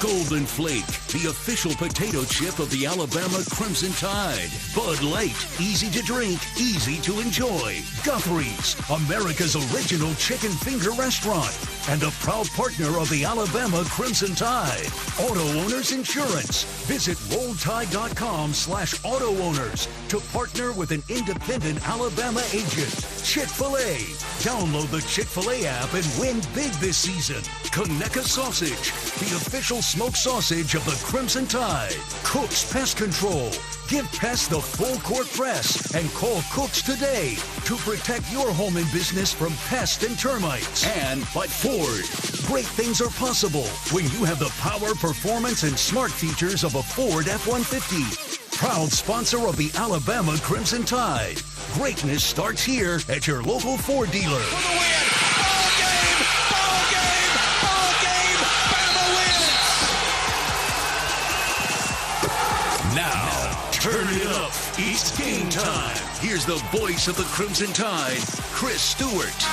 Golden Flake, the official potato chip of the Alabama Crimson Tide. Bud Light, easy to drink, easy to enjoy. Guthrie's, America's original chicken finger restaurant, and a proud partner of the Alabama Crimson Tide. Auto Owners Insurance. Visit rolltide.com/auto owners to partner with an independent Alabama agent. Chick-fil-A. Download the Chick-fil-A app and win big this season. Conecuh Sausage, the official smoked sausage of the Crimson Tide. Cook's Pest Control. Give pests the full court press and call Cooks today to protect your home and business from pests and termites. And by Ford. Great things are possible when you have the power, performance, and smart features of a Ford F-150. Proud sponsor of the Alabama Crimson Tide. Greatness starts here at your local Ford dealer. For the win! Ball game! Ball game! Ball game! Bama wins! Now, turn it up. It's game time. Here's the voice of the Crimson Tide, Chris Stewart.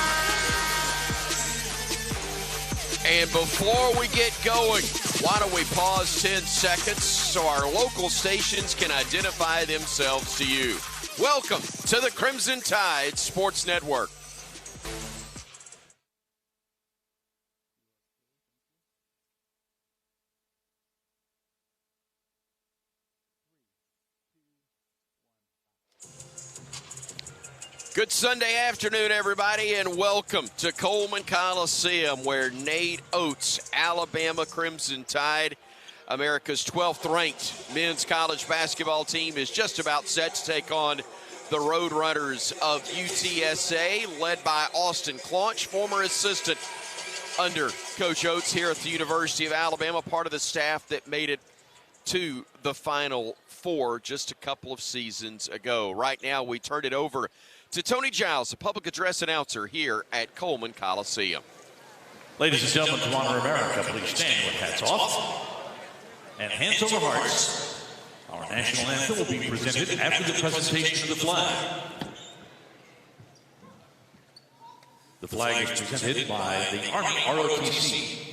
And before we get going, why don't we pause 10 seconds so our local stations can identify themselves to you. Welcome to the Crimson Tide Sports Network. Good Sunday afternoon, everybody, and welcome to Coleman Coliseum, where Nate Oates' Alabama Crimson Tide, America's 12th-ranked men's college basketball team, is just about set to take on the Roadrunners of UTSA, led by Austin Claunch, former assistant under Coach Oates here at the University of Alabama, part of the staff that made it to the Final Four just a couple of seasons ago. Right now, we turn it over to Tony Giles, the public address announcer here at Coleman Coliseum. Ladies and gentlemen, to honor America, please stand with hats off and hands over hearts. Our national anthem will be presented after the presentation of the flag. The flag is presented by the Army ROTC.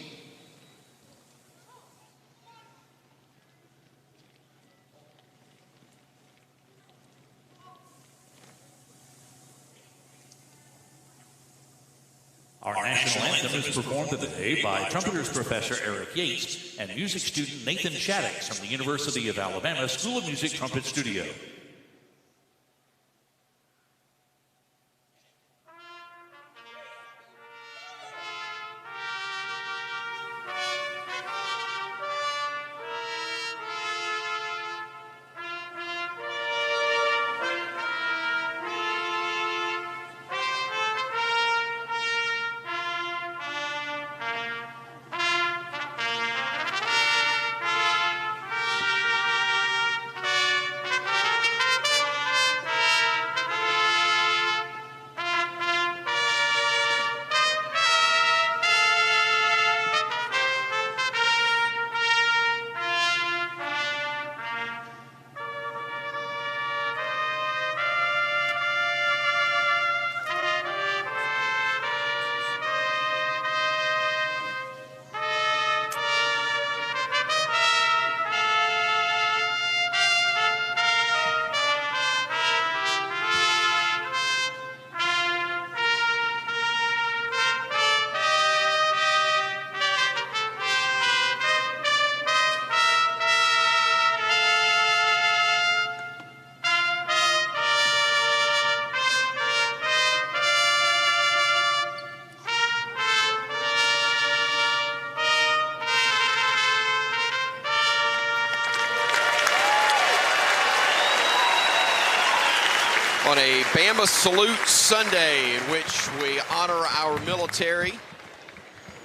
Our national anthem is performed today by trumpeters Professor Eric Yates and music student Nathan Shaddix from the University of Alabama School of Music Trumpet Studio. On a Bama Salute Sunday in which we honor our military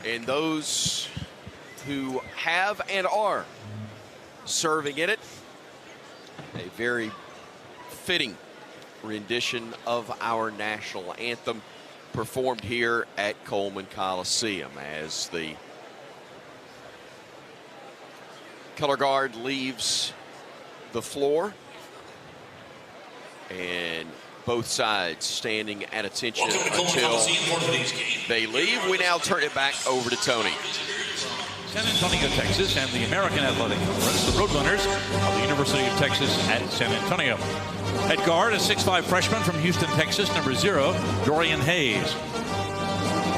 and those who have and are serving in it. A very fitting rendition of our national anthem performed here at Coleman Coliseum as the color guard leaves the floor. And both sides standing at attention until they leave. We now turn it back over to Tony. San Antonio, Texas, and the American Athletic Conference, the Roadrunners of the University of Texas at San Antonio. At guard, a 6'5 freshman from Houston, Texas, number 0, Dorian Hayes.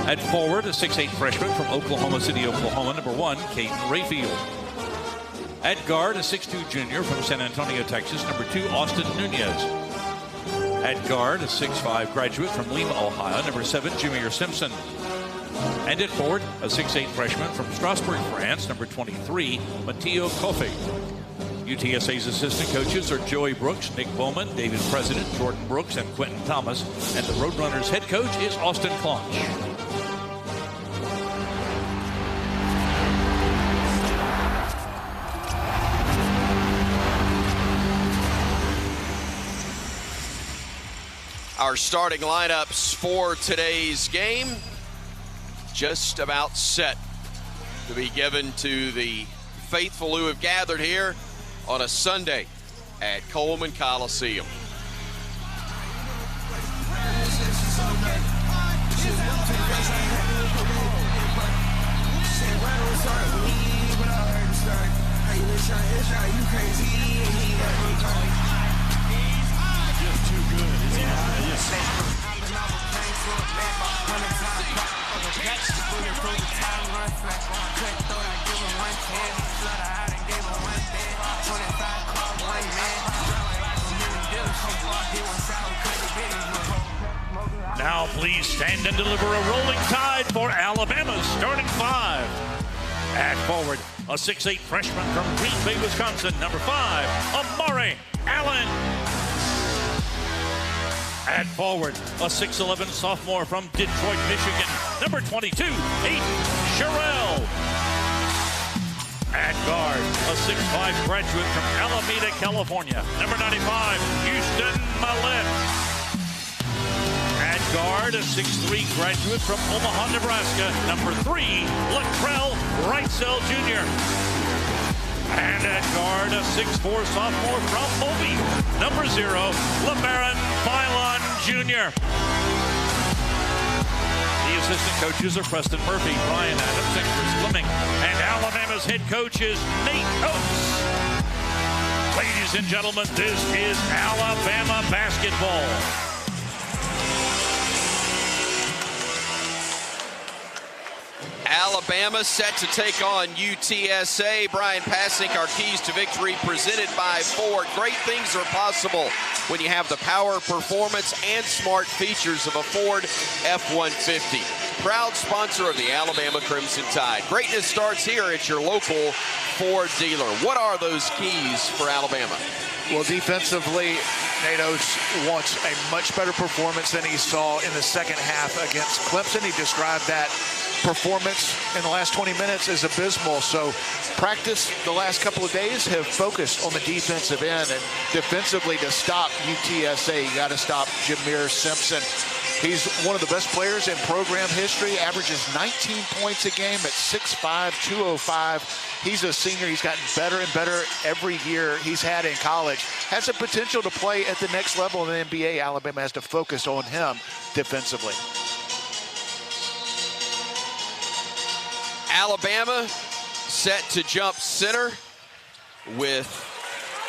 At forward, a 6'8 freshman from Oklahoma City, Oklahoma, number 1, Caden Rayfield. At guard, a 6'2 junior from San Antonio, Texas, number 2, Austin Nunez. At guard, a 6'5 graduate from Lima, Ohio, number 7, Jameer Simpson. And at forward, a 6'8 freshman from Strasbourg, France, number 23, Matteo Kofi. UTSA's assistant coaches are Joey Brooks, Nick Bowman, David President, Jordan Brooks, and Quentin Thomas. And the Roadrunners head coach is Austin Claunch. Our starting lineups for today's game just about set to be given to the faithful who have gathered here on a Sunday at Coleman Coliseum. Now please stand and deliver a rolling tide for Alabama's starting 5. At forward, a 6'8 freshman from Green Bay, Wisconsin, number 5, Amari Allen. At forward, a 6'11 sophomore from Detroit, Michigan, number 22, Aiden Sherrill. At guard, a 6'5 graduate from Alameda, California, number 95, Houston Mallett. At guard, a 6'3 graduate from Omaha, Nebraska, number 3, Latrell Wrightsell Jr. And at guard, a 6'4 sophomore from Moby, number 0, LeBaron Philon Jr. The assistant coaches are Preston Murphy, Bryan Adams, and Chris Fleming. And Alabama's head coach is Nate Oates. Ladies and gentlemen, this is Alabama basketball. Alabama set to take on UTSA. Bryan Passink, our keys to victory, presented by Ford. Great things are possible when you have the power, performance, and smart features of a Ford F-150. Proud sponsor of the Alabama Crimson Tide. Greatness starts here at your local Ford dealer. What are those keys for Alabama? Well, defensively, Nate Oates wants a much better performance than he saw in the second half against Clemson. He described that performance in the last 20 minutes as abysmal. So practice the last couple of days have focused on the defensive end, and defensively to stop UTSA, you got to stop Jameer Simpson. He's one of the best players in program history, averages 19 points a game at 6'5", 205. He's a senior. He's gotten better and better every year he's had in college. Has the potential to play at the next level in the NBA. Alabama has to focus on him defensively. Alabama set to jump center with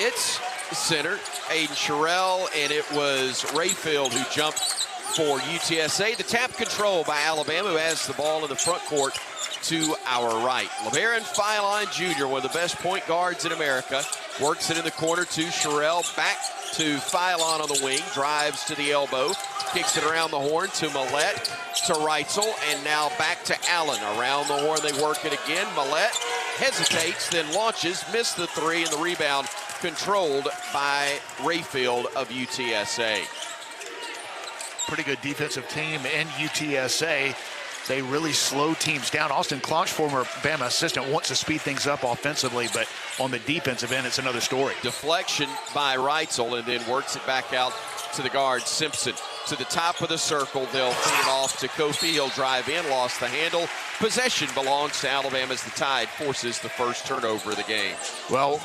its center, Aiden Sherrill, and it was Rayfield who jumped for UTSA. The tap control by Alabama, who has the ball in the front court to our right. LeBaron Philon Jr., one of the best point guards in America, works it in the corner to Sherrill, back to Philon on the wing, drives to the elbow, kicks it around the horn to Mallett, to Wrightsell, and now back to Allen. Around the horn, they work it again. Mallett hesitates, then launches, missed the three, and the rebound controlled by Rayfield of UTSA. Pretty good defensive team in UTSA. They really slow teams down. Austin Claunch, former Bama assistant, wants to speed things up offensively, but on the defensive end, it's another story. Deflection by Wrightsell, and then works it back out to the guard, Simpson. To the top of the circle, they'll feed it off to Kofi. He'll drive in, lost the handle. Possession belongs to Alabama as the Tide forces the first turnover of the game. Well,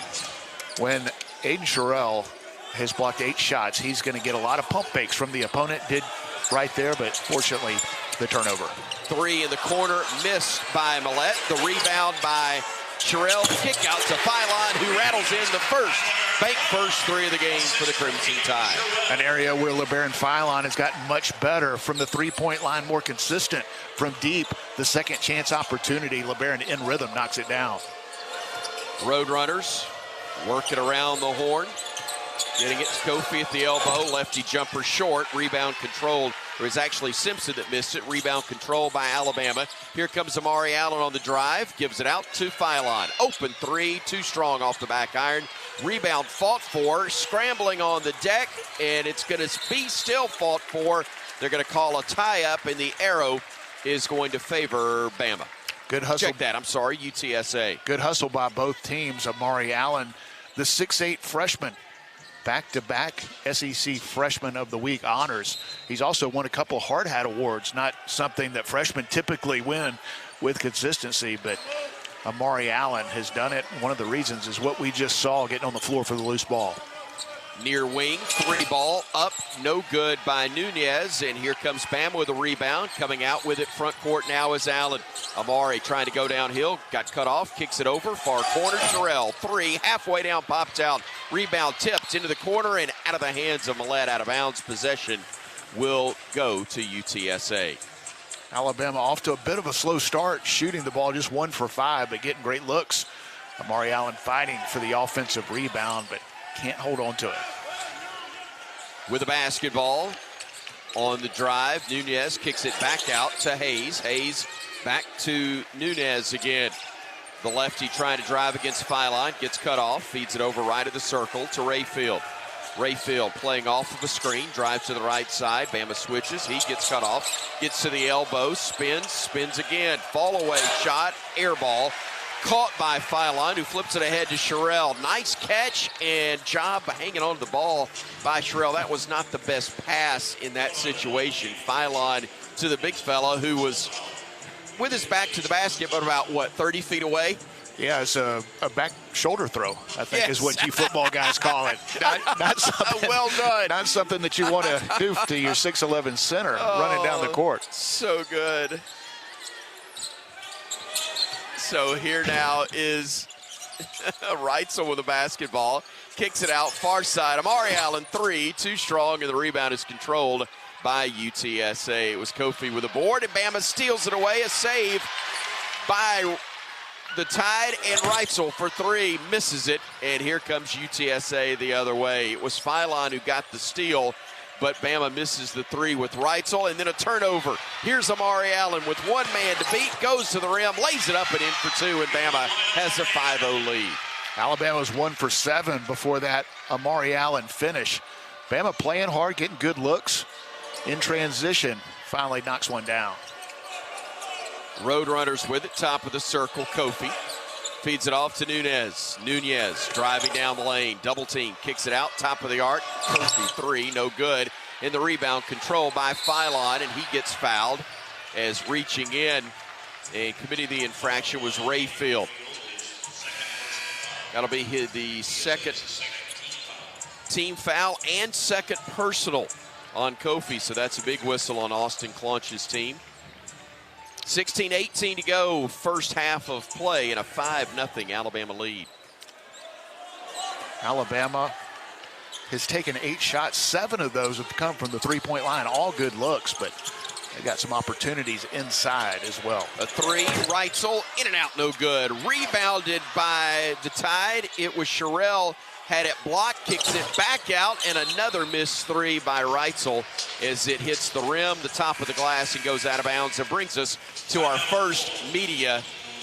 when Aiden Sherrill has blocked 8 shots, he's going to get a lot of pump fakes from the opponent. Did right there, but fortunately the turnover. Three in the corner, missed by Millette. The rebound by Sherrill. Kick out to Philon, who rattles in the first three of the game for the Crimson Tide. An area where LeBaron Philon has gotten much better from the three-point line, more consistent from deep. The second chance opportunity, LeBaron in rhythm knocks it down. Roadrunners working around the horn. Getting it to Kofi at the elbow. Lefty jumper short. Rebound controlled. It was actually Simpson that missed it. Rebound controlled by Alabama. Here comes Amari Allen on the drive. Gives it out to Philon. Open three. Too strong off the back iron. Rebound fought for. Scrambling on the deck. And it's going to be still fought for. They're going to call a tie-up. And the arrow is going to favor Bama. Good hustle. Check that. I'm sorry. UTSA. Good hustle by both teams. Amari Allen, the 6'8 freshman. Back-to-back SEC Freshman of the Week honors. He's also won a couple hard hat awards, not something that freshmen typically win with consistency, but Amari Allen has done it. One of the reasons is what we just saw getting on the floor for the loose ball. Near wing, three ball up, no good by Nunez, and here comes Bama with a rebound. Coming out with it front court now is Allen. Amari trying to go downhill, got cut off, kicks it over, far corner, Sherrill, three, halfway down, popped out, rebound tipped into the corner and out of the hands of Millette, out of bounds. Possession will go to UTSA. Alabama off to a bit of a slow start, shooting the ball just 1 for 5, but getting great looks. Amari Allen fighting for the offensive rebound, but can't hold on to it. With a basketball on the drive, Nunez kicks it back out to Hayes. Hayes back to Nunez again. The lefty trying to drive against Philon, gets cut off, feeds it over right of the circle to Rayfield. Rayfield playing off of a screen, drives to the right side. Bama switches, he gets cut off, gets to the elbow, spins again. Fall away shot, air ball. Caught by Philon, who flips it ahead to Sherrill. Nice catch and job hanging on to the ball by Sherrill. That was not the best pass in that situation. Philon to the big fella who was with his back to the basket, but about, 30 feet away? Yeah, it's a back shoulder throw, I think, is what you football guys call it. Not something, well done. Not something that you want to do to your 6'11 center running down the court. So good. So here now is Reitzel with a basketball. Kicks it out far side. Amari Allen, three, too strong, and the rebound is controlled by UTSA. It was Kofi with a board, and Bama steals it away. A save by the Tide, and Reitzel for three, misses it, and here comes UTSA the other way. It was Philon who got the steal, but Bama misses the three with Reitzel, and then a turnover. Here's Amari Allen with one man to beat, goes to the rim, lays it up and in for two, and Bama has a 5-0 lead. Alabama was 1 for 7 before that Amari Allen finish. Bama playing hard, getting good looks. In transition, finally knocks one down. Roadrunners with it, top of the circle, Kofi. Feeds it off to Nunez. Nunez driving down the lane, double team, kicks it out, top of the arc. Kofi three, no good. In the rebound, controlled by Philon, and he gets fouled as reaching in and committing the infraction was Rayfield. That'll be the second team foul and second personal on Kofi, so that's a big whistle on Austin Clunch's team. 16-18 to go, first half of play, and a 5-0 Alabama lead. Alabama has taken 8 shots. 7 of those have come from the three-point line. All good looks, but they got some opportunities inside as well. A three, Reitzel, in and out, no good. Rebounded by the Tide. It was Sherrill, had it blocked, kicks it back out, and another missed three by Reitzel as it hits the rim, the top of the glass, and goes out of bounds. It brings us to our first media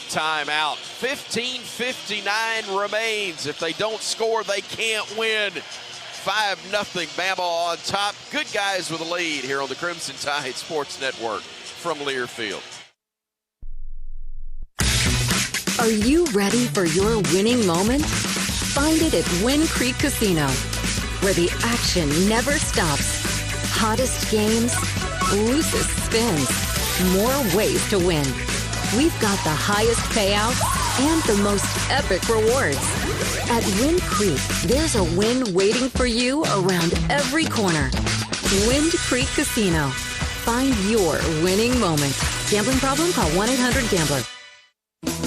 timeout. 15:59 remains. If they don't score, they can't win. 5-0 Bama on top. Good guys with a lead here on the Crimson Tide Sports Network from Learfield. Are you ready for your winning moment? Find it at Wind Creek Casino, where the action never stops. Hottest games, loosest spins, more ways to win. We've got the highest payouts and the most epic rewards. At Wind Creek, there's a win waiting for you around every corner. Wind Creek Casino. Find your winning moment. Gambling problem? Call 1-800-GAMBLER.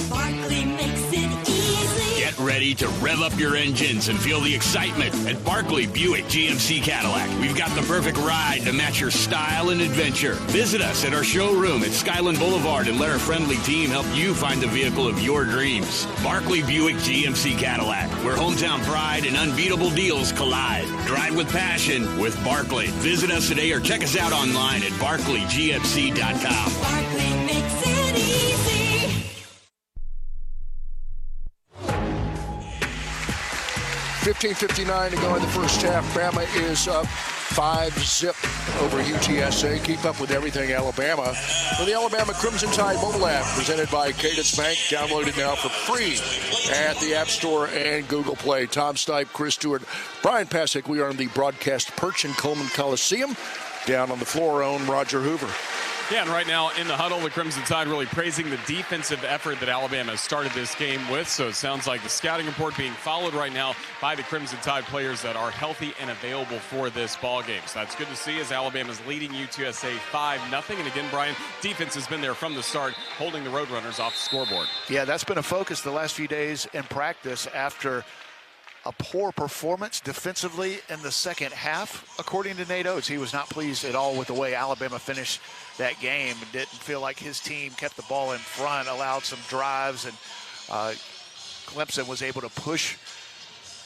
Barkley makes it easy. Get ready to rev up your engines and feel the excitement at Barkley Buick GMC Cadillac. We've got the perfect ride to match your style and adventure. Visit us at our showroom at Skyland Boulevard and let our friendly team help you find the vehicle of your dreams. Barkley Buick GMC Cadillac, where hometown pride and unbeatable deals collide. Drive with passion with Barkley. Visit us today or check us out online at barkleygmc.com. Barkley makes it easy. 15:59 to go in the first half. Bama is up 5-zip over UTSA. Keep up with everything Alabama for the Alabama Crimson Tide mobile app presented by Cadence Bank. Download it now for free at the App Store and Google Play. Tom Stipe, Chris Stewart, Bryan Passink. We are on the broadcast perch in Coleman Coliseum. Down on the floor, own Roger Hoover. Yeah, and right now in the huddle, the Crimson Tide really praising the defensive effort that Alabama has started this game with. So it sounds like the scouting report being followed right now by the Crimson Tide players that are healthy and available for this ball game. So that's good to see as Alabama's leading UTSA 5-0. And again, Bryan, defense has been there from the start, holding the Roadrunners off the scoreboard. Yeah, that's been a focus the last few days in practice after a poor performance defensively in the second half, according to Nate Oates. He was not pleased at all with the way Alabama finished that game and didn't feel like his team kept the ball in front, allowed some drives, and Clemson was able to push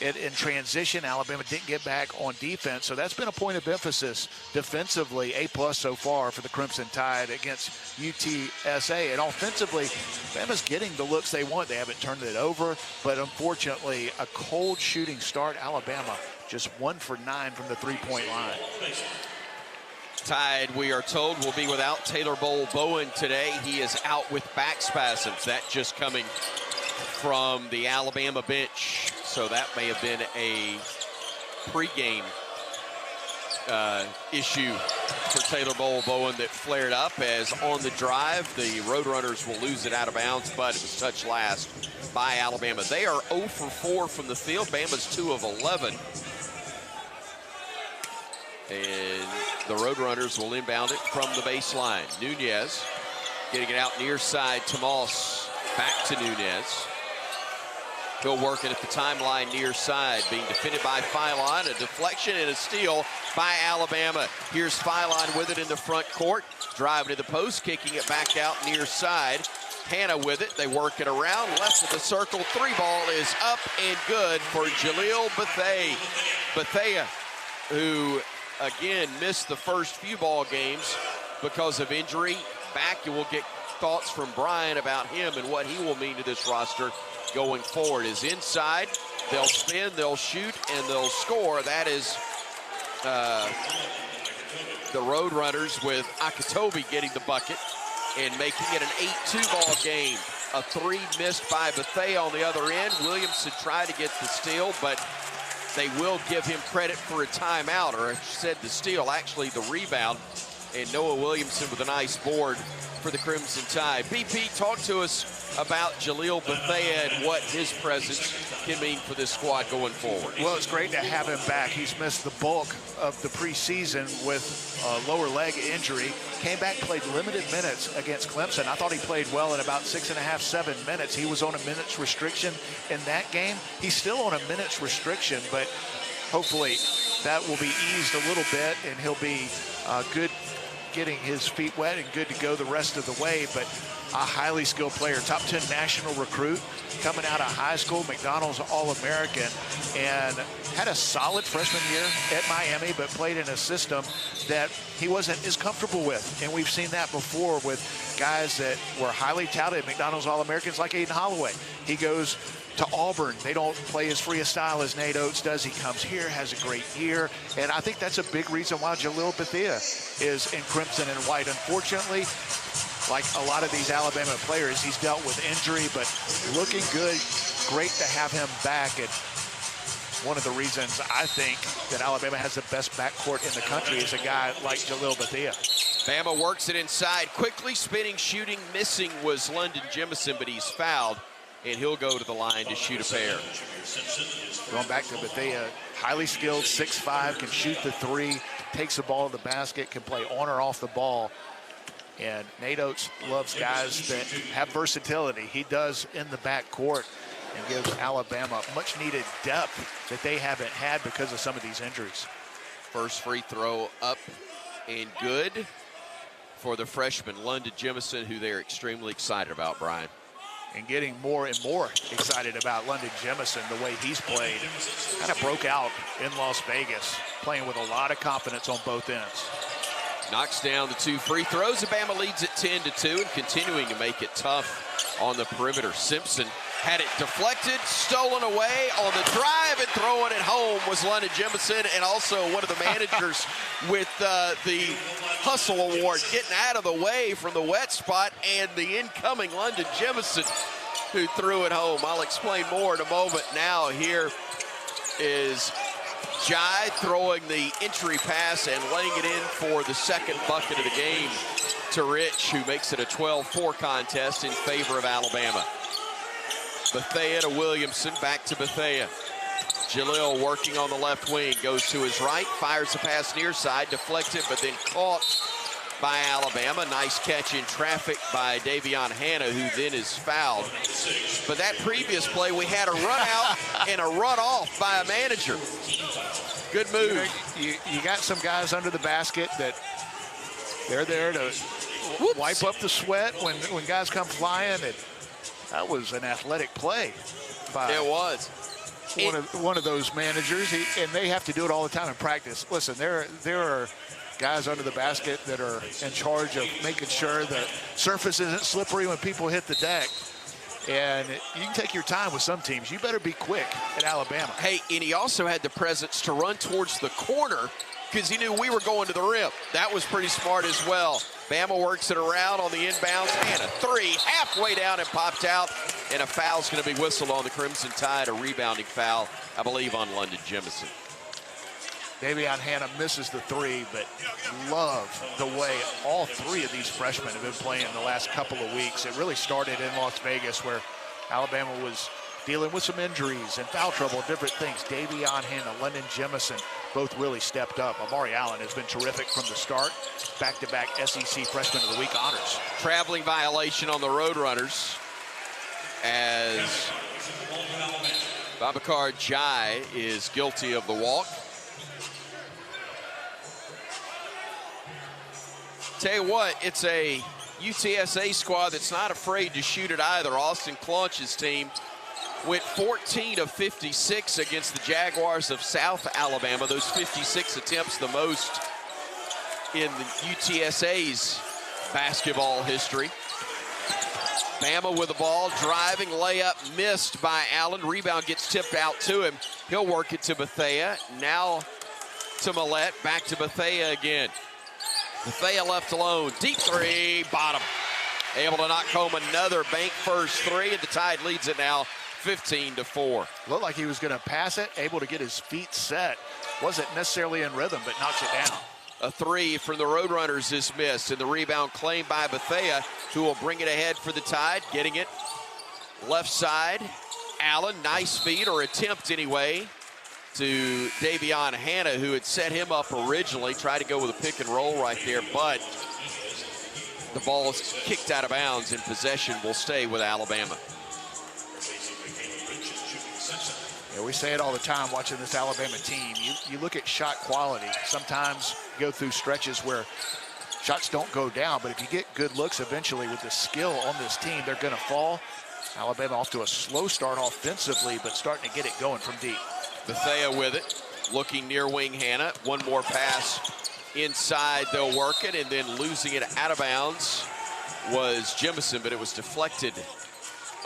it in transition. Alabama didn't get back on defense, so that's been a point of emphasis defensively. A+ so far for the Crimson Tide against UTSA. And offensively, Bama's getting the looks they want. They haven't turned it over, but unfortunately, a cold shooting start. Alabama just 1 for 9 from the three-point line. Tide, we are told, will be without Taylor Bowen today. He is out with back spasms. That just coming from the Alabama bench. So that may have been a pregame issue for Taylor Bowen that flared up, as on the drive, the Roadrunners will lose it out of bounds, but it was touched last by Alabama. They are 0 for 4 from the field. Bama's 2 of 11. And the Roadrunners will inbound it from the baseline. Nunez getting it out near side to Moss. Back to Nunez. He'll work it at the timeline near side, being defended by Philon. A deflection and a steal by Alabama. Here's Philon with it in the front court. Driving to the post, kicking it back out near side. Hannah with it. They work it around. Left of the circle. Three ball is up and good for Jaleel Bethea, who again missed the first few ball games because of injury. Back, and we'll get thoughts from Bryan about him and what he will mean to this roster going forward. Is inside, they'll spin, they'll shoot, and they'll score. That is the Roadrunners with Akitobi getting the bucket and making it an 8-2 ball game. A three missed by Bethea on the other end. Williamson tried to get the steal, but they will give him credit for a timeout, or I said the steal, actually the rebound. And Noah Williamson with a nice board for the Crimson Tide. BP, talk to us about Jaleel Bethea and what his presence can mean for this squad going forward. Well, it's great to have him back. He's missed the bulk of the preseason with a lower leg injury. Came back, played limited minutes against Clemson. I thought he played well in about 6.5, 7 minutes. He was on a minutes restriction in that game. He's still on a minutes restriction, but hopefully that will be eased a little bit, and he'll be good getting his feet wet and good to go the rest of the way. But a highly skilled player, top 10 national recruit, coming out of high school, McDonald's All-American, and had a solid freshman year at Miami, but played in a system that he wasn't as comfortable with. And we've seen that before with guys that were highly touted McDonald's All-Americans like Aiden Holloway. He goes to Auburn. They don't play as free a style as Nate Oates does. He comes here, has a great year, and I think that's a big reason why Jaleel Bethea is in crimson and white. Unfortunately, like a lot of these Alabama players, he's dealt with injury, but looking good. Great to have him back, and one of the reasons I think that Alabama has the best backcourt in the country is a guy like Jaleel Bethea. Bama works it inside quickly, spinning, shooting, missing was London Jemison, but he's fouled. and he'll go to the line to shoot a pair. Going back to Bethea, highly skilled, 6'5", can shoot the three, takes the ball to the basket, can play on or off the ball. And Nate Oates loves guys that have versatility. He does in the backcourt and gives Alabama much needed depth that they haven't had because of some of these injuries. First free throw up and good for the freshman, London Jemison, who they're extremely excited about, Brian. And getting more and more excited about London Jemison, the way he's played. Kind of broke out in Las Vegas, playing with a lot of confidence on both ends. Knocks down the 2 free throws. Alabama leads at 10-2 and continuing to make it tough on the perimeter. Simpson had it deflected, stolen away on the drive, and throwing it home was London Jemison, and also one of the managers with the Hustle Award, getting out of the way from the wet spot, and the incoming London Jemison who threw it home. I'll explain more in a moment. Now here is Jai throwing the entry pass and laying it in for the second bucket of the game to Rich, who makes it a 12-4 contest in favor of Alabama. Bethea to Williamson, back to Bethea. Jalil working on the left wing, goes to his right, fires the pass near side, deflected, but then caught by Alabama. Nice catch in traffic by Davion Hannah, who then is fouled. But that previous play, we had a run out and a run off by a manager. Good move. You got some guys under the basket that they're there to wipe up the sweat when guys come flying. That was an athletic play. It was. One of those managers, and they have to do it all the time in practice. Listen, there are guys under the basket that are in charge of making sure the surface isn't slippery when people hit the deck. And you can take your time with some teams. You better be quick at Alabama. Hey, and he also had the presence to run towards the corner because he knew we were going to the rim. That was pretty smart as well. Bama works it around on the inbounds. Hannah, three, halfway down and popped out. And a foul's going to be whistled on the Crimson Tide, a rebounding foul, I believe, on London Jemison. Davion Hannah misses the three, but love the way all three of these freshmen have been playing the last couple of weeks. It really started in Las Vegas where Alabama was dealing with some injuries and foul trouble, different things. Davion Hannah, London Jemison, both really stepped up. Amari Allen has been terrific from the start. Back-to-back SEC Freshman of the Week honors. Traveling violation on the Roadrunners as Babacar Jai is guilty of the walk. Tell you what, it's a UTSA squad that's not afraid to shoot it either. Austin Claunch's team went 14 of 56 against the Jaguars of South Alabama. Those 56 attempts, the most in the UTSA's basketball history. Bama with the ball, driving, layup missed by Allen. Rebound gets tipped out to him. He'll work it to Bethea. Now to Millette, back to Bethea again. Bethea left alone, deep three, bottom. Able to knock home another bank first three, and the Tide leads it now 15-4. Looked like he was going to pass it, able to get his feet set. Wasn't necessarily in rhythm, but knocks it down. A three from the Roadrunners is missed, and the rebound claimed by Bethea, who will bring it ahead for the Tide, getting it left side. Allen, nice feed, or attempt anyway, to Davion Hannah, who had set him up originally, tried to go with a pick and roll right there, but the ball is kicked out of bounds, and possession will stay with Alabama. Yeah, we say it all the time watching this Alabama team. You look at shot quality. Sometimes you go through stretches where shots don't go down, but if you get good looks eventually with the skill on this team, they're going to fall. Alabama off to a slow start offensively, but starting to get it going from deep. Bethea with it, looking near wing Hannah. One more pass inside, they'll work it, and then losing it out of bounds was Jemison, but it was deflected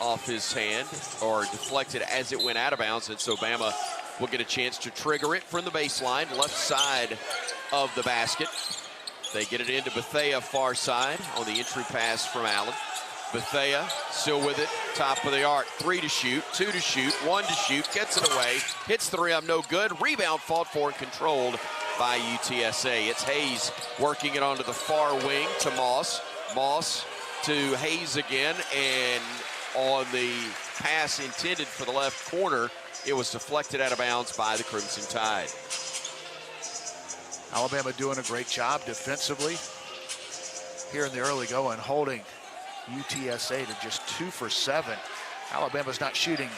off his hand, or deflected as it went out of bounds, and so Bama will get a chance to trigger it from the baseline, left side of the basket. They get it into Bethea, far side, on the entry pass from Allen. Bethea still with it, top of the arc. 3 to shoot, 2 to shoot, 1 to shoot, gets it away, hits the rim, no good. Rebound fought for and controlled by UTSA. It's Hayes working it onto the far wing to Moss. Moss to Hayes again, and on the pass intended for the left corner. It was deflected out of bounds by the Crimson Tide. Alabama doing a great job defensively here in the early going, holding UTSA to just 2 for 7. Alabama's not shooting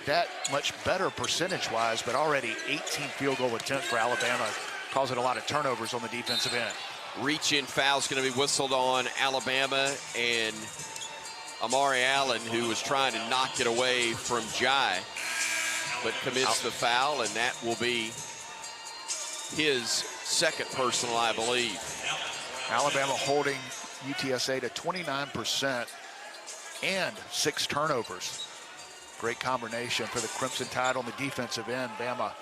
that much better percentage-wise, but already 18 field goal attempts for Alabama, causing a lot of turnovers on the defensive end. Reach-in foul is going to be whistled on Alabama, and Amari Allen, who was trying to knock it away from Jai, but commits the foul, and that will be his second personal, I believe. Alabama holding UTSA to 29% and 6 turnovers. Great combination for the Crimson Tide on the defensive end. Bama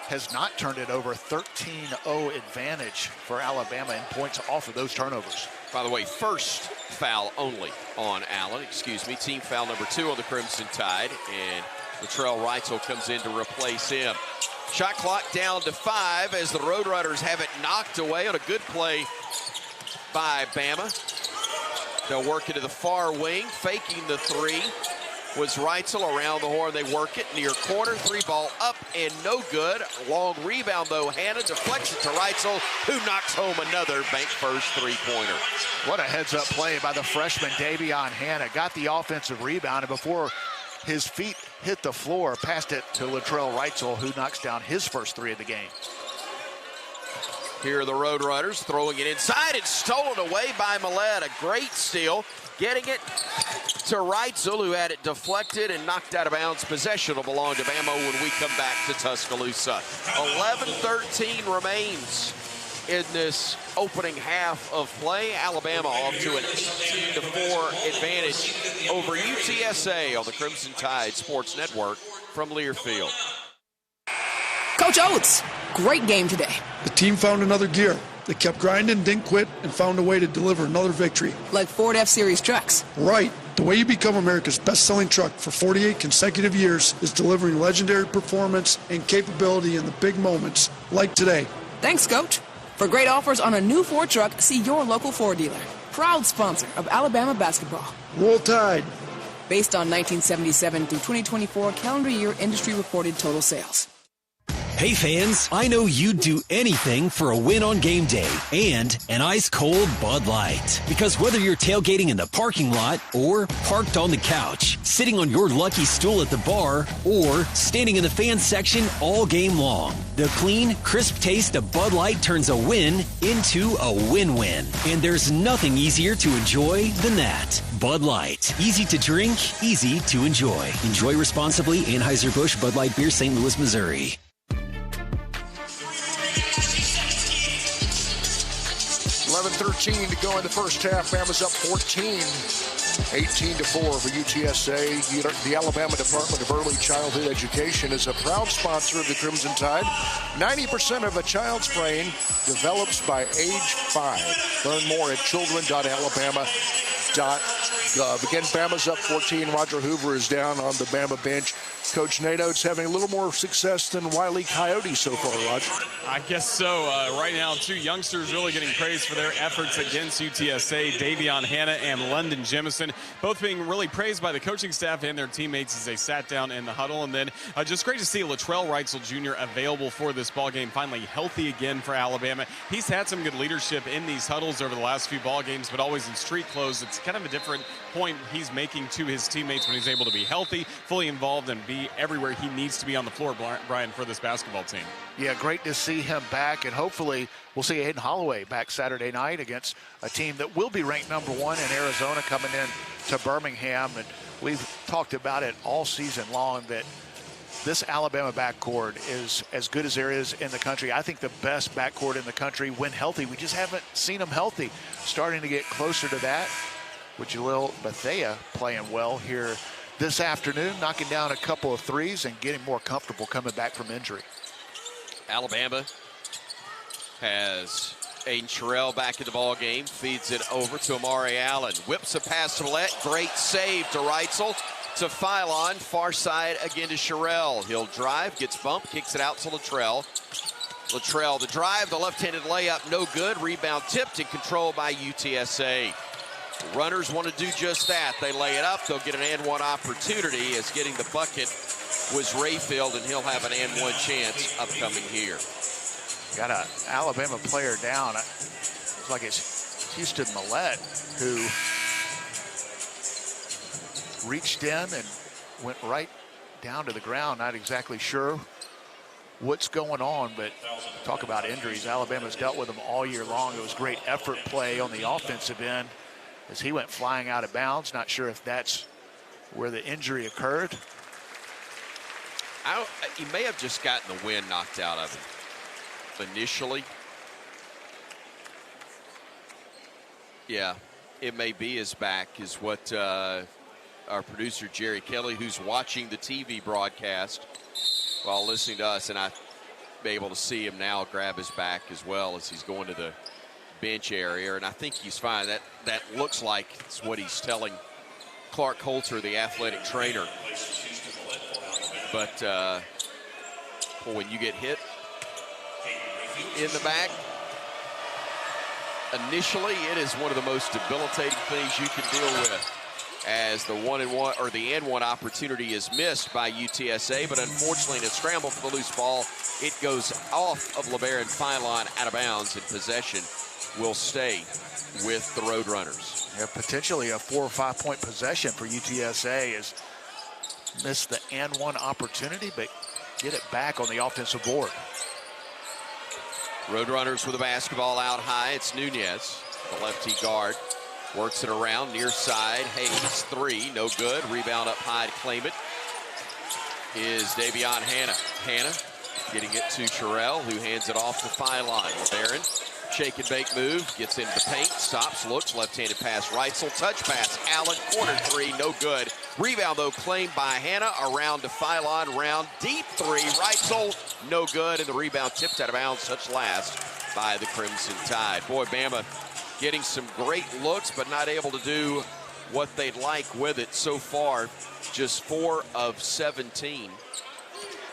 has not turned it over. 13-0 advantage for Alabama in points off of those turnovers. By the way, first foul only on Allen, team foul number 2 on the Crimson Tide, and Latrell Reitzel comes in to replace him. Shot clock down to 5 as the Roadrunners have it knocked away on a good play by Bama. They'll work it to the far wing, faking the 3. Was Reitzel around the horn. They work it near corner. 3 ball up and no good. Long rebound, though. Hanna deflects it to Reitzel, who knocks home another bank first 3-pointer. What a heads-up play by the freshman Davion Hanna. Got the offensive rebound, and before his feet hit the floor, passed it to Latrell Reitzel, who knocks down his first 3 of the game. Here are the Roadrunners throwing it inside. It's stolen away by Millett. A great steal. Getting it to Reitzel, who had it deflected and knocked out of bounds. Possession will belong to Bama when we come back to Tuscaloosa. 11-13 remains in this opening half of play. Alabama off to an 18-4 advantage over UTSA on the Crimson Tide Sports Network from Learfield. Coach Oates, great game today. The team found another gear. They kept grinding, didn't quit, and found a way to deliver another victory. Like Ford F-Series trucks. Right. The way you become America's best-selling truck for 48 consecutive years is delivering legendary performance and capability in the big moments, like today. Thanks, Coach. For great offers on a new Ford truck, see your local Ford dealer. Proud sponsor of Alabama basketball. Roll Tide. Based on 1977 through 2024 calendar year industry reported total sales. Hey fans, I know you'd do anything for a win on game day and an ice-cold Bud Light. Because whether you're tailgating in the parking lot or parked on the couch, sitting on your lucky stool at the bar, or standing in the fan section all game long, the clean, crisp taste of Bud Light turns a win into a win-win. And there's nothing easier to enjoy than that. Bud Light. Easy to drink, easy to enjoy. Enjoy responsibly. Anheuser-Busch Bud Light Beer, St. Louis, Missouri. 11-13 to go in the first half. Bama's up 14, 18-4 for UTSA. The Alabama Department of Early Childhood Education is a proud sponsor of the Crimson Tide. 90% of a child's brain develops by age 5. Learn more at children.alabama.gov. Again, Bama's up 14. Roger Hoover is down on the Bama bench. Coach Nate Oates having a little more success than Wile E. Coyote so far, Roger. I guess so. Right now, 2 youngsters really getting praised for their efforts against UTSA. Davion Hanna and London Jemison, both being really praised by the coaching staff and their teammates as they sat down in the huddle. And then just great to see Latrell Reitzel Jr. available for this ball game, finally healthy again for Alabama. He's had some good leadership in these huddles over the last few ball games, but always in street clothes. It's kind of a different point he's making to his teammates when he's able to be healthy, fully involved, and be everywhere he needs to be on the floor, Bryan, for this basketball team. Yeah, great to see him back, and hopefully we'll see Aiden Holloway back Saturday night against a team that will be ranked number 1 in Arizona coming in to Birmingham. And we've talked about it all season long that this Alabama backcourt is as good as there is in the country. I think the best backcourt in the country when healthy. We just haven't seen them healthy. Starting to get closer to that, with Jalil Bethea playing well here this afternoon, knocking down a couple of threes and getting more comfortable coming back from injury. Alabama has Aiden Sherrill back in the ball game, feeds it over to Amari Allen. Whips a pass to Millett, great save to Reitzel, to Philon, far side again to Sherrill. He'll drive, gets bumped, kicks it out to Latrell. Latrell, the drive, the left-handed layup, no good. Rebound tipped and controlled by UTSA. Runners want to do just that. They lay it up. They'll get an and one opportunity, as getting the bucket was Rayfield, and he'll have an and one chance upcoming here. Got an Alabama player down. It's like it's Houston Millette who reached in and went right down to the ground. Not exactly sure what's going on, but talk about injuries. Alabama's dealt with them all year long. It was great effort play on the offensive end as he went flying out of bounds. Not sure if that's where the injury occurred. He may have just gotten the wind knocked out of him initially. Yeah, it may be his back, is what our producer Jerry Kelly, who's watching the TV broadcast while listening to us, and I be able to see him now grab his back as well as he's going to the bench area, and I think he's fine. That looks like it's what he's telling Clark Coulter, the athletic trainer. But when you get hit in the back, initially it is one of the most debilitating things you can deal with, as the and one opportunity is missed by UTSA, but unfortunately in a scramble for the loose ball, it goes off of LeBaron Philon out of bounds, and possession will stay with the Roadrunners. Yeah, potentially a 4 or 5 point possession for UTSA, as missed the and one opportunity, but get it back on the offensive board. Roadrunners with the basketball out high. It's Nunez, the lefty guard. Works it around near side. Hayes, three, no good. Rebound up high to claim it is Davion Hannah. Hannah getting it to Terrell, who hands it off to Philon. LeBaron, shake and bake move, gets into the paint, stops, looks, left-handed pass, Reitzel, touch pass, Allen, corner three, no good. Rebound, though, claimed by Hannah. Around to Philon, round, deep three, Reitzel, no good, and the rebound tipped out of bounds, touch last by the Crimson Tide. Boy, Bama getting some great looks, but not able to do what they'd like with it so far. Just 4 of 17.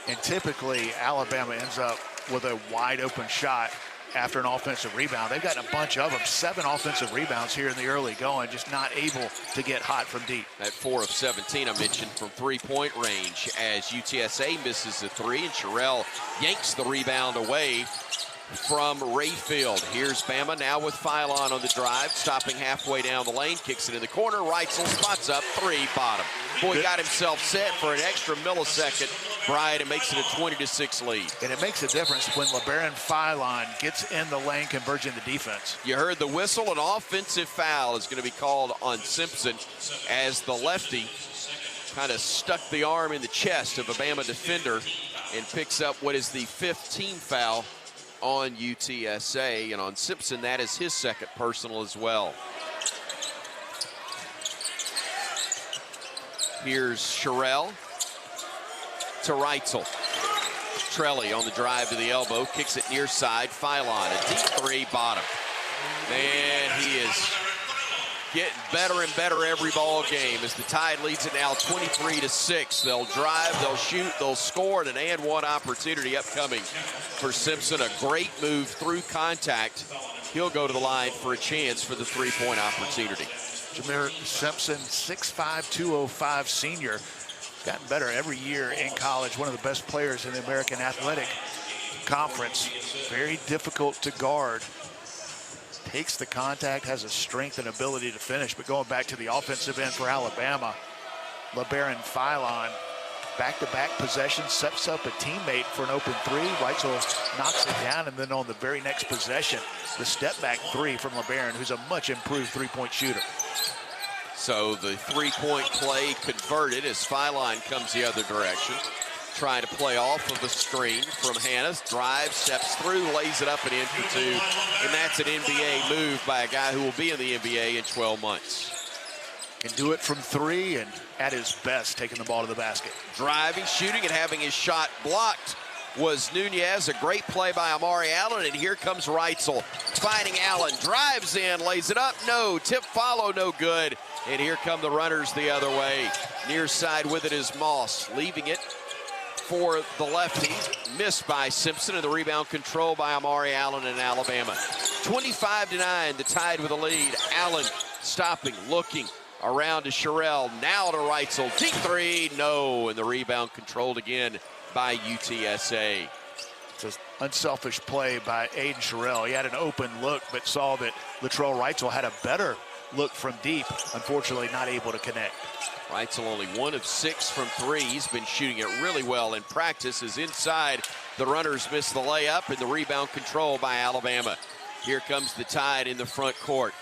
And typically, Alabama ends up with a wide open shot after an offensive rebound. They've gotten a bunch of them, 7 offensive rebounds here in the early going, just not able to get hot from deep. That 4 of 17 I mentioned from three-point range, as UTSA misses the three, and Sherrell yanks the rebound away from Rayfield. Here's Bama now with Philon on the drive, stopping halfway down the lane, kicks it in the corner. Reitzel spots up, three, bottom. Boy, got himself set for an extra millisecond, Bryan, and makes it a 20-6 lead. And it makes a difference when LeBaron Philon gets in the lane, converging the defense. You heard the whistle. An offensive foul is going to be called on Simpson, as the lefty kind of stuck the arm in the chest of a Bama defender and picks up what is the 15th foul on UTSA, and on Simpson, that is his second personal as well. Here's Sherrell to Reitzel. Trelli on the drive to the elbow, kicks it near side. Philon, a deep three, bottom. Man, he is getting better and better every ball game, as the Tide leads it now 23-6. They'll drive, they'll shoot, they'll score, and an and one opportunity upcoming for Simpson. A great move through contact. He'll go to the line for a chance for the three-point opportunity. Jameer Simpson, 6'5", 205 senior. Gotten better every year in college. One of the best players in the American Athletic Conference. Very difficult to guard. Takes the contact, has a strength and ability to finish. But going back to the offensive end for Alabama, LeBaron Philon, back-to-back possession, sets up a teammate for an open three. Reitzel knocks it down, and then on the very next possession, the step-back three from LeBaron, who's a much improved three-point shooter. So the three-point play converted as Philon comes the other direction. Trying to play off of the screen from Hannah. Drive, steps through, lays it up and in for two. And that's an NBA move by a guy who will be in the NBA in 12 months. Can do it from three and at his best, taking the ball to the basket. Driving, shooting, and having his shot blocked was Nunez. A great play by Amari Allen, and here comes Reitzel. Finding Allen, drives in, lays it up, no. Tip follow, no good. And here come the runners the other way. Near side with it is Moss, leaving it for the lefty, missed by Simpson, and the rebound controlled by Amari Allen in Alabama. 25-9, the Tide with a lead. Allen stopping, looking, around to Sherrill, now to Reitzel, deep three, no, and the rebound controlled again by UTSA. Just unselfish play by Aiden Sherrill. He had an open look, but saw that Latrell Reitzel had a better look from deep. Unfortunately, not able to connect. Reitzel only 1 of 6 from 3. He's been shooting it really well in practice. Is inside. The runners miss the layup, and the rebound control by Alabama. Here comes the Tide in the front court.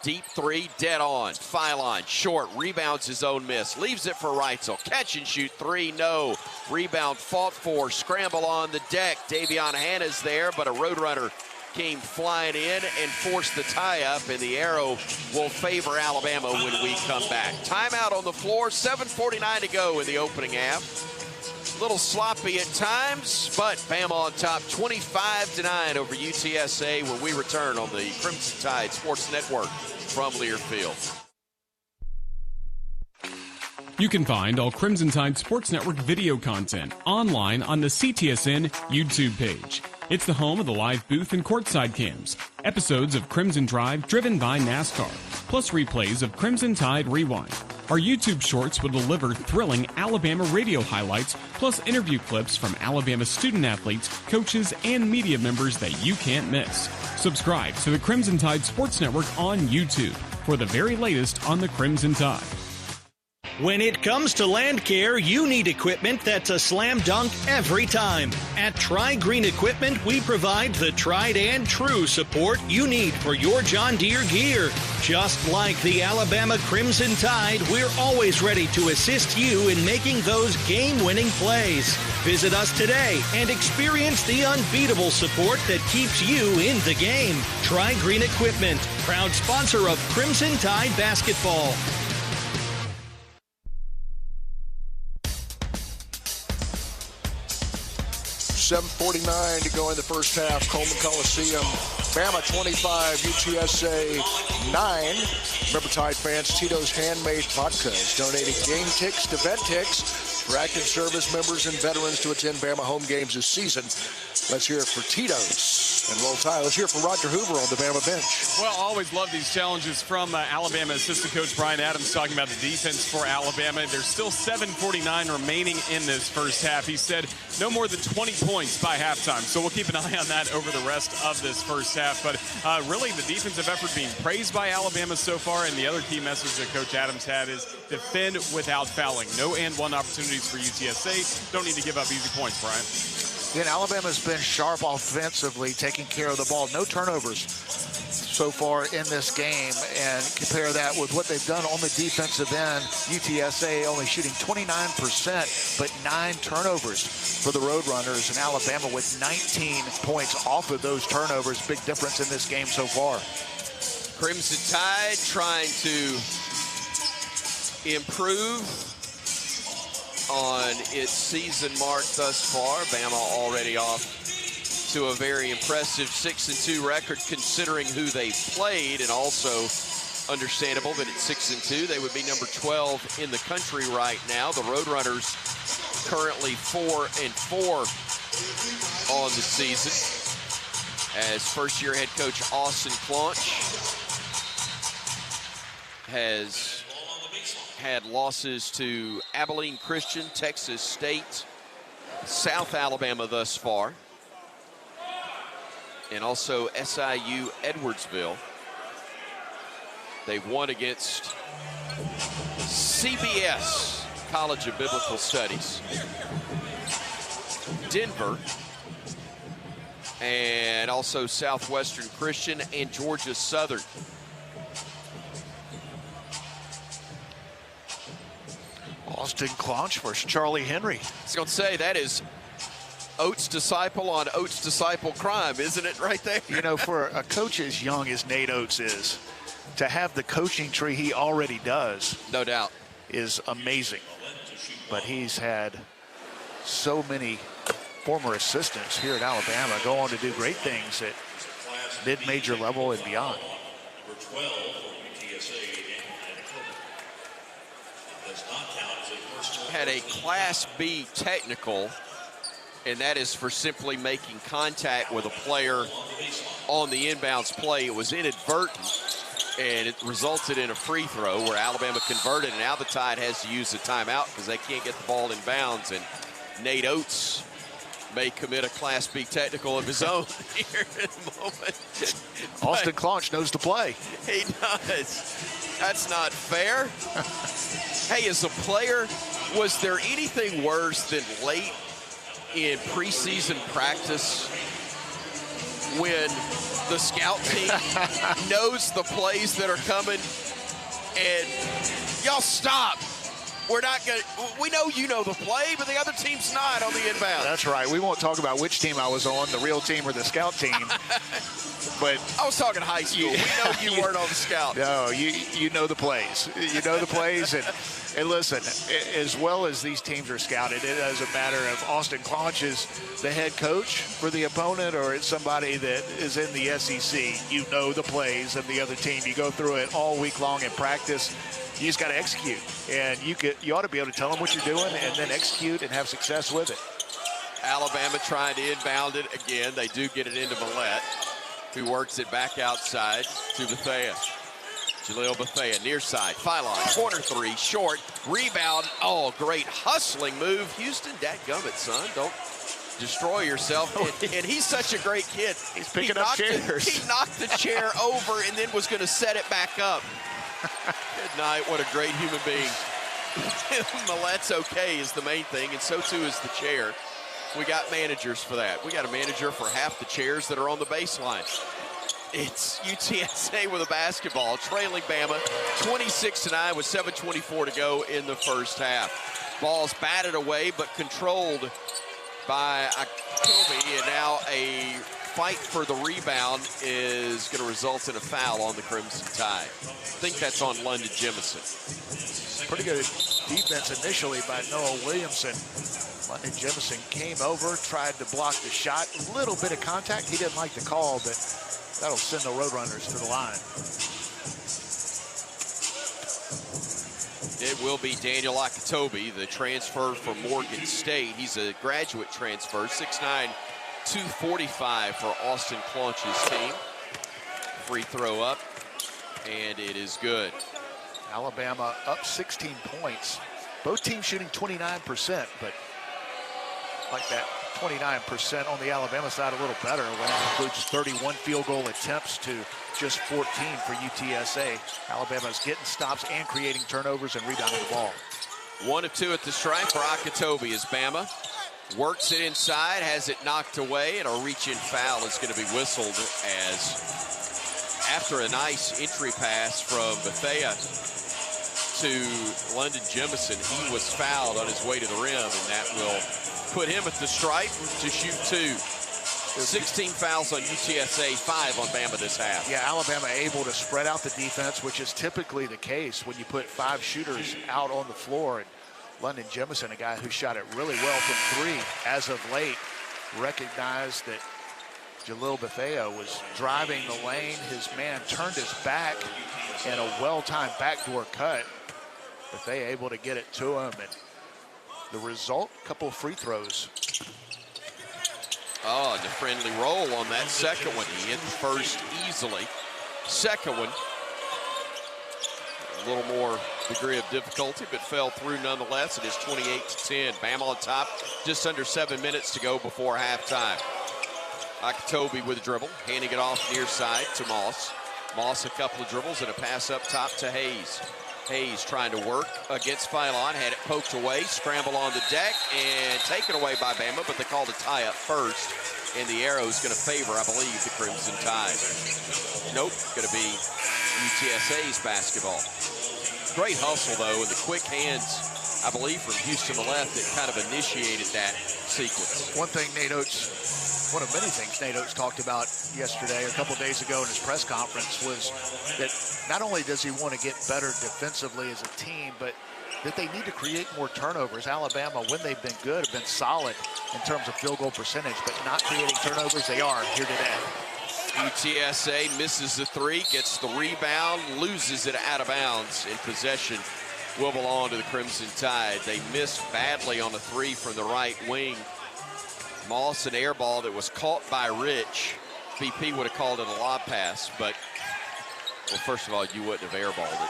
Deep three, dead on. Phylon, short, rebounds his own miss. Leaves it for Reitzel. Catch and shoot three, no. Rebound fought for, scramble on the deck. Davion Hanna's there, but a Roadrunner came flying in and forced the tie-up, and the arrow will favor Alabama when we come back. Timeout on the floor, 7:49 to go in the opening half. A little sloppy at times, but Bama on top 25-9 over UTSA when we return on the Crimson Tide Sports Network from Learfield. You can find all Crimson Tide Sports Network video content online on the CTSN YouTube page. It's the home of the live booth and courtside cams, episodes of Crimson Drive driven by NASCAR, plus replays of Crimson Tide Rewind. Our YouTube shorts will deliver thrilling Alabama radio highlights, plus interview clips from Alabama student athletes, coaches, and media members that you can't miss. Subscribe to the Crimson Tide Sports Network on YouTube for the very latest on the Crimson Tide. When it comes to land care, you need equipment that's a slam dunk every time. At Tri-Green Equipment, we provide the tried and true support you need for your John Deere gear. Just like the Alabama Crimson Tide, we're always ready to assist you in making those game-winning plays. Visit us today and experience the unbeatable support that keeps you in the game. Tri-Green Equipment, proud sponsor of Crimson Tide basketball. 7:49 to go in the first half. Coleman Coliseum, Bama 25, UTSA 9. Remember, Tide fans, Tito's Handmade Vodka is donating game ticks to Vet Ticks for active service members and veterans to attend Bama home games this season. Let's hear it for Tito's. And Roll Tide. Let's hear it for Roger Hoover on the Bama bench. Well, always love these challenges from Alabama assistant coach Bryan Adams talking about the defense for Alabama. There's still 7:49 remaining in this first half. He said no more than 20 points by halftime. So we'll keep an eye on that over the rest of this first half. But really the defensive effort being praised by Alabama so far. And the other key message that Coach Adams had is defend without fouling. No and one opportunities for UTSA. Don't need to give up easy points, Brian. Again, Alabama's been sharp offensively, taking care of the ball. No turnovers so far in this game. And compare that with what they've done on the defensive end. UTSA only shooting 29%, but 9 turnovers for the Roadrunners. And Alabama with 19 points off of those turnovers. Big difference in this game so far. Crimson Tide trying to improve on its season mark thus far. Bama already off to a very impressive 6-2 record considering who they played, and also understandable that at 6-2 they would be number 12 in the country right now. The Roadrunners currently 4-4 on the season, as first-year head coach Austin Claunch has had losses to Abilene Christian, Texas State, South Alabama thus far, and also SIU Edwardsville. They've won against CBS, College of Biblical Studies, Denver, and also Southwestern Christian and Georgia Southern. Austin Claunch versus Charlie Henry. I was going to say, that is Oates' disciple on Oates' disciple crime, isn't it, right there? You know, for a coach as young as Nate Oates is, to have the coaching tree he already does, no doubt, is amazing. But he's had so many former assistants here at Alabama go on to do great things at mid-major level and beyond. Had a Class B technical, and that is for simply making contact with a player on the inbounds play. It was inadvertent, And it resulted in a free throw where Alabama converted, and now the Tide has to use the timeout because they can't get the ball in bounds. And Nate Oates may commit a Class B technical of his own here in the moment. Austin Claunch knows the play. He does. That's not fair. Hey, as a player, was there anything worse than late in preseason practice when the scout team knows the plays that are coming and y'all stop? We're not going to, we know you know the play, but the other team's not on the inbound. That's right. We won't talk about which team I was on, the real team or the scout team. But I was talking high school. We know you weren't on the scout. No, you know the plays. You know the plays. And listen, as well as these teams are scouted, it doesn't matter if Austin Claunch is the head coach for the opponent or it's somebody that is in the SEC. You know the plays of the other team. You go through it all week long in practice. You just got to execute. And you ought to be able to tell them what you're doing and then execute and have success with it. Alabama trying to inbound it again. They do get it into Millette, who works it back outside to Bethea. Jaleel Bethea, near side, Phylon, corner three, short, rebound. Oh, great hustling move. Houston, dadgummit, son. Don't destroy yourself. And he's such a great kid. He's picking up chairs. He knocked the chair over and then was going to set it back up. Good night. What a great human being. Millette's okay is the main thing, and so too is the chair. We got managers for that. We got a manager for half the chairs that are on the baseline. It's UTSA with a basketball, trailing Bama 26-9 with 7:24 to go in the first half. Ball's batted away, but controlled by Kobe, and now a fight for the rebound is going to result in a foul on the Crimson Tide. I think that's on London Jemison. Pretty good defense initially by Noah Williamson. London Jemison came over, tried to block the shot. A little bit of contact. He didn't like the call, but that'll send the Roadrunners to the line. It will be Daniel Akatobi, the transfer from Morgan State. He's a graduate transfer, 6'9", 245 for Austin Claunch's team. Free throw up, and it is good. Alabama up 16 points. Both teams shooting 29%, but like that 29% on the Alabama side a little better when it includes 31 field goal attempts to just 14 for UTSA. Alabama's getting stops and creating turnovers and rebounding the ball. 1 of 2 at the stripe for Akatobi as Bama works it inside, has it knocked away, and a reach-in foul is going to be whistled as after a nice entry pass from Bethea to London Jemison, he was fouled on his way to the rim, and that will put him at the stripe to shoot 2. 16 fouls on UTSA, 5 on Bama this half. Yeah, Alabama able to spread out the defense, which is typically the case when you put 5 shooters out on the floor. And London Jemison, a guy who shot it really well from 3 as of late, recognized that Jaleel Bethea was driving the lane. His man turned his back, and a well-timed backdoor cut. Bethea able to get it to him, and the result, a couple of free throws. Oh, and the friendly roll on that second one. He hit the first easily. Second one, a little more degree of difficulty, but fell through nonetheless. It is 28-10. Bama on top, just under 7 minutes to go before halftime. Akatobi with a dribble, handing it off near side to Moss. Moss a couple of dribbles and a pass up top to Hayes. Hayes trying to work against Phylon, had it poked away, scramble on the deck, and taken away by Bama, but they called a tie-up first, and the arrow is going to favor, I believe, the Crimson Tide. Nope, going to be UTSA's basketball. Great hustle, though, and the quick hands, I believe, from Houston Millette that kind of initiated that sequence. One thing Nate Oates, one of many things Nate Oates talked about yesterday, or a couple of days ago in his press conference, was that not only does he want to get better defensively as a team, but that they need to create more turnovers. Alabama, when they've been good, have been solid in terms of field goal percentage, but not creating turnovers. They are here today. UTSA misses the 3, gets the rebound, loses it out of bounds, and possession will belong to the Crimson Tide. They missed badly on the 3 from the right wing. Moss, an air ball that was caught by Rich. BP would have called it a lob pass, but Well, first of all, you wouldn't have airballed it.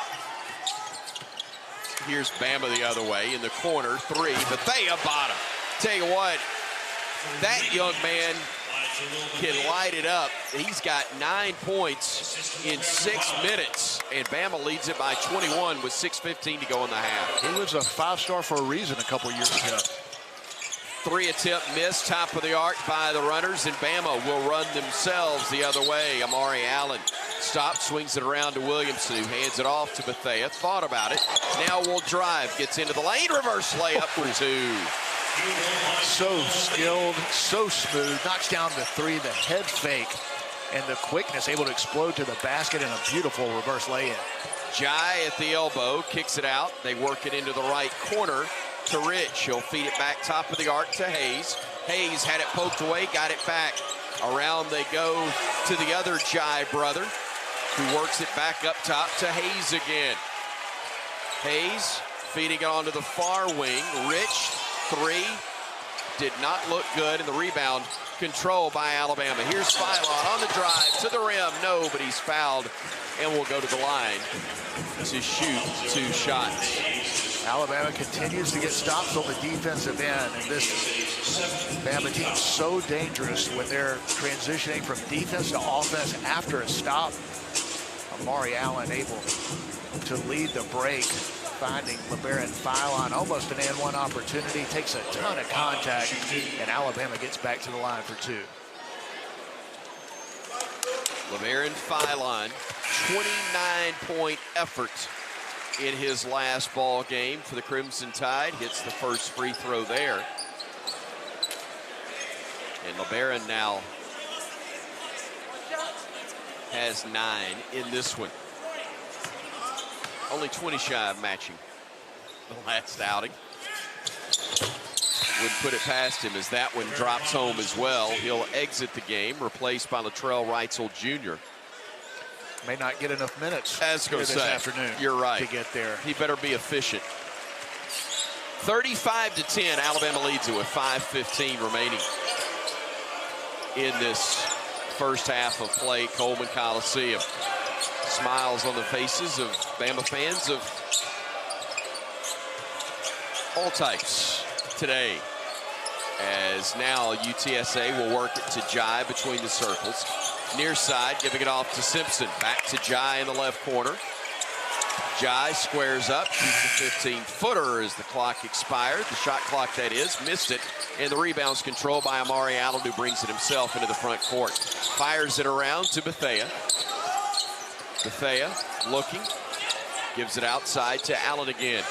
Here's Bama the other way in the corner, 3. Bethea bottom. Tell you what, that young man can light it up. He's got 9 points in 6 minutes, and Bama leads it by 21 with 6:15 to go in the half. He was a 5-star for a reason a couple years ago. 3 attempt miss, top of the arc by the runners, and Bama will run themselves the other way. Amari Allen stops, swings it around to Williamson, who hands it off to Bethea. Thought about it. Now will drive, gets into the lane, reverse layup for 2. So skilled, so smooth, knocks down the 3, the head fake, and the quickness, able to explode to the basket in a beautiful reverse lay-in. Jai at the elbow, kicks it out. They work it into the right corner to Rich. He'll feed it back top of the arc to Hayes. Hayes had it poked away, got it back. Around they go to the other Jai brother, who works it back up top to Hayes again. Hayes feeding it onto the far wing. Rich, 3, did not look good, and the rebound controlled by Alabama. Here's Philon on the drive to the rim. No, but he's fouled and will go to the line to shoot 2 shots. Alabama continues to get stops on the defensive end, and this Bama team is so dangerous when they're transitioning from defense to offense after a stop. Amari Allen able to lead the break, finding LeBaron Philon, almost an and-one opportunity, takes a ton of contact, and Alabama gets back to the line for 2. LeBaron Philon, 29-point effort in his last ball game for the Crimson Tide. Hits the first free throw there. And LeBaron now has 9 in this one. Only 20 shy of matching the last outing. Wouldn't put it past him as that one drops home as well. He'll exit the game, replaced by Latrell Reitzel Jr. May not get enough minutes this afternoon. You're right. To get there. He better be efficient. 35-10, Alabama leads it with 5:15 remaining in this first half of play, Coleman Coliseum. Smiles on the faces of Bama fans of all types today, as now UTSA will work it to Jai between the circles. Near side, giving it off to Simpson. Back to Jai in the left corner. Jai squares up, shoots a 15-footer as the clock expired. The shot clock, that is, missed it. And the rebound's controlled by Amari Allen, who brings it himself into the front court. Fires it around to Bethea. Bethea looking, gives it outside to Allen again.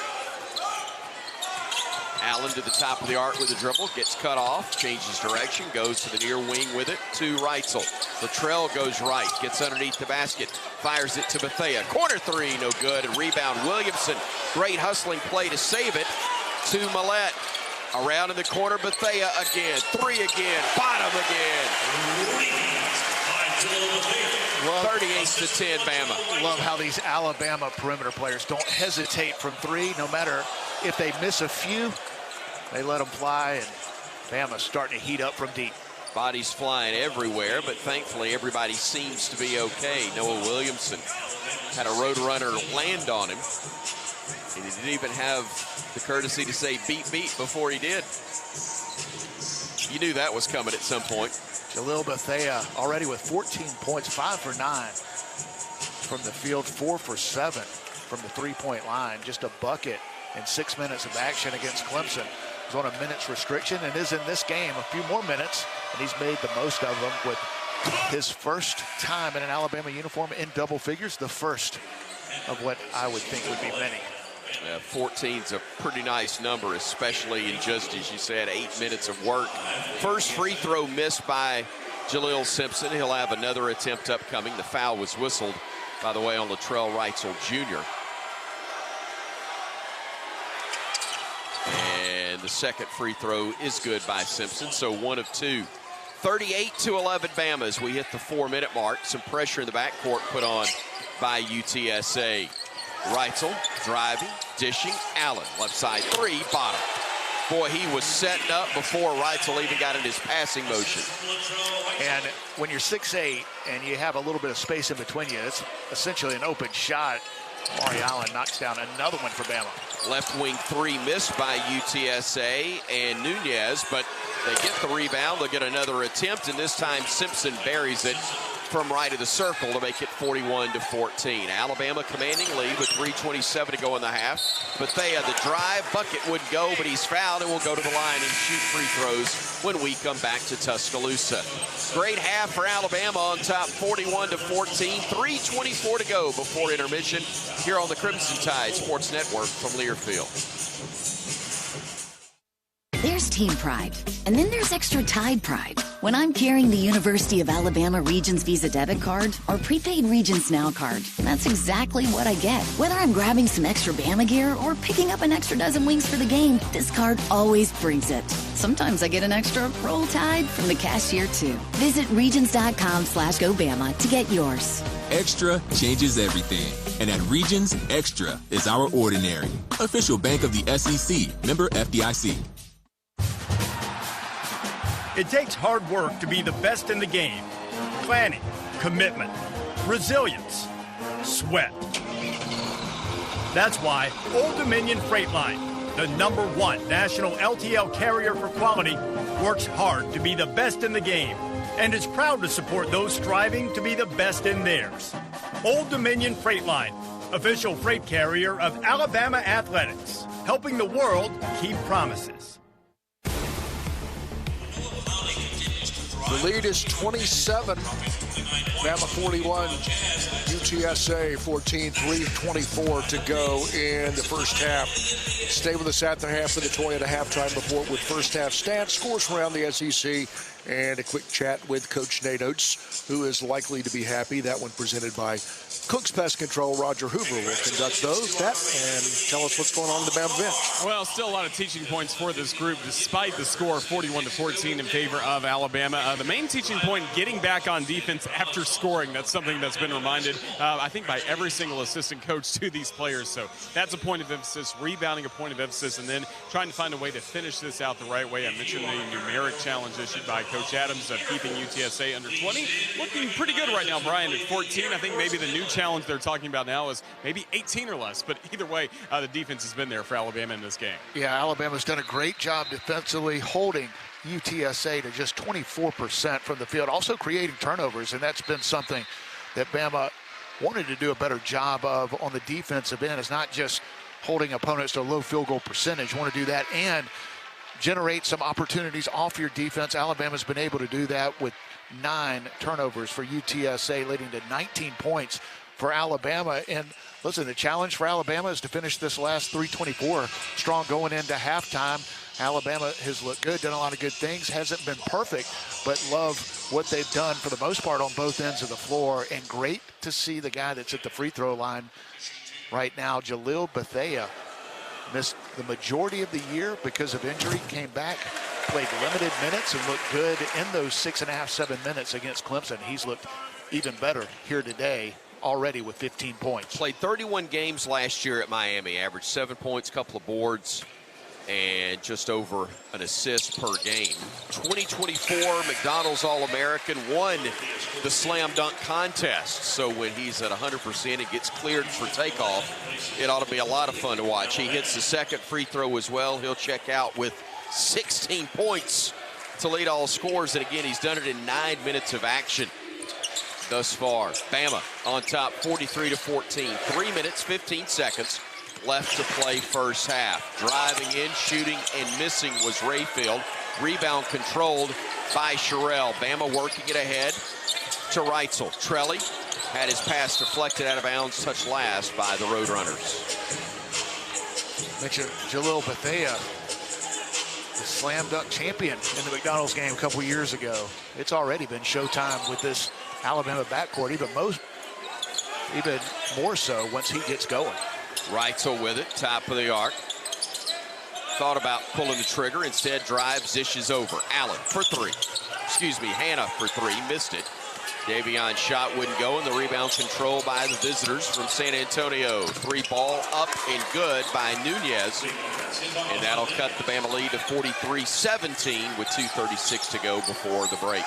Allen to the top of the arc with a dribble, gets cut off, changes direction, goes to the near wing with it to Reitzel. Latrell goes right, gets underneath the basket, fires it to Bethea. Corner 3, no good, and rebound Williamson. Great hustling play to save it to Millette. Around in the corner, Bethea again, 3 again, bottom again. 38-10 Bama. Love how these Alabama perimeter players don't hesitate from 3, no matter if they miss a few, they let them fly, and Bama's starting to heat up from deep. Bodies flying everywhere, but thankfully everybody seems to be okay. Noah Williamson had a road runner land on him, and he didn't even have the courtesy to say beep beep before he did. You knew that was coming at some point. Jalil Bethea already with 14 points, 5 for 9 from the field, 4 for 7 from the three-point line. Just a bucket in 6 minutes of action against Clemson. He's on a minutes restriction and is in this game a few more minutes, and he's made the most of them with his first time in an Alabama uniform in double figures, the first of what I would think would be many. 14's a pretty nice number, especially in just, as you said, 8 minutes of work. First free throw missed by Jaleel Simpson. He'll have another attempt upcoming. The foul was whistled, by the way, on Latrell Reitzel Jr. And the second free throw is good by Simpson, so 1 of 2. 38-11 Bama as we hit the 4-minute mark. Some pressure in the backcourt put on by UTSA. Reitzel driving, dishing, Allen left side 3, bottom. Boy, he was setting up before Reitzel even got in his passing motion. And when you're 6'8", and you have a little bit of space in between you, it's essentially an open shot. Mari Allen knocks down another one for Bama. Left wing three missed by UTSA and Nunez, but they get the rebound. They'll get another attempt, and this time Simpson buries it from right of the circle to make it 41-14. Alabama commanding lead with 3:27 to go in the half. Bethea, the drive, bucket wouldn't go, but he's fouled and will go to the line and shoot free throws when we come back to Tuscaloosa. Great half for Alabama on top, 41-14. 3:24 to go before intermission here on the Crimson Tide Sports Network from Learfield. There's team pride, and then there's extra Tide pride. When I'm carrying the University of Alabama Regions Visa debit card or prepaid Regions Now card, that's exactly what I get. Whether I'm grabbing some extra Bama gear or picking up an extra dozen wings for the game, this card always brings it. Sometimes I get an extra Roll Tide from the cashier too. Visit Regions.com/GoBama to get yours. Extra changes everything. And at Regions, Extra is our ordinary. Official bank of the SEC. Member FDIC. It takes hard work to be the best in the game. Planning, commitment, resilience, sweat. That's why Old Dominion Freight Line, the #1 national LTL carrier for quality, works hard to be the best in the game and is proud to support those striving to be the best in theirs. Old Dominion Freight Line, official freight carrier of Alabama Athletics, helping the world keep promises. The lead is 27. Bama 41, UTSA 14, 3:24 to go in the first half. Stay with us at the half of the Toyota halftime report with first half stats, scores from around the SEC, and a quick chat with Coach Nate Oates, who is likely to be happy. That one presented by Cook's Pest Control. Roger Hoover will conduct that and tell us what's going on in the Bama bench. Well, still a lot of teaching points for this group, despite the score 41-14 in favor of Alabama. The main teaching point, getting back on defense after scoring. That's something that's been reminded, I think, by every single assistant coach to these players. So that's a point of emphasis, rebounding a point of emphasis, and then trying to find a way to finish this out the right way. I mentioned the numeric challenge issued by Coach Adams of keeping UTSA under 20. Looking pretty good right now, Bryan, at 14. I think maybe the new challenge they're talking about now is maybe 18 or less. But either way, the defense has been there for Alabama in this game. Yeah, Alabama's done a great job defensively holding UTSA to just 24% from the field, also creating turnovers, and that's been something that Bama wanted to do a better job of on the defensive end. It's not just holding opponents to a low field goal percentage. You want to do that and generate some opportunities off your defense. Alabama's been able to do that with 9 turnovers for UTSA, leading to 19 points for Alabama. And listen, the challenge for Alabama is to finish this last 3:24 strong going into halftime. Alabama has looked good, done a lot of good things, hasn't been perfect, but love what they've done for the most part on both ends of the floor. And great to see the guy that's at the free throw line right now, Jalil Bethea, missed the majority of the year because of injury, came back, played limited minutes, and looked good in those 6.5, 7 minutes against Clemson. He's looked even better here today, already with 15 points. Played 31 games last year at Miami, averaged 7 points, couple of boards, and just over an assist per game. 2024 McDonald's All-American, won the slam dunk contest. So when he's at 100% and gets cleared for takeoff, it ought to be a lot of fun to watch. He hits the second free throw as well. He'll check out with 16 points to lead all scores. And again, he's done it in 9 minutes of action thus far. Bama on top 43-14. 3 minutes, 15 seconds left to play first half. Driving in, shooting, and missing was Rayfield. Rebound controlled by Sherrill. Bama working it ahead to Reitzel. Trelli had his pass deflected out of bounds, touched last by the Roadrunners. Mentioned Jalil Bethea, the slam dunk champion in the McDonald's game a couple years ago. It's already been showtime with this Alabama backcourt, even more so once he gets going. Reitzel with it, top of the arc. Thought about pulling the trigger, instead drives, dishes over. Allen for 3. Hannah for 3, missed it. Davion's shot wouldn't go, and the rebound control by the visitors from San Antonio. 3-ball up and good by Nunez. And that'll cut the Bama lead to 43-17 with 2:36 to go before the break.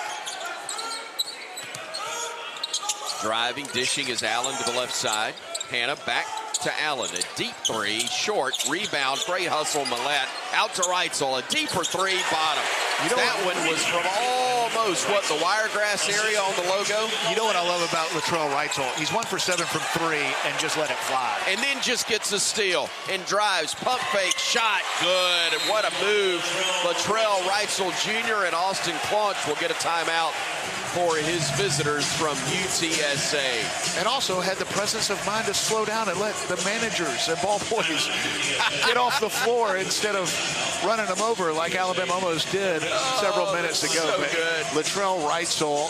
Driving, dishing is Allen to the left side. Hannah back to Allen. A deep three, short, rebound, great hustle, Millette. Out to Reitzel, a deeper three, bottom. That one was from almost, the Wiregrass area on the logo? You know what I love about Latrell Reitzel? He's 1 for 7 from 3 and just let it fly. And then just gets a steal and drives, pump fake, shot, good. And what a move. Latrell Reitzel Jr. and Austin Claunch will get a timeout for his visitors from UTSA. And also had the presence of mind to slow down and let the managers and ball boys get off the floor instead of running them over like Alabama almost did several minutes ago. So good. Latrell Reitzel,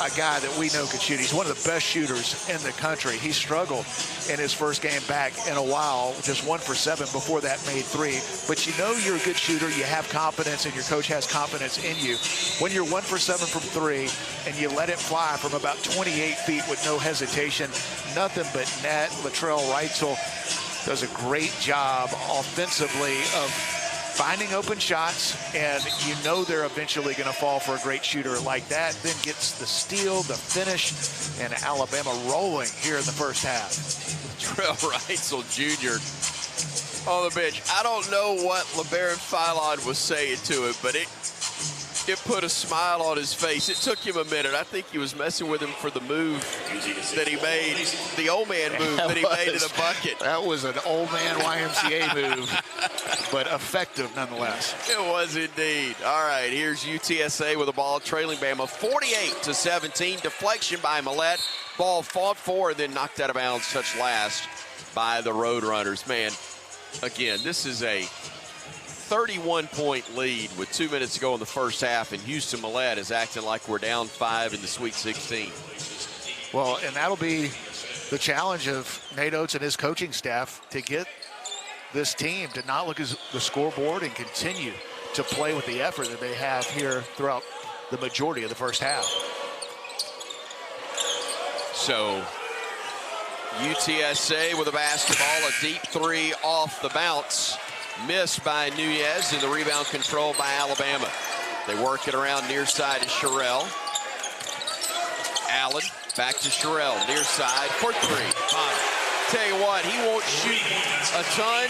a guy that we know can shoot. He's one of the best shooters in the country. He struggled in his first game back in a while, just 1 for 7 before that made 3. But you know you're a good shooter, you have confidence, and your coach has confidence in you. When you're 1 for 7 from 3 and you let it fly from about 28 feet with no hesitation, nothing but net. Latrell Reitzel does a great job offensively of finding open shots, and you know they're eventually going to fall for a great shooter like that. Then gets the steal, the finish, and Alabama rolling here in the first half. Latrell Reitzel Jr. on the bench. I don't know what LeBaron Philon was saying to him, but it put a smile on his face. It took him a minute. I think he was messing with him for the move that he made, the old man move that he made in a bucket. That was an old man YMCA move, but effective nonetheless. It was indeed. All right, here's UTSA with the ball trailing Bama 48-17. Deflection by Millette. Ball fought for and then knocked out of bounds, touched last by the Roadrunners. Man, again, this is a 31-point lead with 2 minutes to go in the first half, and Houston Millette is acting like we're down 5 in the Sweet 16. Well, and that'll be the challenge of Nate Oates and his coaching staff to get this team to not look at the scoreboard and continue to play with the effort that they have here throughout the majority of the first half. So UTSA with a basketball, a deep three off the bounce. Missed by Nunez, and the rebound controlled by Alabama. They work it around near side to Sherrill. Allen back to Sherrill, near side for 3. Tell you what, he won't shoot a ton,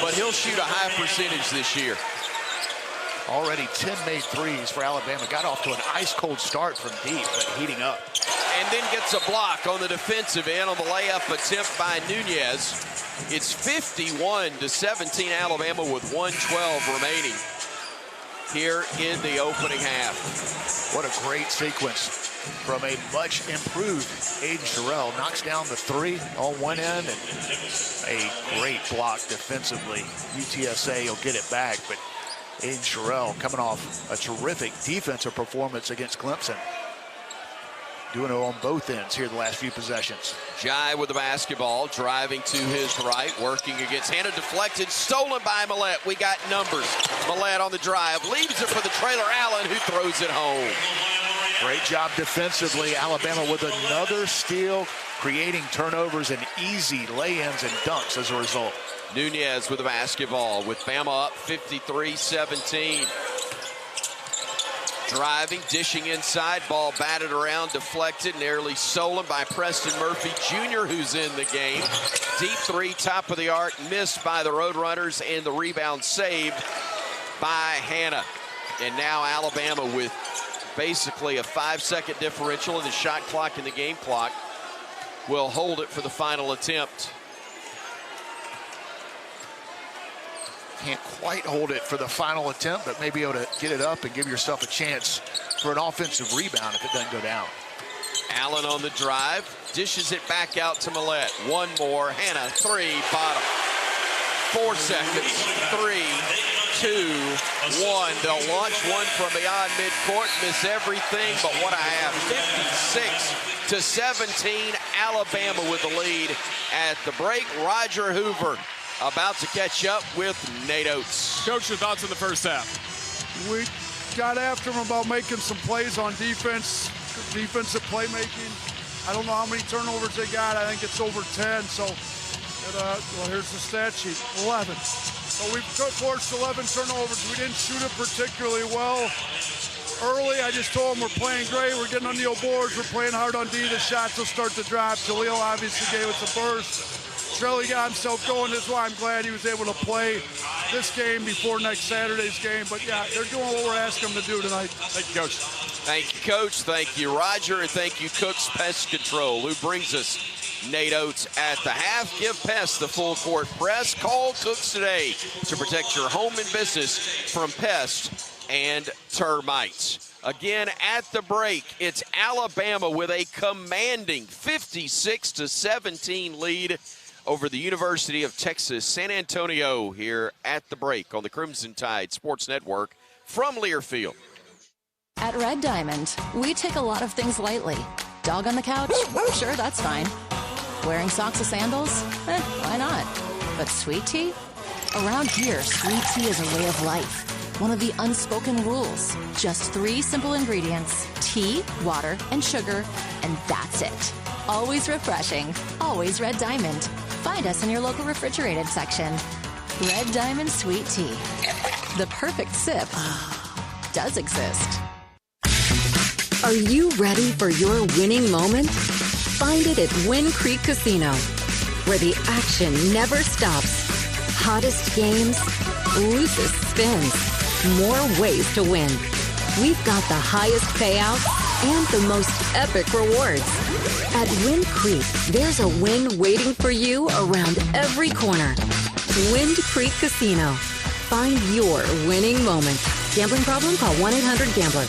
but he'll shoot a high percentage this year. Already 10 made threes for Alabama. Got off to an ice-cold start from deep, but heating up. And then gets a block on the defensive end on the layup attempt by Nunez. It's 51-17 Alabama with 1:12 remaining here in the opening half. What a great sequence from a much improved Aiden Sherrill. Knocks down the 3 on one end, and a great block defensively. UTSA will get it back, but Aiden Sherrill coming off a terrific defensive performance against Clemson. Doing it on both ends here the last few possessions. Jai with the basketball, driving to his right, working against Hannah, deflected, stolen by Millette. We got numbers. Millette on the drive, leaves it for the trailer Allen, who throws it home. Great job defensively. Alabama with another steal, creating turnovers and easy lay-ins and dunks as a result. Nunez with the basketball, with Bama up 53-17. Driving, dishing inside, ball batted around, deflected, nearly stolen by Preston Murphy Jr., who's in the game. Deep three, top of the arc, missed by the Roadrunners, and the rebound saved by Hannah. And now Alabama with basically a 5-second differential in the shot clock and the game clock will hold it for the final attempt. Can't quite hold it for the final attempt, but maybe able to get it up and give yourself a chance for an offensive rebound if it doesn't go down. Allen on the drive, dishes it back out to Millette. One more, Hannah, 3, bottom. 4 seconds, 3, 2, 1. They'll launch one from beyond midcourt, miss everything, but what I have, 56-17, Alabama with the lead at the break. Roger Hoover about to catch up with Nate Oates. Coach, your thoughts on the first half? We got after them about making some plays on defense. defensive playmaking. I don't know how many turnovers they got. I think it's over 10. So, well, here's the stat sheet, 11. So we forced 11 turnovers. We didn't shoot it particularly well early. I just told them we're playing great. We're getting on the boards. We're playing hard on D. The shots will start to drop. Jaleel obviously gave us a burst. Trelly got himself going. That's why I'm glad he was able to play this game before next Saturday's game. But, yeah, they're doing what we're asking them to do tonight. Thank you, Coach. Thank you, Coach. Thank you, Roger. And thank you, Cooks Pest Control, who brings us Nate Oates at the half. Give pests the full court press. Call Cooks today to protect your home and business from pests and termites. Again, at the break, it's Alabama with a commanding 56-17 lead over the University of Texas San Antonio here at the break on the Crimson Tide Sports Network from Learfield. At Red Diamond, we take a lot of things lightly. Dog on the couch? Sure, that's fine. Wearing socks or sandals? Why not? But sweet tea? Around here, sweet tea is a way of life. One of the unspoken rules. Just 3 simple ingredients: tea, water, and sugar, and that's it. Always refreshing. Always Red Diamond. Find us in your local refrigerated section. Red Diamond Sweet Tea. The perfect sip does exist. Are you ready for your winning moment? Find it at Wind Creek Casino, where the action never stops. Hottest games, loosest spins, more ways to win. We've got the highest payouts and the most epic rewards. At Wind Creek, there's a win waiting for you around every corner. Wind Creek Casino. Find your winning moment. Gambling problem? Call 1-800-GAMBLER.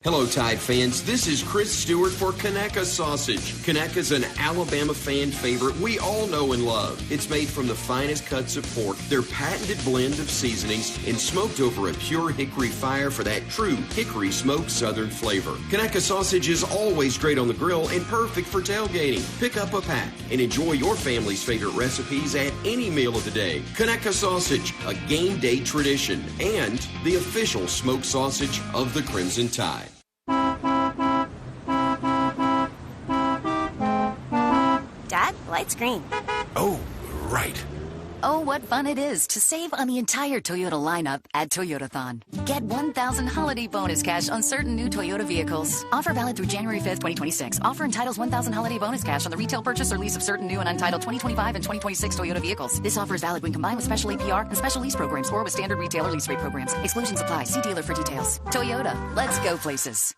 Hello, Tide fans. This is Chris Stewart for Conecuh Sausage. Conecuh's an Alabama fan favorite we all know and love. It's made from the finest cuts of pork, their patented blend of seasonings, and smoked over a pure hickory fire for that true hickory smoked southern flavor. Conecuh Sausage is always great on the grill and perfect for tailgating. Pick up a pack and enjoy your family's favorite recipes at any meal of the day. Conecuh Sausage, a game day tradition, and the official smoked sausage of the Crimson Tide. Dad, light's green. Oh, right. Oh, what fun it is to save on the entire Toyota lineup at Toyotathon. Get 1,000 holiday bonus cash on certain new Toyota vehicles. Offer valid through January 5th, 2026. Offer entitles 1,000 holiday bonus cash on the retail purchase or lease of certain new and untitled 2025 and 2026 Toyota vehicles. This offer is valid when combined with special APR and special lease programs or with standard retailer lease rate programs. Exclusions apply. See dealer for details. Toyota, let's go places.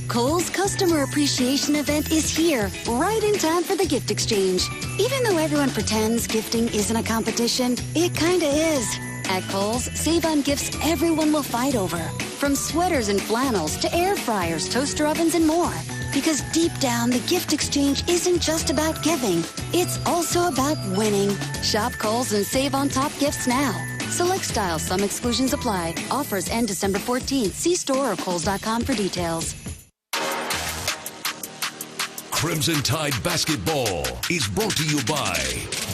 Kohl's Customer Appreciation Event is here, right in time for the gift exchange. Even though everyone pretends gifting isn't a competition, it kinda is. At Kohl's, save on gifts everyone will fight over. From sweaters and flannels to air fryers, toaster ovens, and more. Because deep down, the gift exchange isn't just about giving. It's also about winning. Shop Kohl's and save on top gifts now. Select styles, some exclusions apply. Offers end December 14th. See store or Kohls.com for details. Crimson Tide Basketball is brought to you by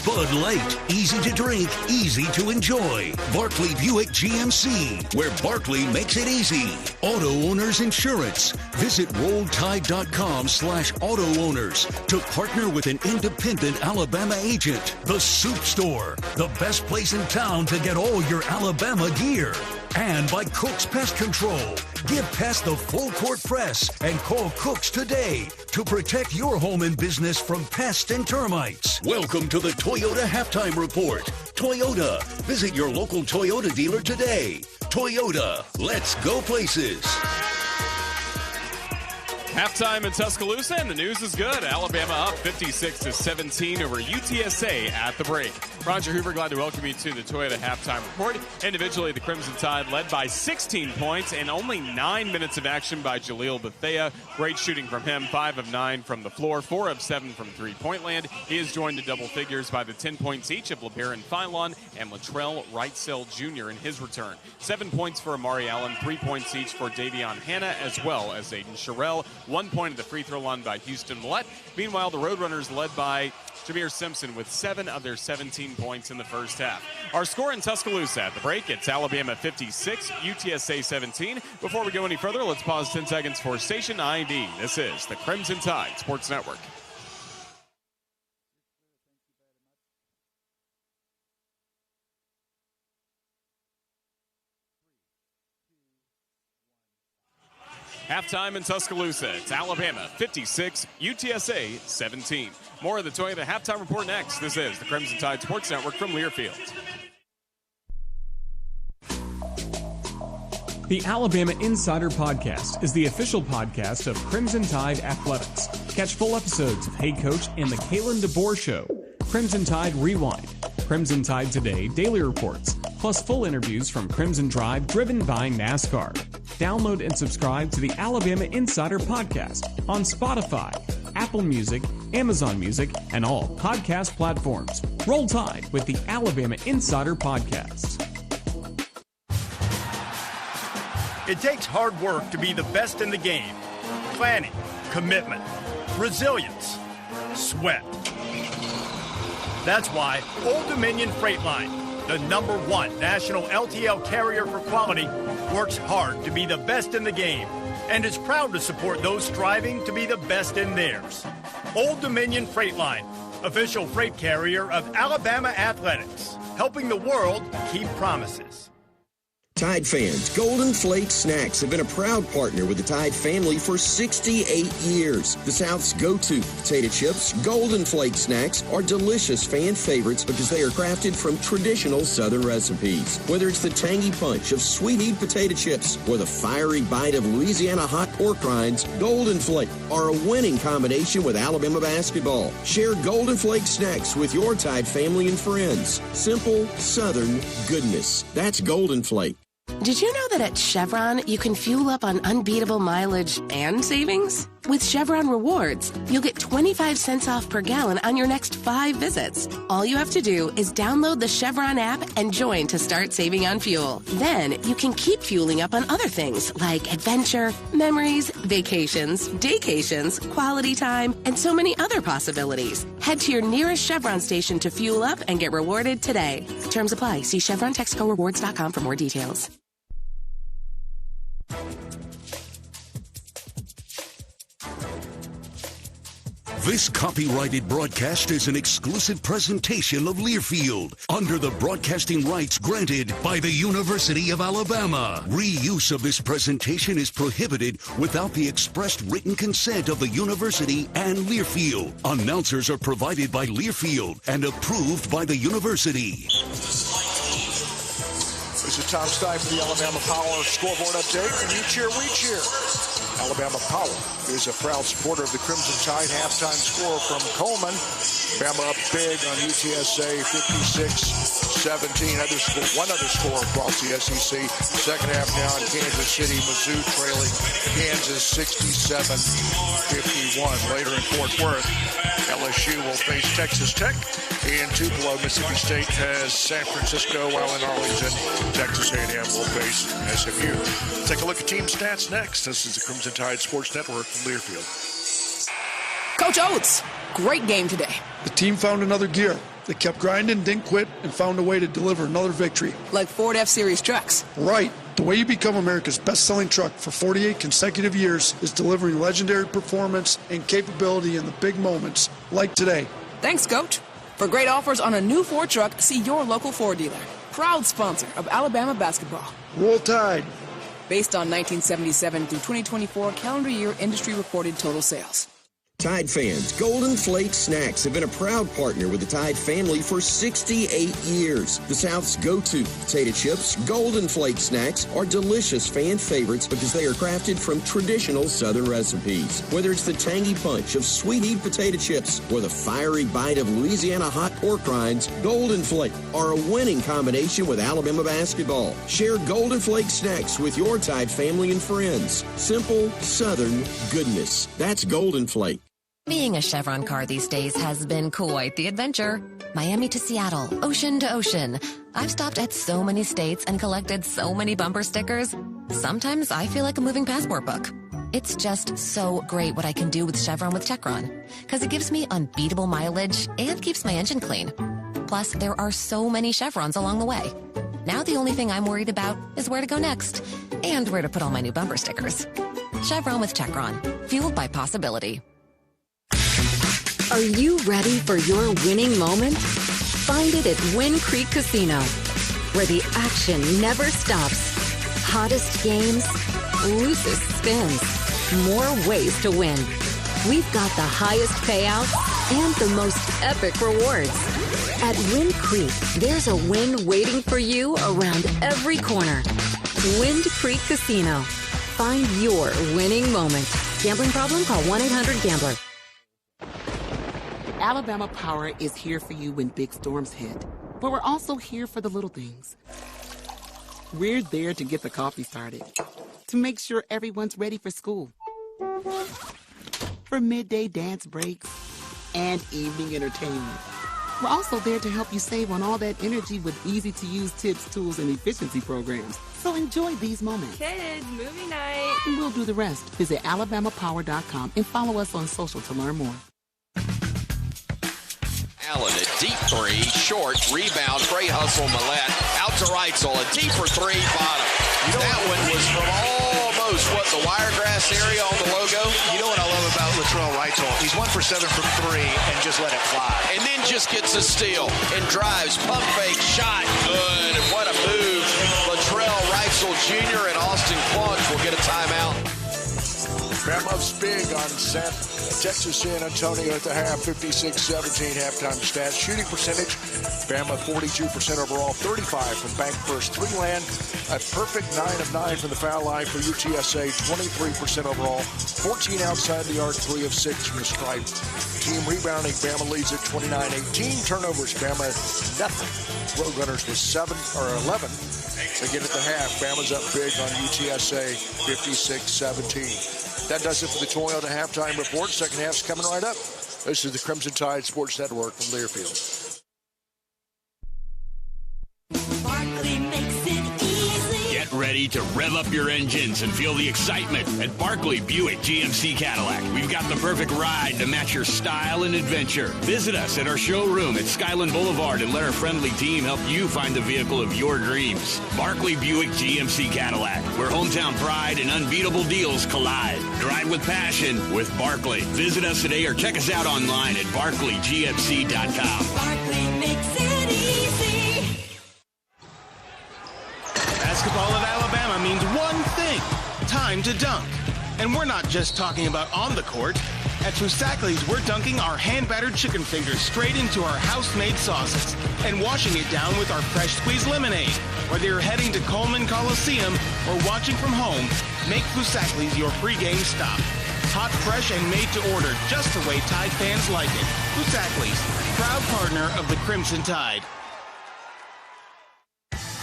Bud Light. Easy to drink, easy to enjoy. Barclay Buick GMC, where Barclay makes it easy. Auto Owners Insurance. Visit RollTide.com/auto owners to partner with an independent Alabama agent. The Soup Store, the best place in town to get all your Alabama gear. And by Cooks Pest Control. Give pests the full court press and call Cooks today to protect your home and business from pests and termites. Welcome to the Toyota Halftime Report. Toyota. Visit your local Toyota dealer today. Toyota. Let's go places. Halftime in Tuscaloosa, and the news is good. Alabama up 56-17 over UTSA at the break. Roger Hoover, glad to welcome you to the Toyota Halftime Report. Individually, the Crimson Tide led by 16 points and only 9 minutes of action by Jaleel Bethea. Great shooting from him, 5 of 9 from the floor, 4 of 7 from three-point land. He is joined to double figures by the 10 points each of LeBaron Philon and Latrell Wrightsell Jr. in his return. 7 points for Amari Allen, 3 points each for Davion Hanna, as well as Aiden Sherrill. 1 point at the free throw line by Houston Millett. Meanwhile, the Roadrunners led by Jameer Simpson with 7 of their 17 points in the first half. Our score in Tuscaloosa at the break, it's Alabama 56, UTSA 17. Before we go any further, let's pause 10 seconds for Station ID. This is the Crimson Tide Sports Network. Halftime in Tuscaloosa, it's Alabama 56, UTSA 17. More of the Toyota Halftime Report next. This is the Crimson Tide Sports Network from Learfield. The Alabama Insider Podcast is the official podcast of Crimson Tide Athletics. Catch full episodes of Hey Coach and the Kalen DeBoer Show, Crimson Tide Rewind, Crimson Tide Today Daily Reports, plus full interviews from Crimson Drive driven by NASCAR. Download and subscribe to the Alabama Insider Podcast on Spotify, Apple Music, Amazon Music, and all podcast platforms. Roll Tide with the Alabama Insider Podcast. It takes hard work to be the best in the game. Planning, commitment, resilience, sweat. That's why Old Dominion Freight Line, the #1 national LTL carrier for quality, works hard to be the best in the game and is proud to support those striving to be the best in theirs. Old Dominion Freight Line, official freight carrier of Alabama Athletics, helping the world keep promises. Tide fans, Golden Flake Snacks have been a proud partner with the Tide family for 68 years. The South's go-to potato chips, Golden Flake Snacks, are delicious fan favorites because they are crafted from traditional Southern recipes. Whether it's the tangy punch of sweet-heat potato chips or the fiery bite of Louisiana hot pork rinds, Golden Flake are a winning combination with Alabama basketball. Share Golden Flake Snacks with your Tide family and friends. Simple, Southern goodness. That's Golden Flake. Did you know that at Chevron, you can fuel up on unbeatable mileage and savings? With Chevron Rewards, you'll get 25 cents off per gallon on your next 5 visits. All you have to do is download the Chevron app and join to start saving on fuel. Then you can keep fueling up on other things like adventure, memories, vacations, daycations, quality time, and so many other possibilities. Head to your nearest Chevron station to fuel up and get rewarded today. Terms apply. See ChevronTexcoRewards.com for more details. This copyrighted broadcast is an exclusive presentation of Learfield under the broadcasting rights granted by the University of Alabama. Reuse of this presentation is prohibited without the expressed written consent of the university and Learfield. Announcers are provided by Learfield and approved by the university. This is Tom Stein for the Alabama Power scoreboard update. And you cheer, we cheer. Alabama Power is a proud supporter of the Crimson Tide. Halftime score from Coleman. Bama up big on UTSA, 56-17. One other score across the SEC. Second half now in Kansas City. Mizzou trailing Kansas 67-51. Later in Fort Worth, LSU will face Texas Tech. And Tupelo, Mississippi State has San Francisco, while in Arlington, Texas A&M will face SMU. Take a look at team stats next. This is the Crimson Tide Sports Network from Learfield. Coach Oates, great game today. The team found another gear. They kept grinding, didn't quit, and found a way to deliver another victory. Like Ford F-Series trucks. Right. The way you become America's best-selling truck for 48 consecutive years is delivering legendary performance and capability in the big moments, like today. Thanks, Coach. For great offers on a new Ford truck, see your local Ford dealer. Proud sponsor of Alabama basketball. Roll Tide. Based on 1977 through 2024 calendar year industry reported total sales. Tide fans, Golden Flake Snacks have been a proud partner with the Tide family for 68 years. The South's go-to potato chips, Golden Flake Snacks, are delicious fan favorites because they are crafted from traditional Southern recipes. Whether it's the tangy punch of sweet-heat potato chips or the fiery bite of Louisiana hot pork rinds, Golden Flake are a winning combination with Alabama basketball. Share Golden Flake Snacks with your Tide family and friends. Simple, Southern goodness. That's Golden Flake. Being a Chevron car these days has been quite the adventure. Miami to Seattle, ocean to ocean. I've stopped at so many states and collected so many bumper stickers. Sometimes I feel like a moving passport book. It's just so great what I can do with Chevron with Chevron, because it gives me unbeatable mileage and keeps my engine clean. Plus, there are so many Chevrons along the way. Now the only thing I'm worried about is where to go next and where to put all my new bumper stickers. Chevron with Chevron, fueled by possibility. Are you ready for your winning moment? Find it at Wind Creek Casino, where the action never stops. Hottest games, loosest spins, more ways to win. We've got the highest payouts and the most epic rewards. At Wind Creek, there's a win waiting for you around every corner. Wind Creek Casino. Find your winning moment. Gambling problem? Call 1-800-GAMBLER. Alabama Power is here for you when big storms hit, but we're also here for the little things. We're there to get the coffee started, to make sure everyone's ready for school, for midday dance breaks and evening entertainment. We're also there to help you save on all that energy with easy-to-use tips, tools, and efficiency programs. So enjoy these moments. Kids, movie night. And we'll do the rest. Visit alabamapower.com and follow us on social to learn more. Allen, a deep three, short, rebound, great hustle, Millette, out to Reitzel, a deeper three, bottom. That one was from almost, the Wiregrass area on the logo? You know what I love about Latrell Reitzel? He's 1 for 7 from 3 and just let it fly. And then just gets a steal and drives, pump fake, shot, good, and what a move. Latrell Reitzel Jr. and Austin Clark will get a timeout. Bama's big on Texas San Antonio at the half, 56-17 halftime stats. Shooting percentage, Bama 42% overall, 35 from bank first three land. A perfect 9 of 9 from the foul line for UTSA, 23% overall, 14 outside the arc, 3 of 6 from the stripe. Team rebounding, Bama leads at 29-18. Turnovers, Bama nothing. Roadrunners was 11. Again at the half, Bama's up big on UTSA, 56-17. That does it for the Toyota halftime report. Second half's coming right up. This is the Crimson Tide Sports Network from Learfield. Barkley makes it easy. Get ready to rev up your engines and feel the excitement at Barkley Buick GMC Cadillac. We've got the perfect ride to match your style and adventure. Visit us at our showroom at Skyland Boulevard and let our friendly team help you find the vehicle of your dreams. Barkley Buick GMC Cadillac, where hometown pride and unbeatable deals collide. Drive with passion with Barkley. Visit us today or check us out online at barkleygmc.com. Barkley makes it easy. Basketball at Alabama means one thing: time to dunk. And we're not just talking about on the court. At Fusakli's, we're dunking our hand-battered chicken fingers straight into our house-made sauces and washing it down with our fresh squeezed lemonade. Whether you're heading to Coleman Coliseum or watching from home, make Fusakli's your pregame stop. Hot, fresh, and made to order, just the way Tide fans like it. Fusakli's, proud partner of the Crimson Tide.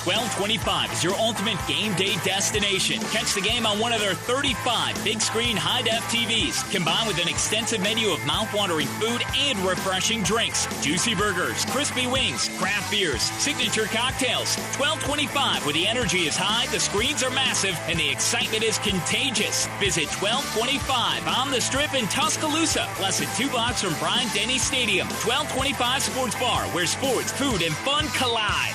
1225 is your ultimate game day destination. Catch the game on one of their 35 big-screen high-def TVs, combined with an extensive menu of mouth-watering food and refreshing drinks. Juicy burgers, crispy wings, craft beers, signature cocktails. 1225, where the energy is high, the screens are massive, and the excitement is contagious. Visit 1225 on the Strip in Tuscaloosa, less than 2 blocks from Bryan Denny Stadium. 1225 Sports Bar, where sports, food, and fun collide.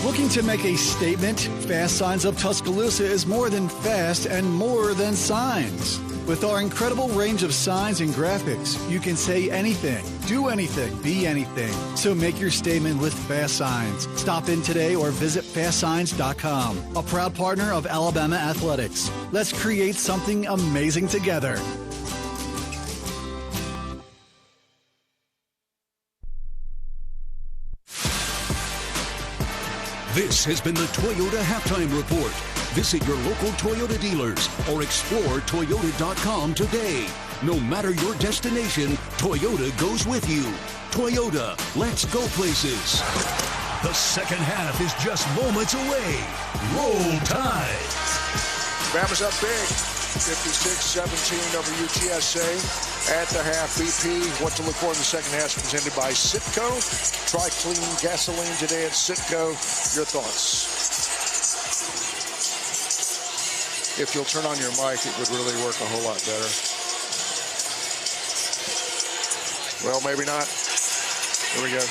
Looking to make a statement? Fast Signs of Tuscaloosa is more than fast and more than signs. With our incredible range of signs and graphics, you can say anything, do anything, be anything. So make your statement with Fast Signs. Stop in today or visit fastsigns.com. A proud partner of Alabama Athletics. Let's create something amazing together. This has been the Toyota Halftime Report. Visit your local Toyota dealers or explore Toyota.com today. No matter your destination, Toyota goes with you. Toyota, let's go places. The second half is just moments away. Roll Tide. Bama's up big, 56-17 over UTSA. At the half, BP, what to look for in the second half, presented by Citgo. Try clean gasoline today at Citgo. Your thoughts? if you'll turn on your mic, it would really work a whole lot better. Well, maybe not. Here we go.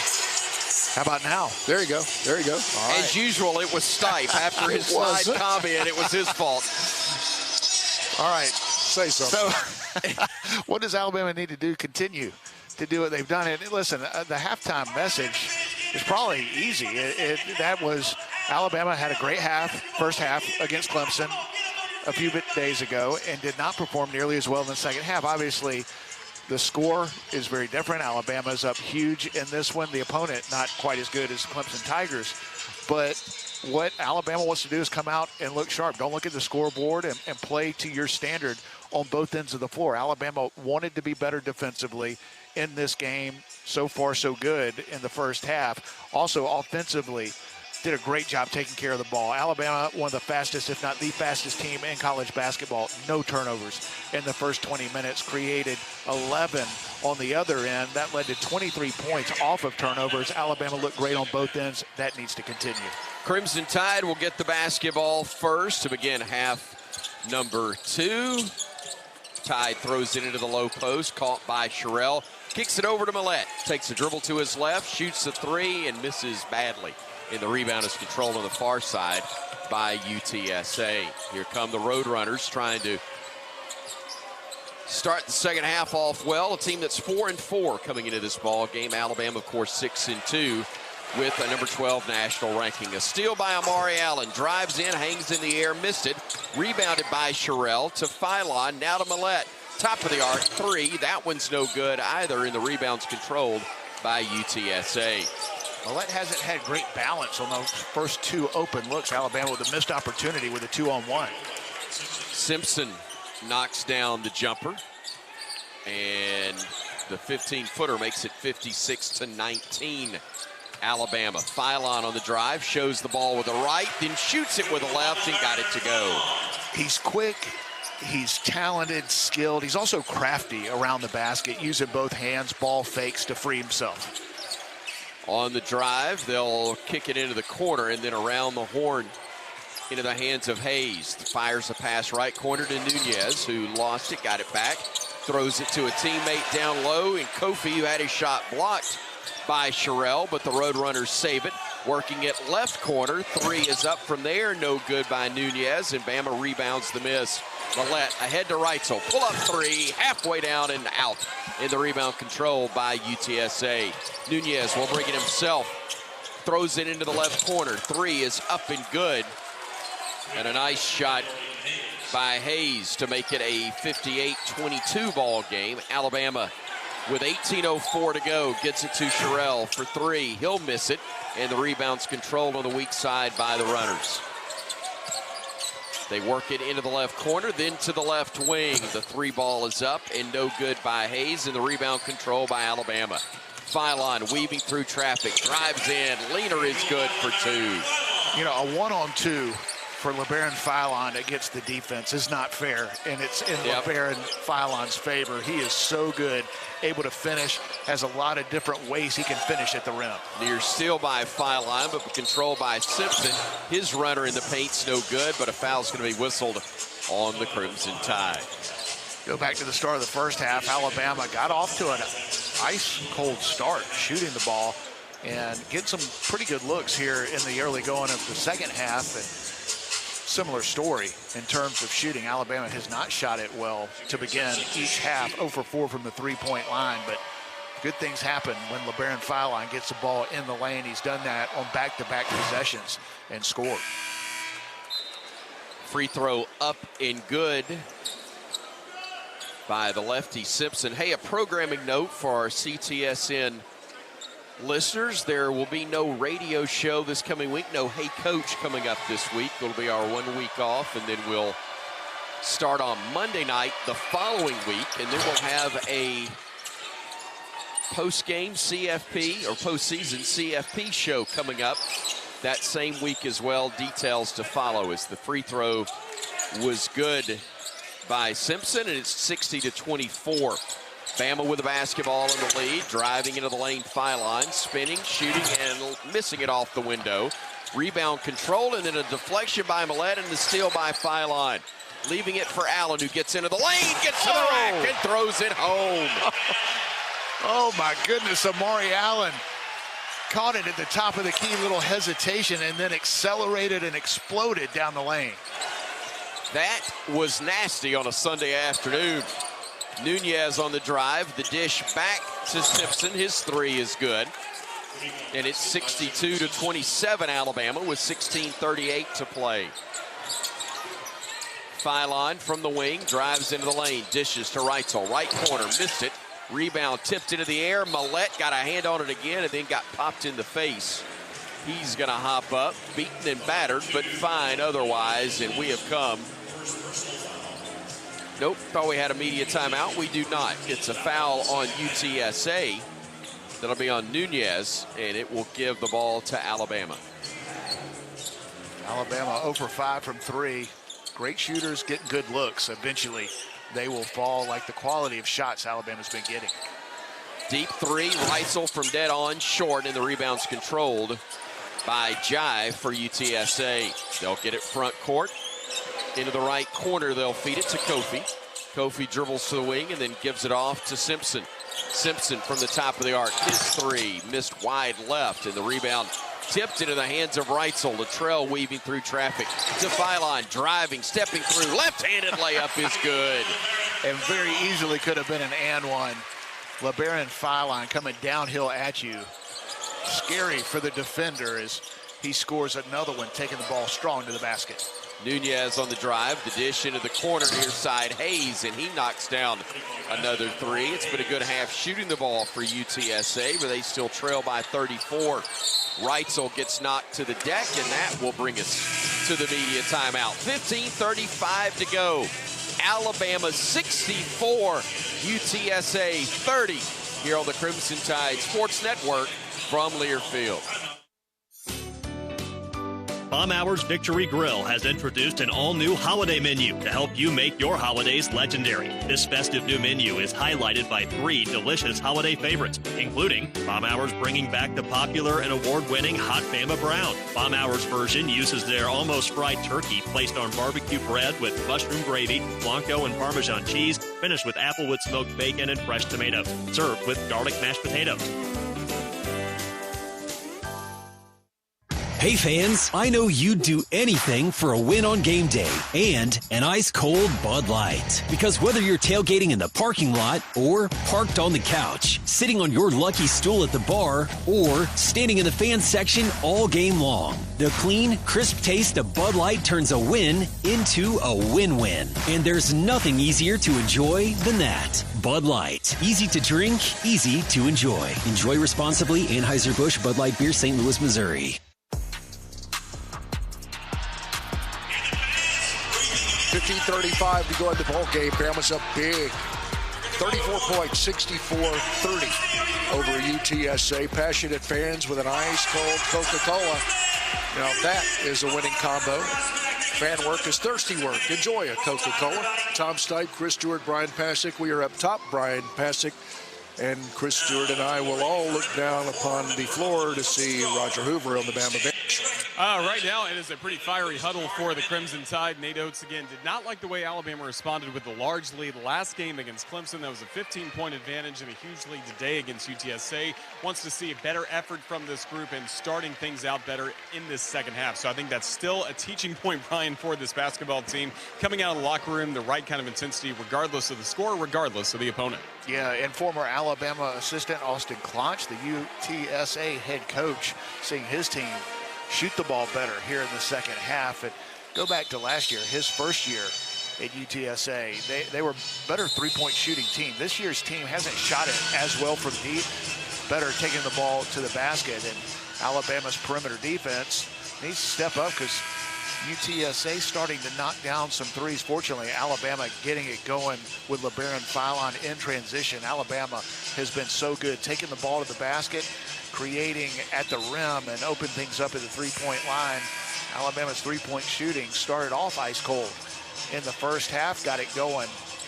How about now? There you go. There you go. All right. As usual, it was Stipe. After his slide comment, it was his fault. All right. Say something. So what does Alabama need to do? Continue to do what they've done. And listen, the halftime message is probably easy. That was Alabama had a great first half against Clemson a few days ago and did not perform nearly as well in the second half. Obviously, the score is very different. Alabama's up huge in this one. The opponent not quite as good as Clemson Tigers. But what Alabama wants to do is come out and look sharp. Don't look at the scoreboard and play to your standard on both ends of the floor. Alabama wanted to be better defensively in this game. So far, so good in the first half. Also, offensively, did a great job taking care of the ball. Alabama, one of the fastest, if not the fastest team in college basketball. No turnovers in the first 20 minutes. Created 11 on the other end. That led to 23 points off of turnovers. Alabama looked great on both ends. That needs to continue. Crimson Tide will get the basketball first to begin half number 2. Tide throws it into the low post, caught by Sherrill. Kicks it over to Millett. Takes a dribble to his left, shoots the 3, and misses badly. And the rebound is controlled on the far side by UTSA. Here come the Roadrunners trying to start the second half off well. A team that's 4-4 coming into this ball game. Alabama, of course, 6-2 with a number 12 national ranking. A steal by Amari Allen. Drives in, hangs in the air, missed it. Rebounded by Sherrill to Philon. Now to Millett. Top of the arc, 3. That one's no good either, and the rebound's controlled by UTSA. Millett hasn't had great balance on those first 2 open looks. Alabama with a missed opportunity with a 2-on-1. Simpson knocks down the jumper, and the 15-footer makes it 56-19. Alabama. Philon on the drive, shows the ball with the right, then shoots it with the left and got it to go. He's quick. He's talented, skilled. He's also crafty around the basket, using both hands, ball fakes to free himself. On the drive, they'll kick it into the corner and then around the horn into the hands of Hayes. Fires a pass right corner to Nunez, who lost it, got it back. Throws it to a teammate down low, and Kofi, who had his shot blocked by Sherrill, but the Roadrunners save it. Working it left corner. 3 is up from there. No good by Nunez, and Bama rebounds the miss. Millett ahead to Reitzel. Pull up 3, halfway down and out. And the rebound controlled by UTSA. Nunez will bring it himself. Throws it into the left corner. 3 is up and good. And a nice shot by Hayes to make it a 58-22 ball game. Alabama with 18:04 to go gets it to Sherrill for 3. He'll miss it, and the rebound's controlled on the weak side by the Runners. They work it into the left corner, then to the left wing. The 3 ball is up and no good by Hayes, and the rebound controlled by Alabama. Philon weaving through traffic, drives in. Leaner is good for 2. You know, a 1-on-2 for LeBaron Philon against the defense is not fair, and it's in LeBaron Philon's favor. He is so good, able to finish, has a lot of different ways he can finish at the rim. Near steal by Philon, but controlled by Simpson. His runner in the paint's no good, but a foul's going to be whistled on the Crimson Tide. Go back to the start of the first half. Alabama got off to an ice-cold start shooting the ball and get some pretty good looks here in the early going of the second half. And similar story in terms of shooting. Alabama has not shot it well to begin each half. 0 for 4 from the 3-point line, but good things happen when LeBaron Philon gets the ball in the lane. He's done that on back-to-back possessions and scored. Free throw up and good by the lefty Simpson. Hey, a programming note for our CTSN listeners. There will be no radio show this coming week. No Hey Coach coming up this week. It'll be our 1 week off, and then we'll start on Monday night the following week, and then we'll have a post-game CFP or postseason CFP show coming up that same week as well. Details to follow, as the free throw was good by Simpson, and it's 60-24. Bama with the basketball in the lead, driving into the lane. Philon spinning, shooting, and missing it off the window. Rebound controlled, and then a deflection by Millett and the steal by Philon. leaving it for Allen, who gets into the lane, gets to the rack, and throws it home. Oh, my goodness, Amari Allen caught it at the top of the key, little hesitation, and then accelerated and exploded down the lane. That was nasty on a Sunday afternoon. Nunez on the drive, the dish back to Simpson. His three is good. And it's 62-27 Alabama with 16:38 to play. Phylon from the wing, drives into the lane, dishes to Reitzel, right corner, missed it. Rebound tipped into the air. Millette got a hand on it again and then got popped in the face. He's going to hop up, beaten and battered, but fine otherwise, and we have come. Nope, thought we had a media timeout. We do not. It's a foul on UTSA. That'll be on Nunez, and it will give the ball to Alabama. Alabama 0 for 5 from 3. Great shooters getting good looks. Eventually, they will fall like the quality of shots Alabama's been getting. Deep three, Reitzel from dead on, short, and the rebound's controlled by Jive for UTSA. They'll get it front court. Into the right corner, they'll feed it to Kofi. Kofi dribbles to the wing and then gives it off to Simpson. Simpson from the top of the arc. His three missed wide left, and the rebound tipped into the hands of Reitzel. Latrell weaving through traffic to Phylon, driving, stepping through. Left-handed layup is good. And very easily could have been an and one. LeBaron Phylon coming downhill at you. Scary for the defender as he scores another one, taking the ball strong to the basket. Nunez on the drive, the dish into the corner near side Hayes, and he knocks down another three. It's been a good half shooting the ball for UTSA, but they still trail by 34. Reitzel gets knocked to the deck, and that will bring us to the media timeout. 15:35 to go. Alabama 64, UTSA 30 here on the Crimson Tide Sports Network from Learfield. Bomb Hours Victory Grill has introduced an all-new holiday menu to help you make your holidays legendary. This festive new menu is highlighted by 3 delicious holiday favorites, including Bomb Hours bringing back the popular and award-winning Hot Bama Brown. Bomb Hours version uses their almost fried turkey placed on barbecue bread with mushroom gravy, Blanco and Parmesan cheese, finished with applewood smoked bacon and fresh tomatoes, served with garlic mashed potatoes. Hey fans, I know you'd do anything for a win on game day and an ice-cold Bud Light. Because whether you're tailgating in the parking lot or parked on the couch, sitting on your lucky stool at the bar, or standing in the fan section all game long, the clean, crisp taste of Bud Light turns a win into a win-win. And there's nothing easier to enjoy than that. Bud Light. Easy to drink, easy to enjoy. Enjoy responsibly. Anheuser-Busch Bud Light Beer, St. Louis, Missouri. 15:35 to go in the ball game. Bama's up big. 34 points, 64-30 over UTSA. Passionate fans with an ice-cold Coca-Cola. Now that is a winning combo. Fan work is thirsty work. Enjoy a Coca-Cola. Tom Stipe, Chris Stewart, Bryan Passink. We are up top. Bryan Passink and Chris Stewart and I will all look down upon the floor to see Roger Hoover on the Bama bench. Right now, it is a pretty fiery huddle for the Crimson Tide. Nate Oates, again, did not like the way Alabama responded with the large lead last game against Clemson. That was a 15-point advantage and a huge lead today against UTSA. Wants to see a better effort from this group and starting things out better in this second half. So I think that's still a teaching point, Bryan, for this basketball team. Coming out of the locker room, the right kind of intensity, regardless of the score, regardless of the opponent. Yeah, and former Alabama assistant Austin Clonch, the UTSA head coach, seeing his team shoot the ball better here in the second half. And go back to last year, his first year at UTSA, they were a better three-point shooting team. This year's team hasn't shot it as well from deep, better taking the ball to the basket. And Alabama's perimeter defense needs to step up because UTSA starting to knock down some threes. Fortunately, Alabama getting it going with LeBaron Phylon in transition. Alabama has been so good taking the ball to the basket, creating at the rim, and open things up at the three-point line. Alabama's three-point shooting started off ice cold in the first half, got it going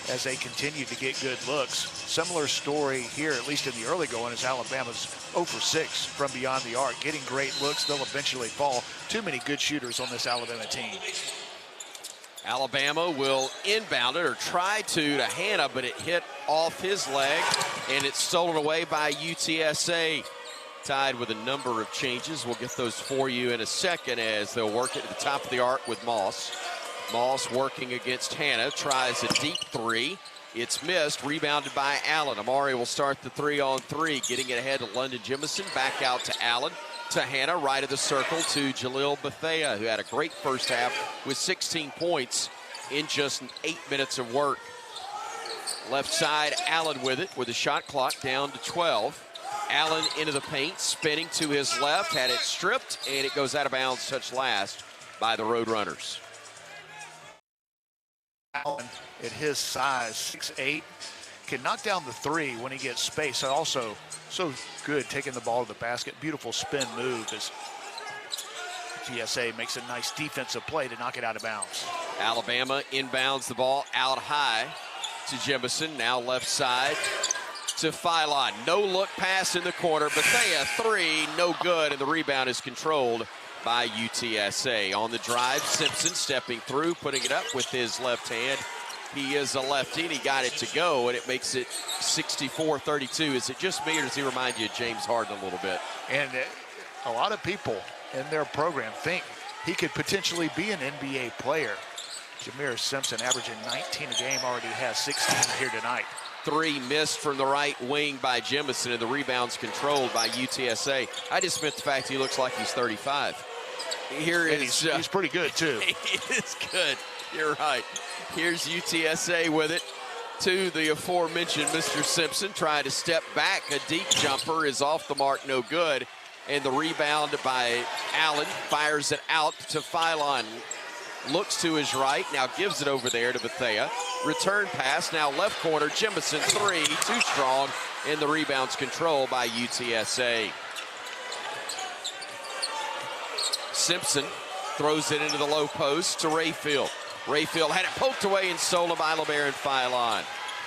as they continued to get good looks. Similar story here, at least in the early going, as Alabama's 0 for 6 from beyond the arc. Getting great looks, they'll eventually fall. Too many good shooters on this Alabama team. Alabama will inbound it or try to Hannah, but it hit off his leg, and it's stolen away by UTSA. Tied with a number of changes. We'll get those for you in a second as they'll work it at the top of the arc with Moss. Moss working against Hannah, tries a deep three. It's missed, rebounded by Allen. Amari will start the 3-on-3, getting it ahead to London Jemison, back out to Allen, to Hannah, right of the circle to Jalil Bethea, who had a great first half with 16 points in just 8 minutes of work. Left side, Allen with it, with the shot clock down to 12. Allen into the paint, spinning to his left, had it stripped, and it goes out of bounds, touched last by the Roadrunners. Allen, at his size, 6'8", can knock down the three when he gets space. And also, so good taking the ball to the basket. Beautiful spin move as UTSA makes a nice defensive play to knock it out of bounds. Alabama inbounds the ball out high to Jemison, now left side to Phylon. No look pass in the corner. Bethea, three, no good, and the rebound is controlled by UTSA. On the drive, Simpson stepping through, putting it up with his left hand. He is a lefty, and he got it to go, and it makes it 64-32. Is it just me, or does he remind you of James Harden a little bit? And a lot of people in their program think he could potentially be an NBA player. Jameer Simpson, averaging 19 a game, already has 16 here tonight. Three missed from the right wing by Jemison, and the rebound's controlled by UTSA. I just meant the fact he looks like he's 35. Here is he's pretty good too. He is good. You're right. Here's UTSA with it to the aforementioned Mr. Simpson. Trying to step back. A deep jumper is off the mark, no good. And the rebound by Allen, fires it out to Phylon. Looks to his right, now gives it over there to Bethea. Return pass, now left corner, Jemison, three, too strong, and the rebound's controlled by UTSA. Simpson throws it into the low post to Rayfield. Rayfield had it poked away and stolen by LeBaron Phylon.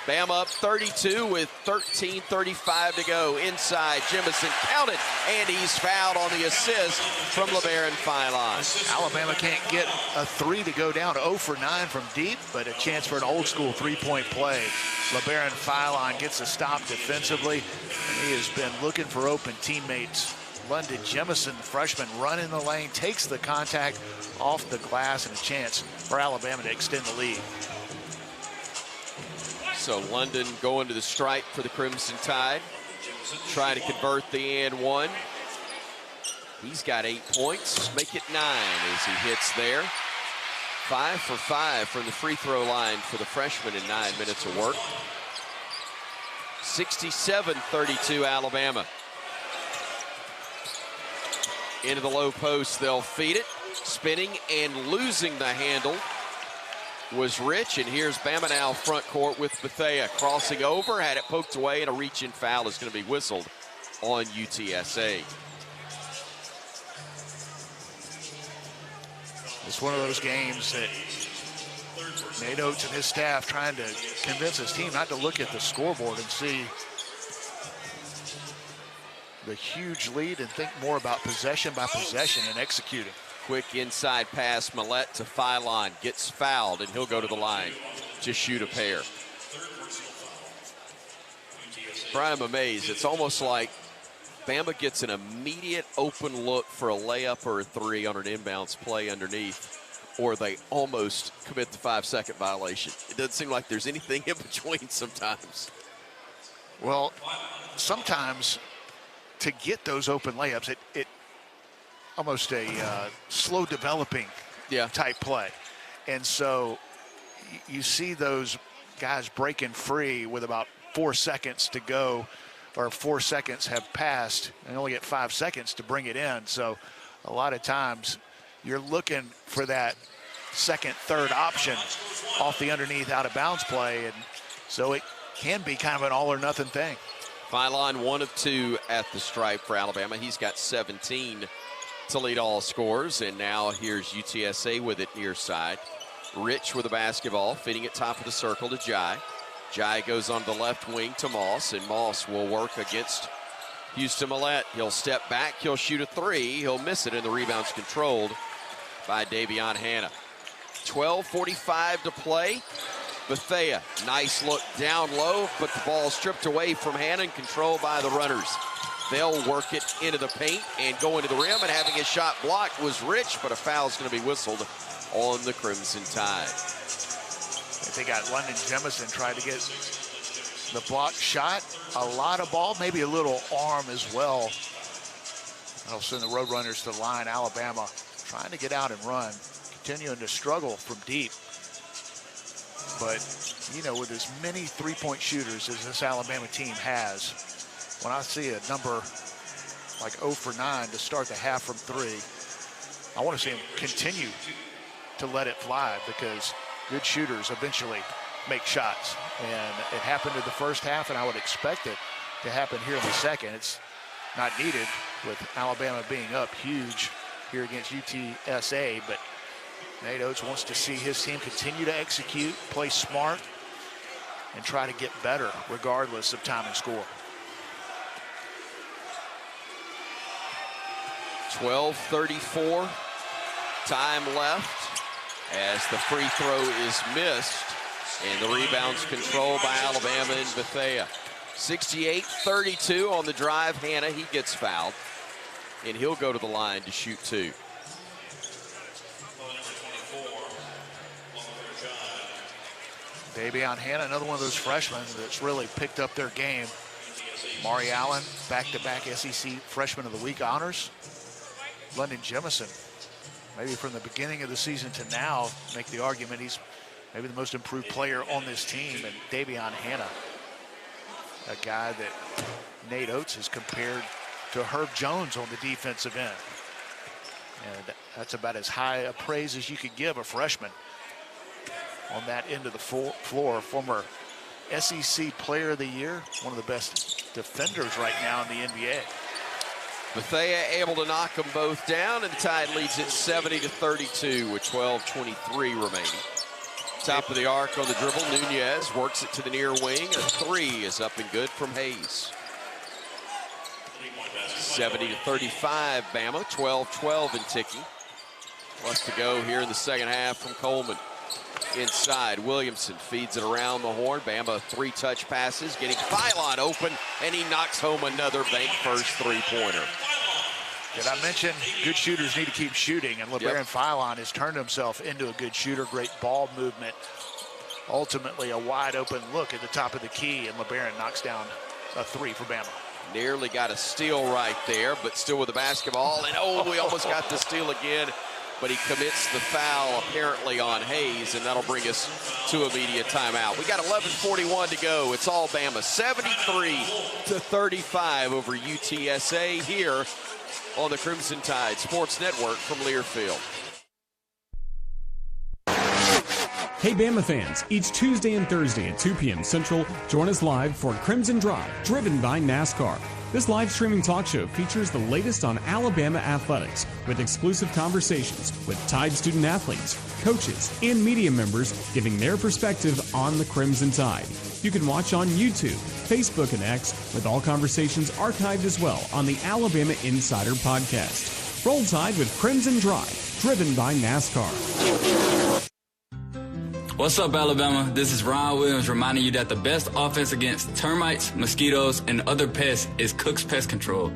Bama up 32 with 13:35 to go. Inside, Jemison counted, and he's fouled on the assist from LeBaron Phylon. Alabama can't get a three to go down, 0 for 9 from deep, but a chance for an old-school three-point play. LeBaron Phylon gets a stop defensively, and he has been looking for open teammates. London Jemison, the freshman, running the lane, takes the contact off the glass, and a chance for Alabama to extend the lead. So London going to the stripe for the Crimson Tide. Try to convert the and one. He's got 8 points, make it 9 as he hits there. 5 for 5 from the free throw line for the freshman in 9 minutes of work. 67-32 Alabama. Into the low post, they'll feed it. Spinning and losing the handle was Rich, and here's Bama now front court with Bethea. Crossing over, had it poked away, and a reach-in foul is going to be whistled on UTSA. It's one of those games that Nate Oates and his staff trying to convince his team not to look at the scoreboard and see the huge lead and think more about possession by possession and executing. Quick inside pass, Millette to Phylon, gets fouled, and he'll go to the line to shoot a pair. Brian, I'm amazed. It's almost like Bama gets an immediate open look for a layup or a three on an inbounds play underneath, or they almost commit the 5-second violation. It doesn't seem like there's anything in between sometimes. Well, sometimes to get those open layups, it almost a slow developing type play. And so you see those guys breaking free with about 4 seconds to go, or 4 seconds have passed, and only get 5 seconds to bring it in. So a lot of times you're looking for that second, third option off the underneath out of bounds play. And so it can be kind of an all or nothing thing. Phylon 1 of 2 at the stripe for Alabama. He's got 17 to lead all scores, and now here's UTSA with it near side. Rich with the basketball, feeding it top of the circle to Jai. Jai goes on the left wing to Moss, and Moss will work against Houston Millette. He'll step back, he'll shoot a three, he'll miss it, and the rebound's controlled by Davion Hannah. 12:45 to play. Bethea, nice look down low, but the ball stripped away from Hannah and controlled by the runners. They'll work it into the paint and go into the rim, and having his shot blocked was Rich, but a foul's going to be whistled on the Crimson Tide. They got London Jemison trying to get the block shot. A lot of ball, maybe a little arm as well. That'll send the Roadrunners to the line. Alabama trying to get out and run, continuing to struggle from deep. But, you know, with as many three-point shooters as this Alabama team has, when I see a number like 0 for 9 to start the half from 3, I want to see him continue to let it fly, because good shooters eventually make shots. And it happened in the first half, and I would expect it to happen here in the second. It's not needed with Alabama being up huge here against UTSA, but Nate Oates wants to see his team continue to execute, play smart, and try to get better regardless of time and score. 12:34 time left as the free throw is missed, and the rebound's controlled by Alabama and Bethea. 68-32 on the drive. Hannah, he gets fouled, and he'll go to the line to shoot 2. Davion Hannah, another one of those freshmen that's really picked up their game. Mari Allen, back-to-back SEC Freshman of the Week honors. London Jemison, maybe from the beginning of the season to now, make the argument he's maybe the most improved player on this team. And Davion Hannah, a guy that Nate Oates has compared to Herb Jones on the defensive end. And that's about as high a praise as you could give a freshman on that end of the floor. Former SEC Player of the Year, one of the best defenders right now in the NBA. Bethea able to knock them both down, and the Tide leads it 70-32 with 12:23 remaining. Top of the arc on the dribble, Nunez works it to the near wing. A 3 is up and good from Hayes. 70-35 Bama, 12-12 and ticking. Plus to go here in the second half from Coleman. Inside, Williamson feeds it around the horn. Bama 3 touch passes, getting Phylon open, and he knocks home another bank first 3-pointer. Did I mention good shooters need to keep shooting, and LeBaron Phylon has turned himself into a good shooter. Great ball movement. Ultimately, a wide open look at the top of the key, and LeBaron knocks down a 3 for Bama. Nearly got a steal right there, but still with the basketball, and oh, we almost got the steal again. But he commits the foul apparently on Hayes, and that'll bring us to immediate timeout. We got 11:41 to go. It's all Bama, 73-35 over UTSA here on the Crimson Tide Sports Network from Learfield. Hey Bama fans, each Tuesday and Thursday at 2 p.m. Central, join us live for Crimson Drive, driven by NASCAR. This live streaming talk show features the latest on Alabama athletics with exclusive conversations with Tide student athletes, coaches, and media members giving their perspective on the Crimson Tide. You can watch on YouTube, Facebook, and X, with all conversations archived as well on the Alabama Insider podcast. Roll Tide with Crimson Drive, driven by NASCAR. What's up, Alabama? This is Ron Williams reminding you that the best offense against termites, mosquitoes, and other pests is Cook's Pest Control.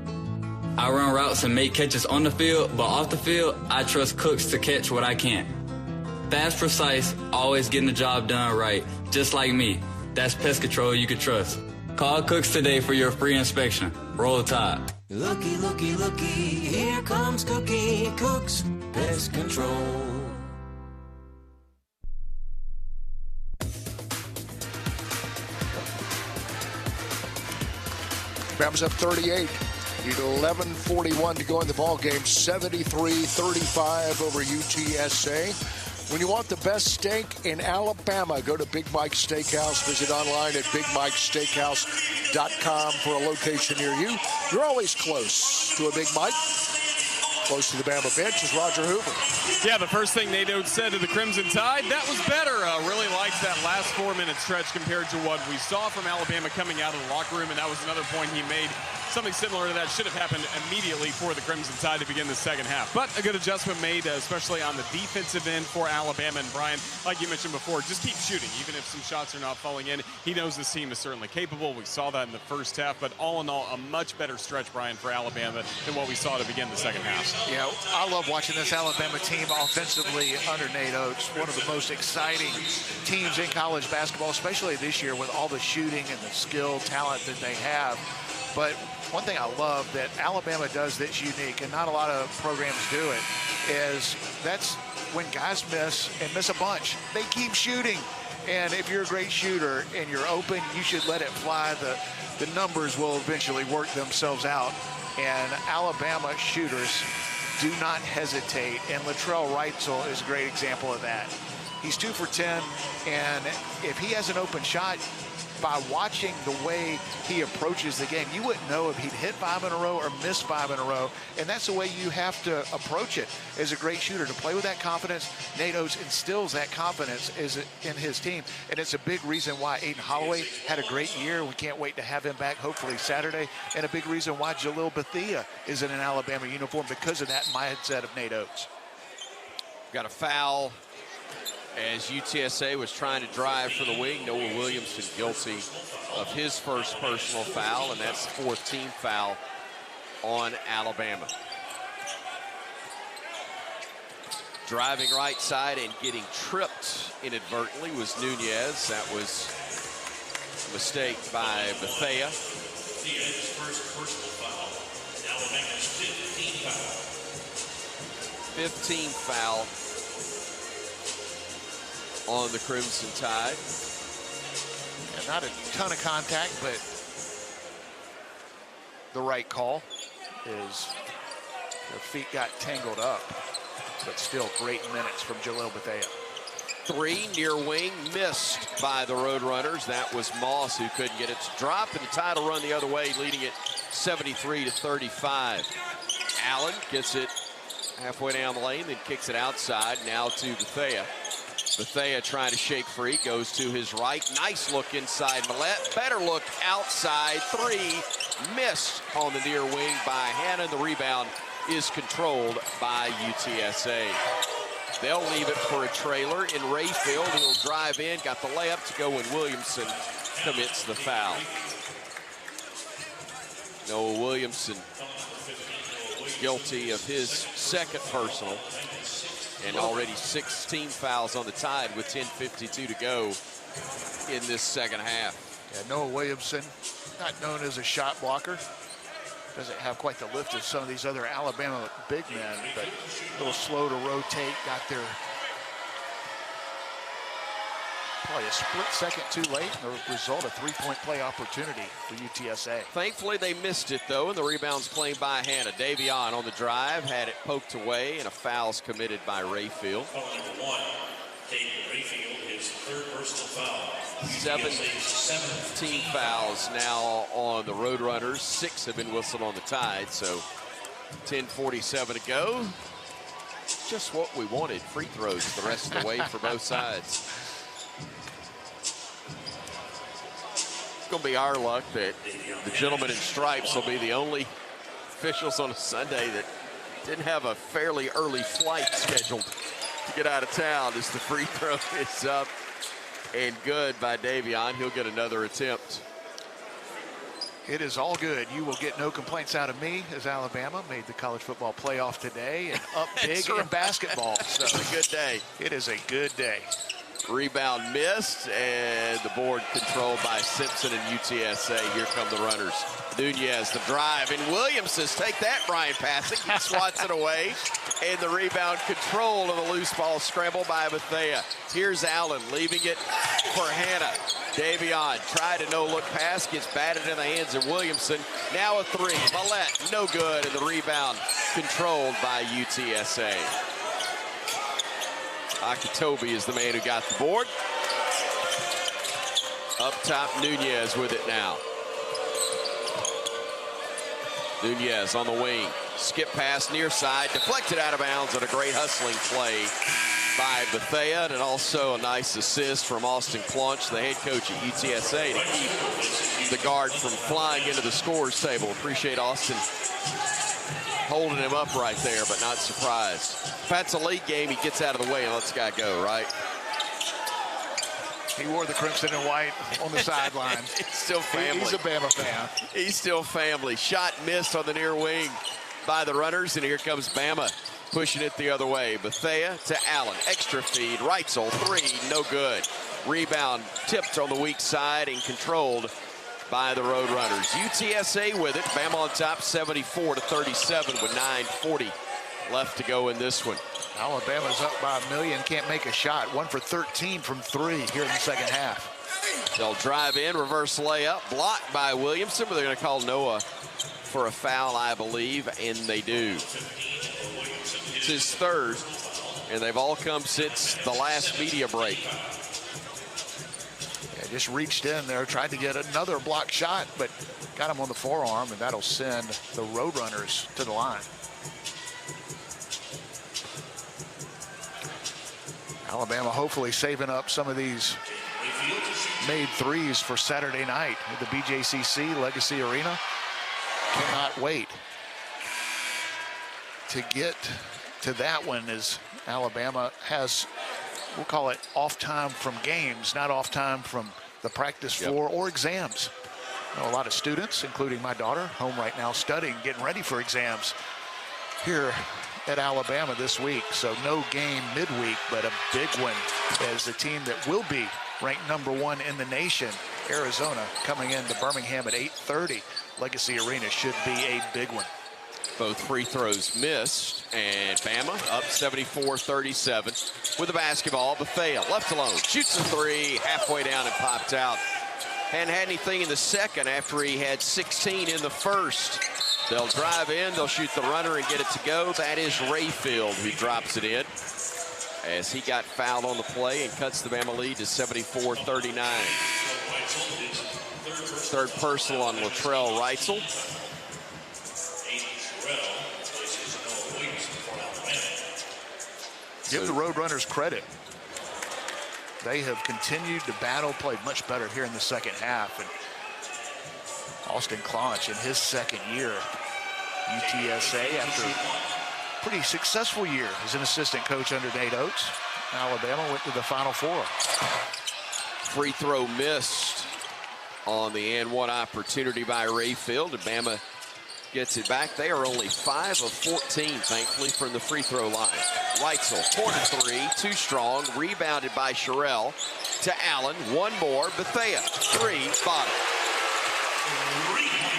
I run routes and make catches on the field, but off the field, I trust Cooks to catch what I can't. Fast, precise, always getting the job done right, just like me. That's pest control you can trust. Call Cooks today for your free inspection. Roll Tide. Looky, looky, looky, here comes Cookie Cook's Pest Control. Bama's up 38. Need 11:41 to go in the ball game. 73-35 over UTSA. When you want the best steak in Alabama, go to Big Mike's Steakhouse. Visit online at BigMikeSteakhouse.com for a location near you. You're always close to a Big Mike. Close to the Bama bench is Roger Hoover. Yeah, the first thing Nate Oates said to the Crimson Tide, that was better. Really liked that last 4-minute stretch compared to what we saw from Alabama coming out of the locker room, and that was another point he made something similar to that should have happened immediately for the Crimson Tide to begin the second half. But a good adjustment made, especially on the defensive end for Alabama. And Bryan, like you mentioned before, just keep shooting. Even if some shots are not falling in, he knows this team is certainly capable. We saw that in the first half. But all in all, a much better stretch, Bryan, for Alabama than what we saw to begin the second half. Yeah, I love watching this Alabama team offensively under Nate Oates. One of the most exciting teams in college basketball, especially this year with all the shooting and the skill, talent that they have. But one thing I love that Alabama does that's unique, and not a lot of programs do it, is that's when guys miss and miss a bunch, they keep shooting. And if you're a great shooter and you're open, you should let it fly. The numbers will eventually work themselves out. And Alabama shooters do not hesitate. And Latrell Wrightsell is a great example of that. He's 2 for 10. And if he has an open shot, by watching the way he approaches the game, you wouldn't know if he'd hit 5 in a row or missed 5 in a row. And that's the way you have to approach it as a great shooter, to play with that confidence. Nate Oates instills that confidence in his team. And it's a big reason why Aiden Holloway had a great year. We can't wait to have him back, hopefully Saturday. And a big reason why Jalil Bethea is in an Alabama uniform, because of that mindset of Nate Oates. Got a foul as UTSA was trying to drive for the wing. Noah Williamson guilty of his first personal foul, and that's the 4th team foul on Alabama. Driving right side and getting tripped inadvertently was Nunez. That was a mistake by Bethea. Thea's first personal foul, Alabama's 15th foul. 15th foul on the Crimson Tide. And not a ton of contact, but the right call is their feet got tangled up, but still great minutes from Jalil Bethea. 3 near wing missed by the Roadrunners. That was Moss who couldn't get it to drop, and the Tide will run the other way, leading it 73-35. Allen gets it halfway down the lane, then kicks it outside, now to Bethea. Bethea trying to shake free, goes to his right. Nice look inside Millette. Better look outside. 3 missed on the near wing by Hannah. The rebound is controlled by UTSA. They'll leave it for a trailer in Rayfield. He'll drive in, got the layup to go when Williamson commits the foul. Noah Williamson guilty of his 2nd personal. And already 16 fouls on the Tide with 10:52 to go in this second half. Yeah, Noah Williamson, not known as a shot blocker. Doesn't have quite the lift of some of these other Alabama big men, but a little slow to rotate. Got there probably a split second too late, and the result, a 3-point play opportunity for UTSA. Thankfully, they missed it, though, and the rebound's claimed by Hannah. Davion on the drive, had it poked away, and a foul's committed by Rayfield. Foul number 1, David Rayfield, his 3rd personal foul. 17 fouls now on the Roadrunners. 6 have been whistled on the Tide, so 10:47 to go. Just what we wanted. Free throws the rest of the way for both sides. It's going to be our luck that the gentlemen in stripes will be the only officials on a Sunday that didn't have a fairly early flight scheduled to get out of town, as the free throw is up and good by Davion. He'll get another attempt. It is all good. You will get no complaints out of me, as Alabama made the college football playoff today and up big in basketball. So it's a good day. It is a good day. Rebound missed, and the board controlled by Simpson and UTSA. Here come the runners. Nunez, the drive, and Williams says, take that, Bryan Passink. He swats it away, and the rebound control of the loose ball scramble by Bethea. Here's Allen leaving it for Hannah. Davion tried a no-look pass, gets batted in the hands of Williamson. Now a 3. Millette, no good, and the rebound controlled by UTSA. Akitobi is the man who got the board. Up top, Nunez with it now. Nunez on the wing. Skip pass near side, deflected out of bounds on a great hustling play by Bethea, and also a nice assist from Austin Claunch, the head coach at UTSA, to keep the guard from flying into the scores table. Appreciate Austin holding him up right there, but not surprised. If that's a league game, he gets out of the way and lets the guy go, right? He wore the crimson and white on the sideline. He's still family. He's a Bama fan. He's still family. Shot missed on the near wing by the runners, and here comes Bama pushing it the other way. Bethea to Allen. Extra feed. Reitzel, three. No good. Rebound tipped on the weak side and controlled by the Roadrunners. UTSA with it. Bama on top 74-37 with 9:40 left to go in this one. Alabama's up by a million, can't make a shot. 1 for 13 from 3 here in the second half. They'll drive in, reverse layup, blocked by Williamson, but they're going to call Noah for a foul, I believe, and they do. It's his third, and they've all come since the last media break. Yeah, just reached in there, tried to get another block shot, but got him on the forearm, and that'll send the Roadrunners to the line. Alabama hopefully saving up some of these made threes for Saturday night at the BJCC Legacy Arena. Cannot wait to get to that one, as Alabama has, we'll call it off time from games, not off time from the practice floor or exams. I know a lot of students, including my daughter, home right now studying, getting ready for exams here at Alabama this week. So no game midweek, but a big one as the team that will be ranked #1 in the nation, Arizona, coming into Birmingham at 8:30. Legacy Arena should be a big one. Both free throws missed, and Bama up 74-37 with the basketball. Bethea left alone, shoots a three, halfway down and popped out. Hadn't had anything in the second after he had 16 in the first. They'll drive in, they'll shoot the runner and get it to go. That is Rayfield who drops it in as he got fouled on the play and cuts the Bama lead to 74-39. Third personal on Latrell Reitzel. Give the Roadrunners credit. They have continued to battle, played much better here in the second half. And Austin Claunch in his second year, UTSA, after a pretty successful year as an assistant coach under Nate Oates. Alabama went to the Final Four. Free throw missed on the and one opportunity by Rayfield, and Bama gets it back. They are only 5 of 14, thankfully, from the free throw line. Reitzel, corner three, too strong, rebounded by Sherrill to Allen. One more, Bethea, three, bottom.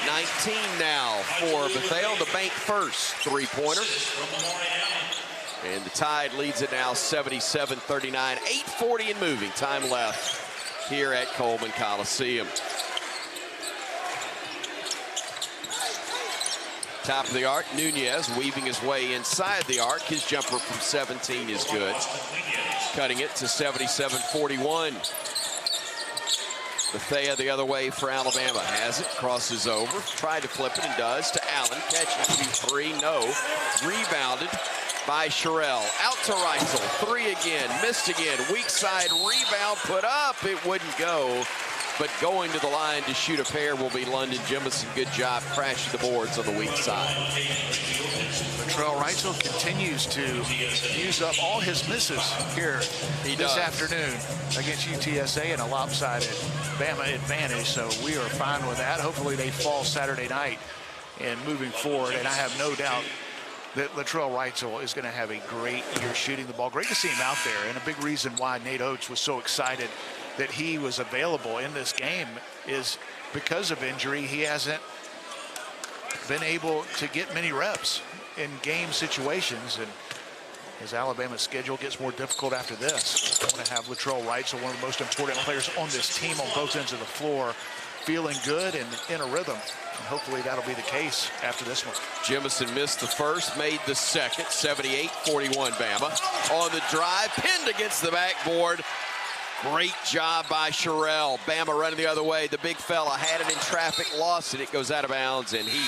19 now for Bethea on the bank first three-pointer. And the Tide leads it now 77-39, 8:40 and moving. Time left here at Coleman Coliseum. Top of the arc, Nunez weaving his way inside the arc. His jumper from 17 is good. Cutting it to 77-41. Bethea the other way for Alabama. Has it, crosses over, tried to flip it and does to Allen. Catching 2-3, no. Rebounded by Sherrill. Out to Reitzel, three again, missed again. Weak side rebound put up, it wouldn't go. But going to the line to shoot a pair will be London Jemison. Good job crashing the boards on the weak side. Latrell Reitzel continues to use up all his misses here this afternoon against UTSA in a lopsided Bama advantage. So we are fine with that. Hopefully they fall Saturday night and moving forward. And I have no doubt that Latrell Reitzel is going to have a great year shooting the ball. Great to see him out there. And a big reason why Nate Oates was so excited that he was available in this game is because of injury. He hasn't been able to get many reps in game situations, and as Alabama's schedule gets more difficult after this, I want to have Latrell Reitzel, one of the most important players on this team on both ends of the floor, feeling good and in a rhythm. And hopefully that'll be the case after this one. Jemison missed the first, made the second. 78-41 Bama. On the drive, pinned against the backboard. Great job by Sherrill. Bama running the other way. The big fella had it in traffic, lost it. It goes out of bounds, and he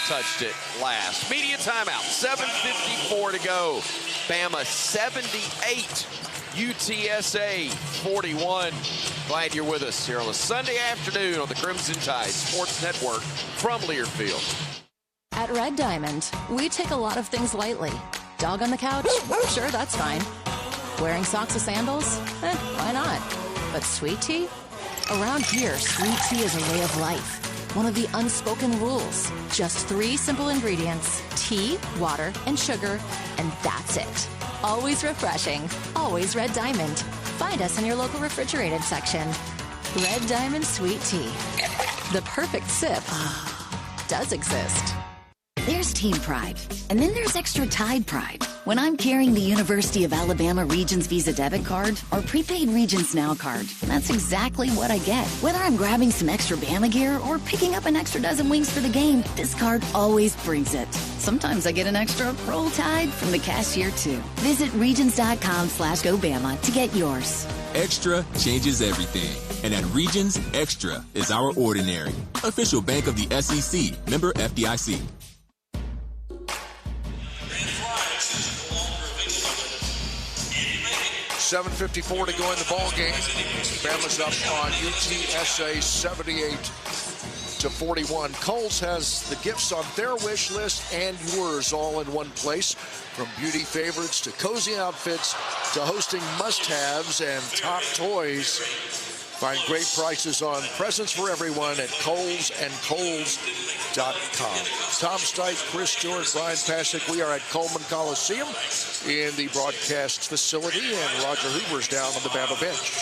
touched it last. Media timeout, 7:54 to go Bama 78, UTSA 41. Glad you're with us here on a Sunday afternoon on the Crimson Tide Sports Network from Learfield. At Red Diamond, we take a lot of things lightly. Dog on the couch? Sure, that's fine. Wearing socks or sandals? Why not? But sweet tea? Around here, sweet tea is a way of life. One of the unspoken rules. Just 3 simple ingredients: tea, water, and sugar, and that's it. Always refreshing. Always Red Diamond. Find us in your local refrigerated section. Red Diamond Sweet Tea. The perfect sip does exist. There's team pride, and then there's extra Tide pride. When I'm carrying the University of Alabama Regions Visa debit card or prepaid Regions Now card, that's exactly what I get. Whether I'm grabbing some extra Bama gear or picking up an extra dozen wings for the game, this card always brings it. Sometimes I get an extra Roll Tide from the cashier too. Visit regions.com/GoBama to get yours. Extra changes everything. And at Regions, Extra is our ordinary. Official bank of the SEC. Member FDIC. 7:54 to go in the ball game. Bama's up on UTSA 78-41. Coles has the gifts on their wish list and yours all in one place. From beauty favorites to cozy outfits to hosting must-haves and top toys. Find great prices on presents for everyone at Kohl's and Kohl's.com. Tom Stipe, Chris Stewart, Bryan Passink. We are at Coleman Coliseum in the broadcast facility, and Roger Hoover's down on the Bama bench.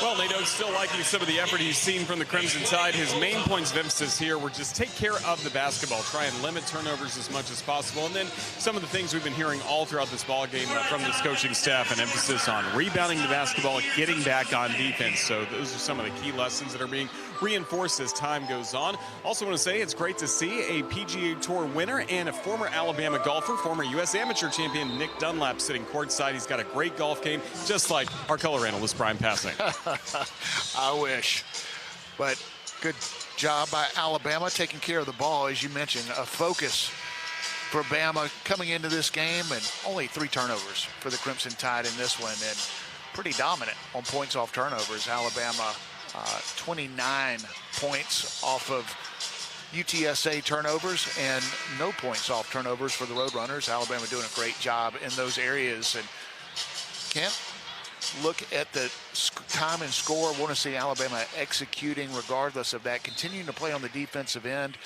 Well, Nadeau's still liking some of the effort he's seen from the Crimson Tide. His main points of emphasis here were just take care of the basketball, try and limit turnovers as much as possible, and then some of the things we've been hearing all throughout this ball game from this coaching staff, an emphasis on rebounding the basketball, getting back on defense. So those are some of the key lessons that are being reinforced as time goes on. Also want to say it's great to see a PGA Tour winner and a former Alabama golfer, former U.S. amateur champion Nick Dunlap sitting courtside. He's got a great golf game, just like our color analyst, Bryan Passink. I wish. But good job by Alabama taking care of the ball, as you mentioned. A focus for Bama coming into this game, and only 3 turnovers for the Crimson Tide in this one, and pretty dominant on points off turnovers. Alabama 29 points off of UTSA turnovers and no points off turnovers for the Roadrunners. Alabama doing a great job in those areas, and can't look at the time and score. Want to see Alabama executing regardless of that, continuing to play on the defensive end.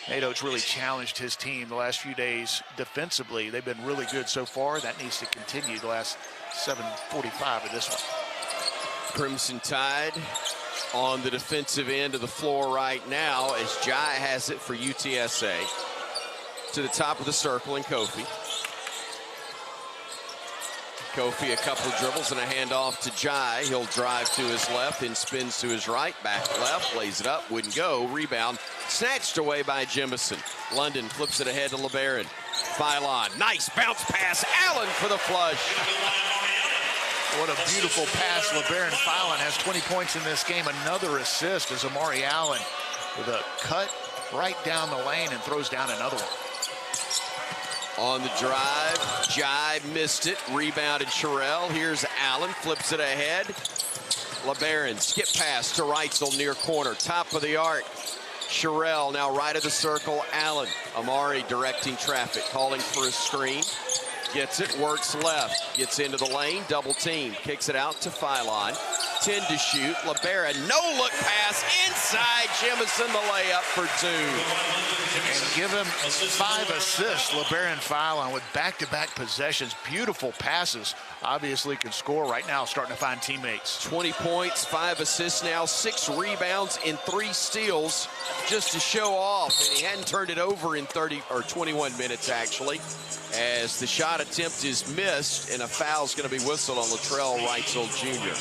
Nadeau's really challenged his team the last few days defensively. They've been really good so far. That needs to continue the last 7:45 of this one. Crimson Tide on the defensive end of the floor right now as Jai has it for UTSA. To the top of the circle and Kofi. Kofi a couple of dribbles and a handoff to Jai. He'll drive to his left and spins to his right. Back left, lays it up, wouldn't go. Rebound snatched away by Jemison. London flips it ahead to LeBaron. Phylon, nice bounce pass. Allen for the flush. What a beautiful pass. LeBaron Phylon has 20 points in this game. Another assist as Amari Allen with a cut right down the lane and throws down another one. On the drive, Jai missed it. Rebounded Sherrill. Here's Allen, flips it ahead. LeBaron, skip pass to Reitzel near corner. Top of the arc. Sherrill now right of the circle. Allen. Amari directing traffic, calling for a screen. Gets it, works left, gets into the lane, double team, kicks it out to Phylon. 10 to shoot. LeBaron, no look pass inside. Jemison the layup for 2. And give him 5 assists. LeBaron Phylon with back-to-back possessions, beautiful passes. Obviously can score right now, starting to find teammates. 20 points, 5 assists now, 6 rebounds and 3 steals just to show off. And he hadn't turned it over in 30 or 21 minutes actually, as the shot attempt is missed and a foul's going to be whistled on Latrell Reitzel Jr.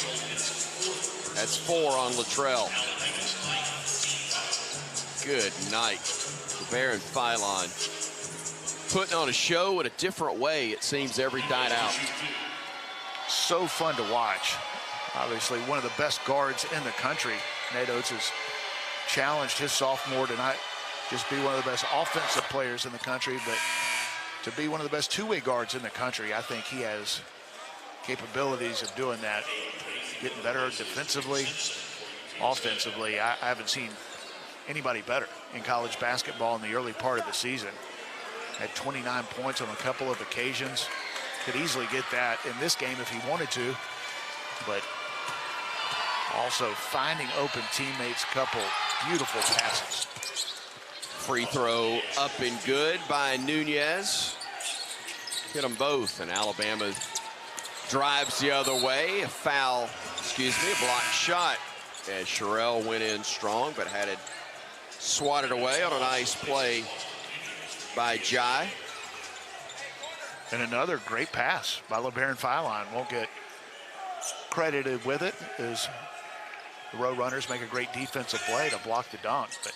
That's 4 on Latrell. Good night. LeBaron Phylon putting on a show in a different way, it seems, every night out. So fun to watch. Obviously one of the best guards in the country. Nadeau has challenged his sophomore to not just be one of the best offensive players in the country, but to be one of the best two-way guards in the country. I think he has capabilities of doing that, getting better defensively, offensively. I haven't seen anybody better in college basketball in the early part of the season. Had 29 points on a couple of occasions. Could easily get that in this game if he wanted to, but also finding open teammates, couple beautiful passes. Free throw up and good by Nunez. Hit them both, and Alabama drives the other way. A foul, a blocked shot as Sherrill went in strong, but had it swatted away on a nice play by Jai. And another great pass by LeBaron Filon. Won't get credited with it as the Road Runners make a great defensive play to block the dunk. But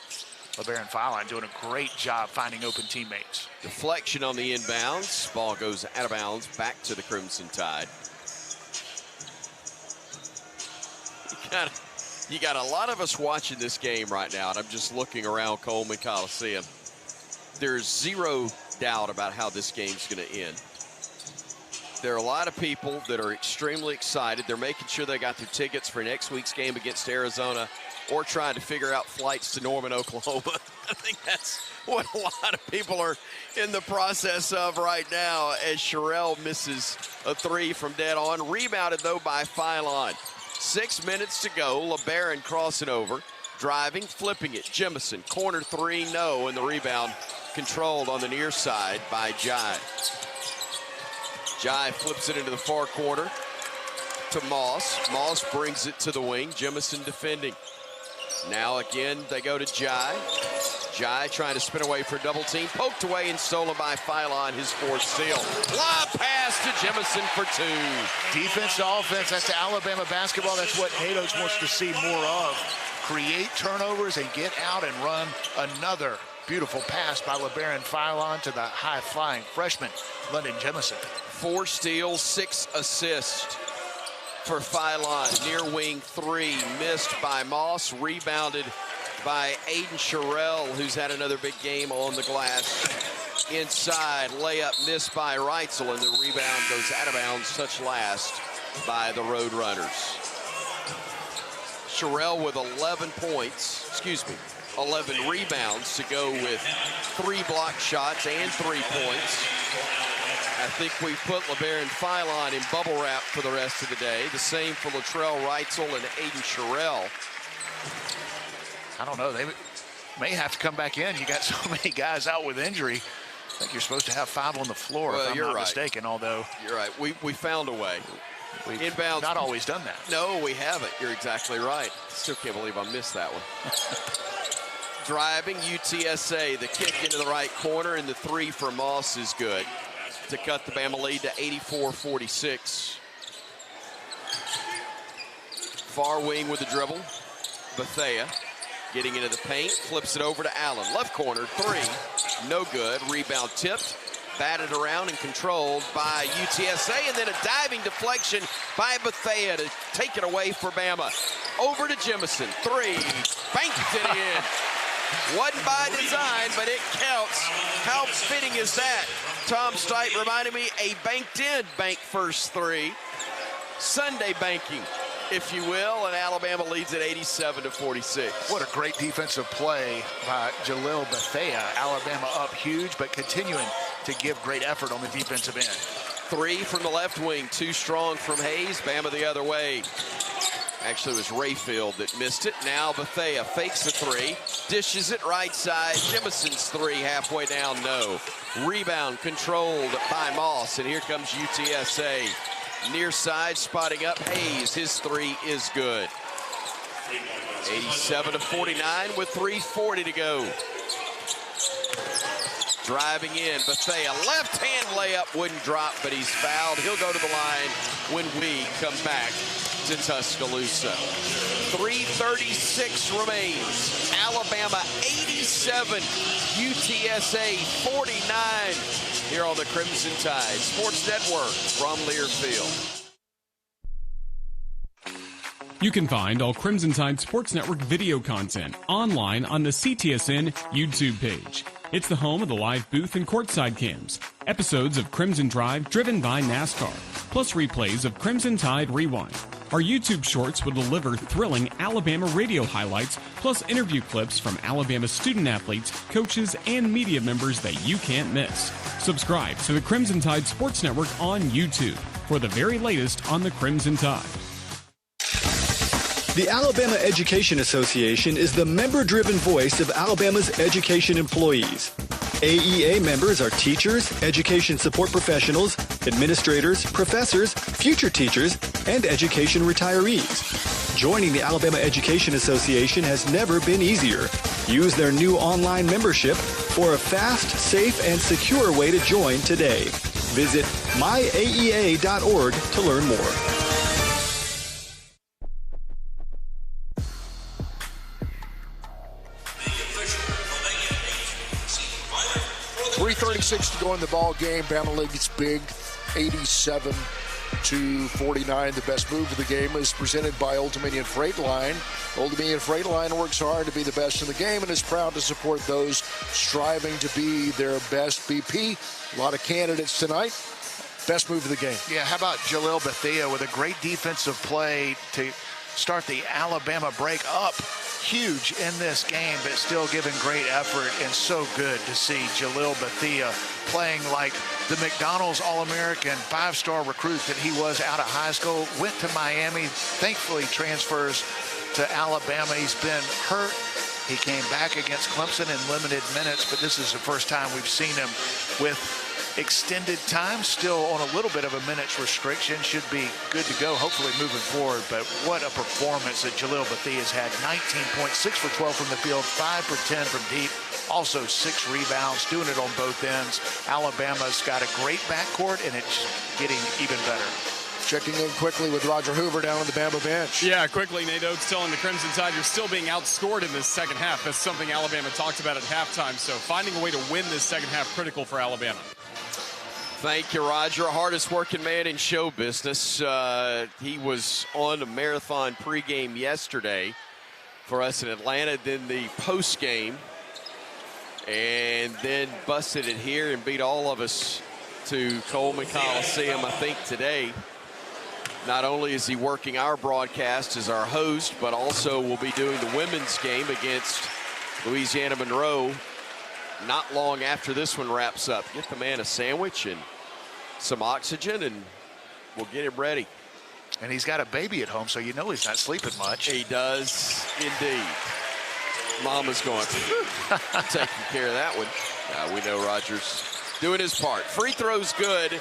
LeBaron Filon doing a great job finding open teammates. Deflection on the inbounds. Ball goes out of bounds back to the Crimson Tide. You got a lot of us watching this game right now, and I'm just looking around Coleman Coliseum. There's zero doubt about how this game's going to end. There are a lot of people that are extremely excited. They're making sure they got their tickets for next week's game against Arizona or trying to figure out flights to Norman, Oklahoma. I think that's what a lot of people are in the process of right now as Sherrill misses a three from dead on. Rebounded, though, by Filon. 6 minutes to go. LeBaron crossing over, driving, flipping it. Jemison, corner three, no, and the rebound controlled on the near side by Jai. Jai flips it into the far corner to Moss. Moss brings it to the wing. Jemison defending. Now again, they go to Jai. Jai trying to spin away for a double team. Poked away and stolen by Filon, his fourth steal. Lob pass to Jemison for two. Defense to offense, that's Alabama basketball. That's what Nate Oates wants to see more of. Create turnovers and get out and run another beautiful pass by LeBaron Filon to the high-flying freshman, London Jemison. 4 steals, 6 assists for Filon. Near wing three, missed by Moss, rebounded by Aiden Sherrill, who's had another big game on the glass. Inside, layup missed by Reitzel, and the rebound goes out of bounds, touch last by the Road Runners. Sherrill with 11 rebounds to go with 3 block shots and 3 points. I think we put LeBaron Filon in bubble wrap for the rest of the day. The same for Latrell Reitzel and Aiden Sherrill. I don't know. They may have to come back in. You got so many guys out with injury. I think you're supposed to have 5 on the floor, if I'm not mistaken, although. You're right. We found a way. We've inbounds. Not always done that. No, we haven't. You're exactly right. Still can't believe I missed that one. Driving UTSA, the kick into the right corner, and the three for Moss is good to cut the Bama lead to 84-46. Far wing with the dribble. Bethea getting into the paint, flips it over to Allen. Left corner, three, no good. Rebound tipped, batted around and controlled by UTSA, and then a diving deflection by Bethea to take it away for Bama. Over to Jemison, three, banked it in. Wasn't by design, but it counts. How fitting is that? Tom Stipe reminded me, a banked-in bank first three. Sunday banking, if you will, and Alabama leads at 87-46. What a great defensive play by Jalil Bethea. Alabama up huge, but continuing to give great effort on the defensive end. Three from the left wing, too strong from Hayes. Bama the other way. Actually, it was Rayfield that missed it. Now Bethea fakes the three, dishes it right side. Jemison's three halfway down, no. Rebound controlled by Moss, and here comes UTSA. Near side, spotting up Hayes. His three is good. 87-49 with 3:40 to go. Driving in, Bethea, left-hand layup, wouldn't drop, but he's fouled. He'll go to the line when we come back to Tuscaloosa. 3:36 remains. Alabama 87, UTSA 49. Here on the Crimson Tide Sports Network from Learfield. You can find all Crimson Tide Sports Network video content online on the CTSN YouTube page. It's the home of the live booth and courtside cams, episodes of Crimson Drive driven by NASCAR, plus replays of Crimson Tide Rewind. Our YouTube shorts will deliver thrilling Alabama radio highlights, plus interview clips from Alabama student athletes, coaches, and media members that you can't miss. Subscribe to the Crimson Tide Sports Network on YouTube for the very latest on the Crimson Tide. The Alabama Education Association is the member-driven voice of Alabama's education employees. AEA members are teachers, education support professionals, administrators, professors, future teachers, and education retirees. Joining the Alabama Education Association has never been easier. Use their new online membership for a fast, safe, and secure way to join today. Visit myaea.org to learn more. 3:36 to go in the ball game. Bama leads big, 87-49. The best move of the game is presented by Old Dominion Freight Line. Old Dominion Freight Line works hard to be the best in the game and is proud to support those striving to be their best. BP, a lot of candidates tonight. Best move of the game. Yeah, how about Jalil Bethia with a great defensive play to start the Alabama break up. Huge in this game, but still giving great effort, and so good to see Jalil Bethia playing like the McDonald's All-American 5-star recruit that he was out of high school. Went to Miami, thankfully transfers to Alabama. He's been hurt. He came back against Clemson in limited minutes, but this is the first time we've seen him with extended time, still on a little bit of a minutes restriction. Should be good to go, hopefully moving forward. But what a performance that Jalil Bethia's had. 19 points, 6 for 12 from the field, 5 for 10 from deep. Also 6 rebounds, doing it on both ends. Alabama's got a great backcourt, and it's getting even better. Checking in quickly with Roger Hoover down on the Bama bench. Yeah, quickly, Nate Oates telling the Crimson Tide you're still being outscored in this second half. That's something Alabama talked about at halftime. So finding a way to win this second half, critical for Alabama. Thank you, Roger. Hardest working man in show business. He was on a marathon pregame yesterday for us in Atlanta, then the postgame, and then busted it here and beat all of us to Coleman Coliseum, I think, today. Not only is he working our broadcast as our host, but also will be doing the women's game against Louisiana Monroe not long after this one wraps up. Get the man a sandwich and some oxygen, and we'll get him ready. And he's got a baby at home, so you know he's not sleeping much. He does indeed. Mama's going, taking care of that one. We know Roger's doing his part. Free throw's good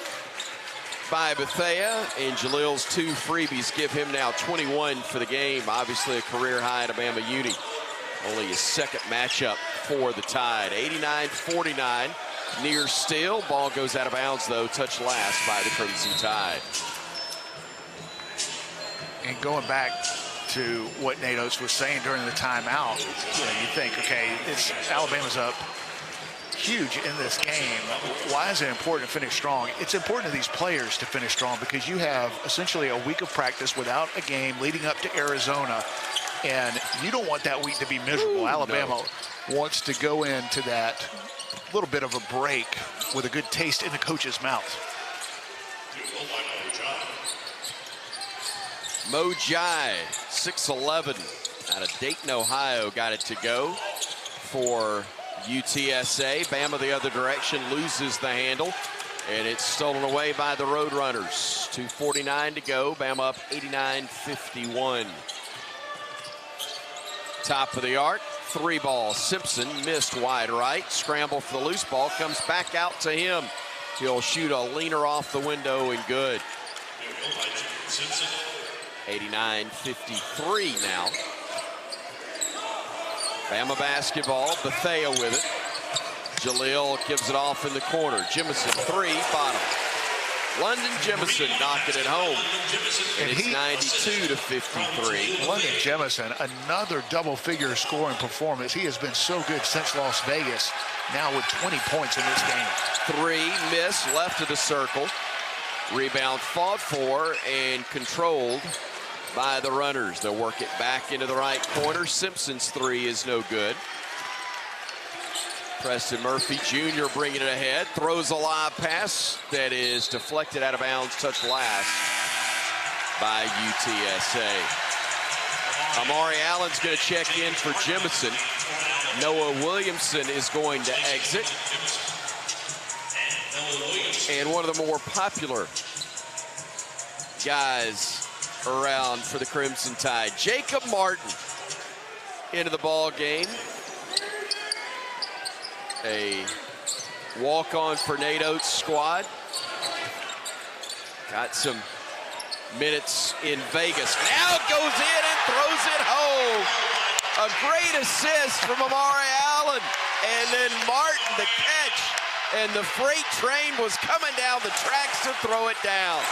by Bethea, and Jalil's 2 freebies give him now 21 for the game. Obviously a career high at Alabama Uni. Only his second matchup for the Tide. 89-49, near still. Ball goes out of bounds, though. Touched last by the Crimson Tide. And going back to what Nate Oates was saying during the timeout, you think, okay, Alabama's up huge in this game. Why is it important to finish strong? It's important to these players to finish strong because you have essentially a week of practice without a game leading up to Arizona. And you don't want that week to be miserable. Alabama wants to go into that little bit of a break with a good taste in the coach's mouth. Mojai, 6'11", out of Dayton, Ohio, got it to go for UTSA. Bama the other direction, loses the handle, and it's stolen away by the Roadrunners. 2:49 to go. Bama up 89-51. Top of the arc, 3 ball. Simpson missed wide right. Scramble for the loose ball. Comes back out to him. He'll shoot a leaner off the window and good. 89-53 now. Bama basketball. Bethea with it. Jalil gives it off in the corner. Jemison 3, bottom. London Jemison knocking it home. And it's 92-53. London Jemison, another double-figure scoring performance. He has been so good since Las Vegas, now with 20 points in this game. 3, miss, left of the circle. Rebound fought for and controlled by the runners. They'll work it back into the right corner. Simpson's 3 is no good. Preston Murphy Jr. bringing it ahead, throws a live pass that is deflected out of bounds, touched last by UTSA. Amari Allen's going to check in for Jemison. Noah Williamson is going to exit. And one of the more popular guys around for the Crimson Tide, Jacob Martin, into the ball game. A walk-on for Nate Oates' squad. Got some minutes in Vegas. Now goes in and throws it home. A great assist from Amari Allen. And then Martin the catch. And the freight train was coming down the tracks to throw it down.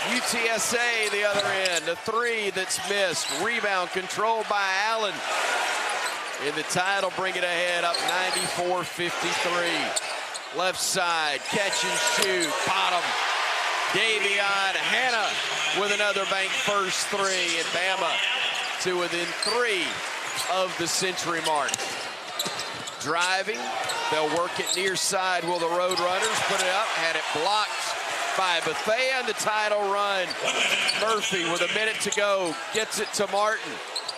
UTSA the other end. A three that's missed. Rebound controlled by Allen. And the Tide will bring it ahead up 94-53. Left side, catch and shoot, bottom. Davion Hannah with another bank first three, and Bama to within 3 of the century mark. Driving, they'll work it near side. Will the Roadrunners put it up? Had it blocked by Bethea, and the Tide will run. Murphy with a minute to go, gets it to Martin.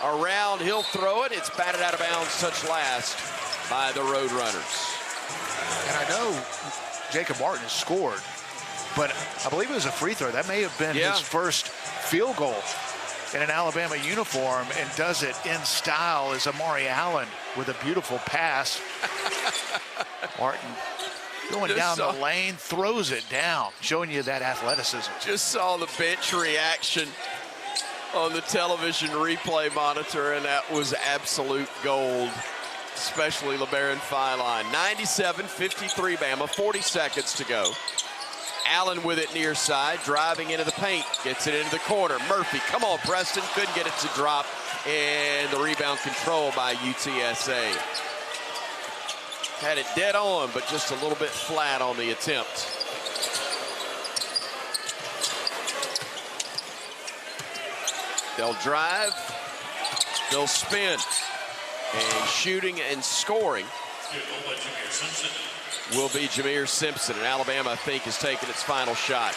Around, he'll throw it. It's batted out of bounds, touched last by the Roadrunners. And I know Jacob Martin has scored, but I believe it was a free throw. That may have been his first field goal in an Alabama uniform, and does it in style as Amari Allen with a beautiful pass. Martin going down the lane, throws it down, showing you that athleticism. Just saw the bench reaction on the television replay monitor, and that was absolute gold, especially LeBaron Philon. 97-53 Bama, 40 seconds to go. Allen with it near side, driving into the paint, gets it into the corner. Murphy, come on, Preston, couldn't get it to drop, and the rebound control by UTSA. Had it dead on, but just a little bit flat on the attempt. They'll drive, they'll spin, and shooting and scoring will be Jameer Simpson. And Alabama, I think, has taken its final shot.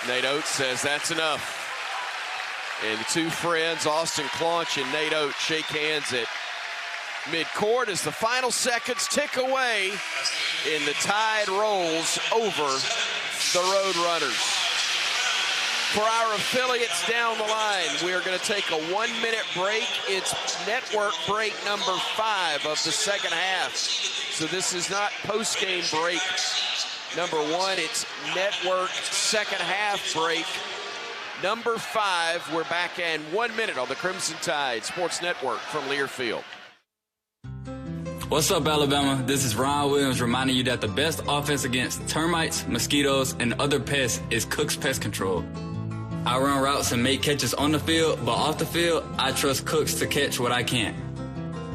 Nate Oates says that's enough. And the two friends, Austin Claunch and Nate Oates, shake hands at midcourt as the final seconds tick away, and the Tide rolls over the Roadrunners. For our affiliates down the line, we are going to take a 1-minute break. It's network break number 5 of the second half. So this is not post-game break number 1. It's network second half break number 5. We're back in 1 minute on the Crimson Tide Sports Network from Learfield. What's up, Alabama? This is Ryan Williams reminding you that the best offense against termites, mosquitoes, and other pests is Cook's Pest Control. I run routes and make catches on the field, but off the field, I trust Cooks to catch what I can't.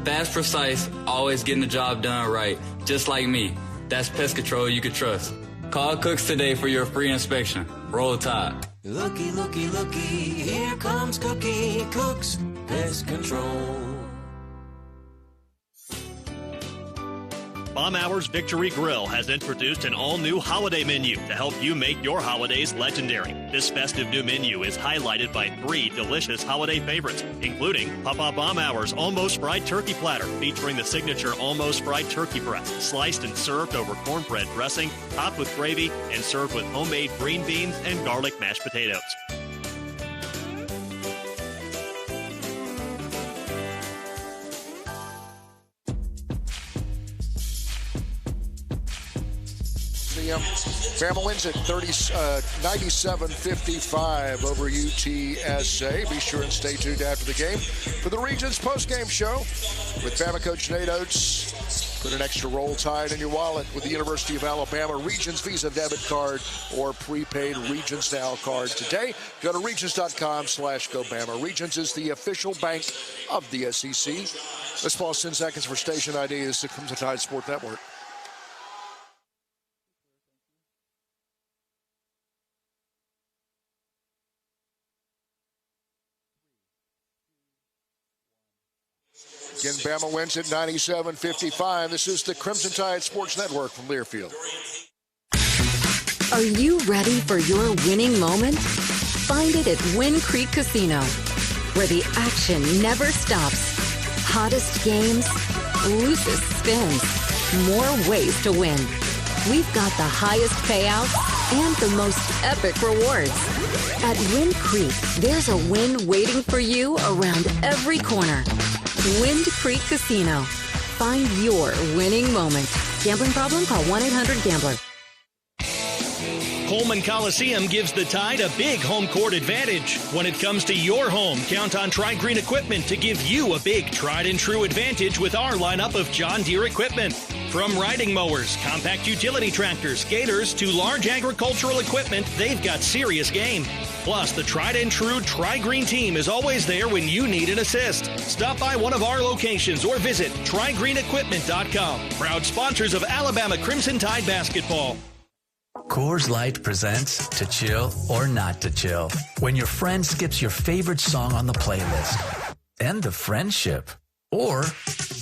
Fast, precise, always getting the job done right, just like me. That's pest control you can trust. Call Cooks today for your free inspection. Roll Tide. Looky, looky, looky, here comes Cookie Cooks Pest Control. Bomb Hours Victory Grill has introduced an all-new holiday menu to help you make your holidays legendary. This festive new menu is highlighted by 3 delicious holiday favorites, including Papa Bomb Hours Almost Fried Turkey Platter, featuring the signature Almost Fried Turkey Breast, sliced and served over cornbread dressing, topped with gravy, and served with homemade green beans and garlic mashed potatoes. Bama wins at 97-55 over UTSA. Be sure and stay tuned after the game for the Regions postgame show with Bama coach Nate Oates. Put an extra Roll Tide in your wallet with the University of Alabama Regions Visa debit card or prepaid Regions Now card today. Go to Regions.com/GoBama. Regions is the official bank of the SEC. Let's pause 10 seconds for station ID. This is the Crimson Tide Sport Network. Again, Bama wins at 97-55. This is the Crimson Tide Sports Network from Learfield. Are you ready for your winning moment? Find it at Wind Creek Casino, where the action never stops. Hottest games, loosest spins, more ways to win. We've got the highest payouts and the most epic rewards. At Wind Creek, there's a win waiting for you around every corner. Wind Creek Casino. Find your winning moment. Gambling problem? Call 1-800-GAMBLER. Coleman Coliseum gives the Tide a big home court advantage. When it comes to your home, count on Tri-Green Equipment to give you a big tried-and-true advantage with our lineup of John Deere equipment. From riding mowers, compact utility tractors, gators, to large agricultural equipment, they've got serious game. Plus, the tried-and-true Tri-Green team is always there when you need an assist. Stop by one of our locations or visit TriGreenEquipment.com. Proud sponsors of Alabama Crimson Tide basketball. Coors Light presents To Chill or Not to Chill. When your friend skips your favorite song on the playlist. End the friendship. Or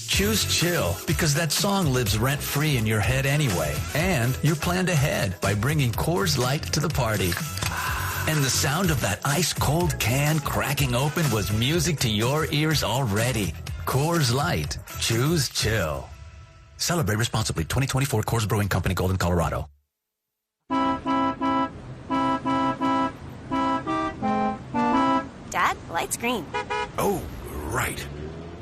choose chill because that song lives rent-free in your head anyway. And you're planned ahead by bringing Coors Light to the party. And the sound of that ice-cold can cracking open was music to your ears already. Coors Light. Choose chill. Celebrate responsibly. 2024 Coors Brewing Company, Golden, Colorado. Dad, light's green. Oh, right.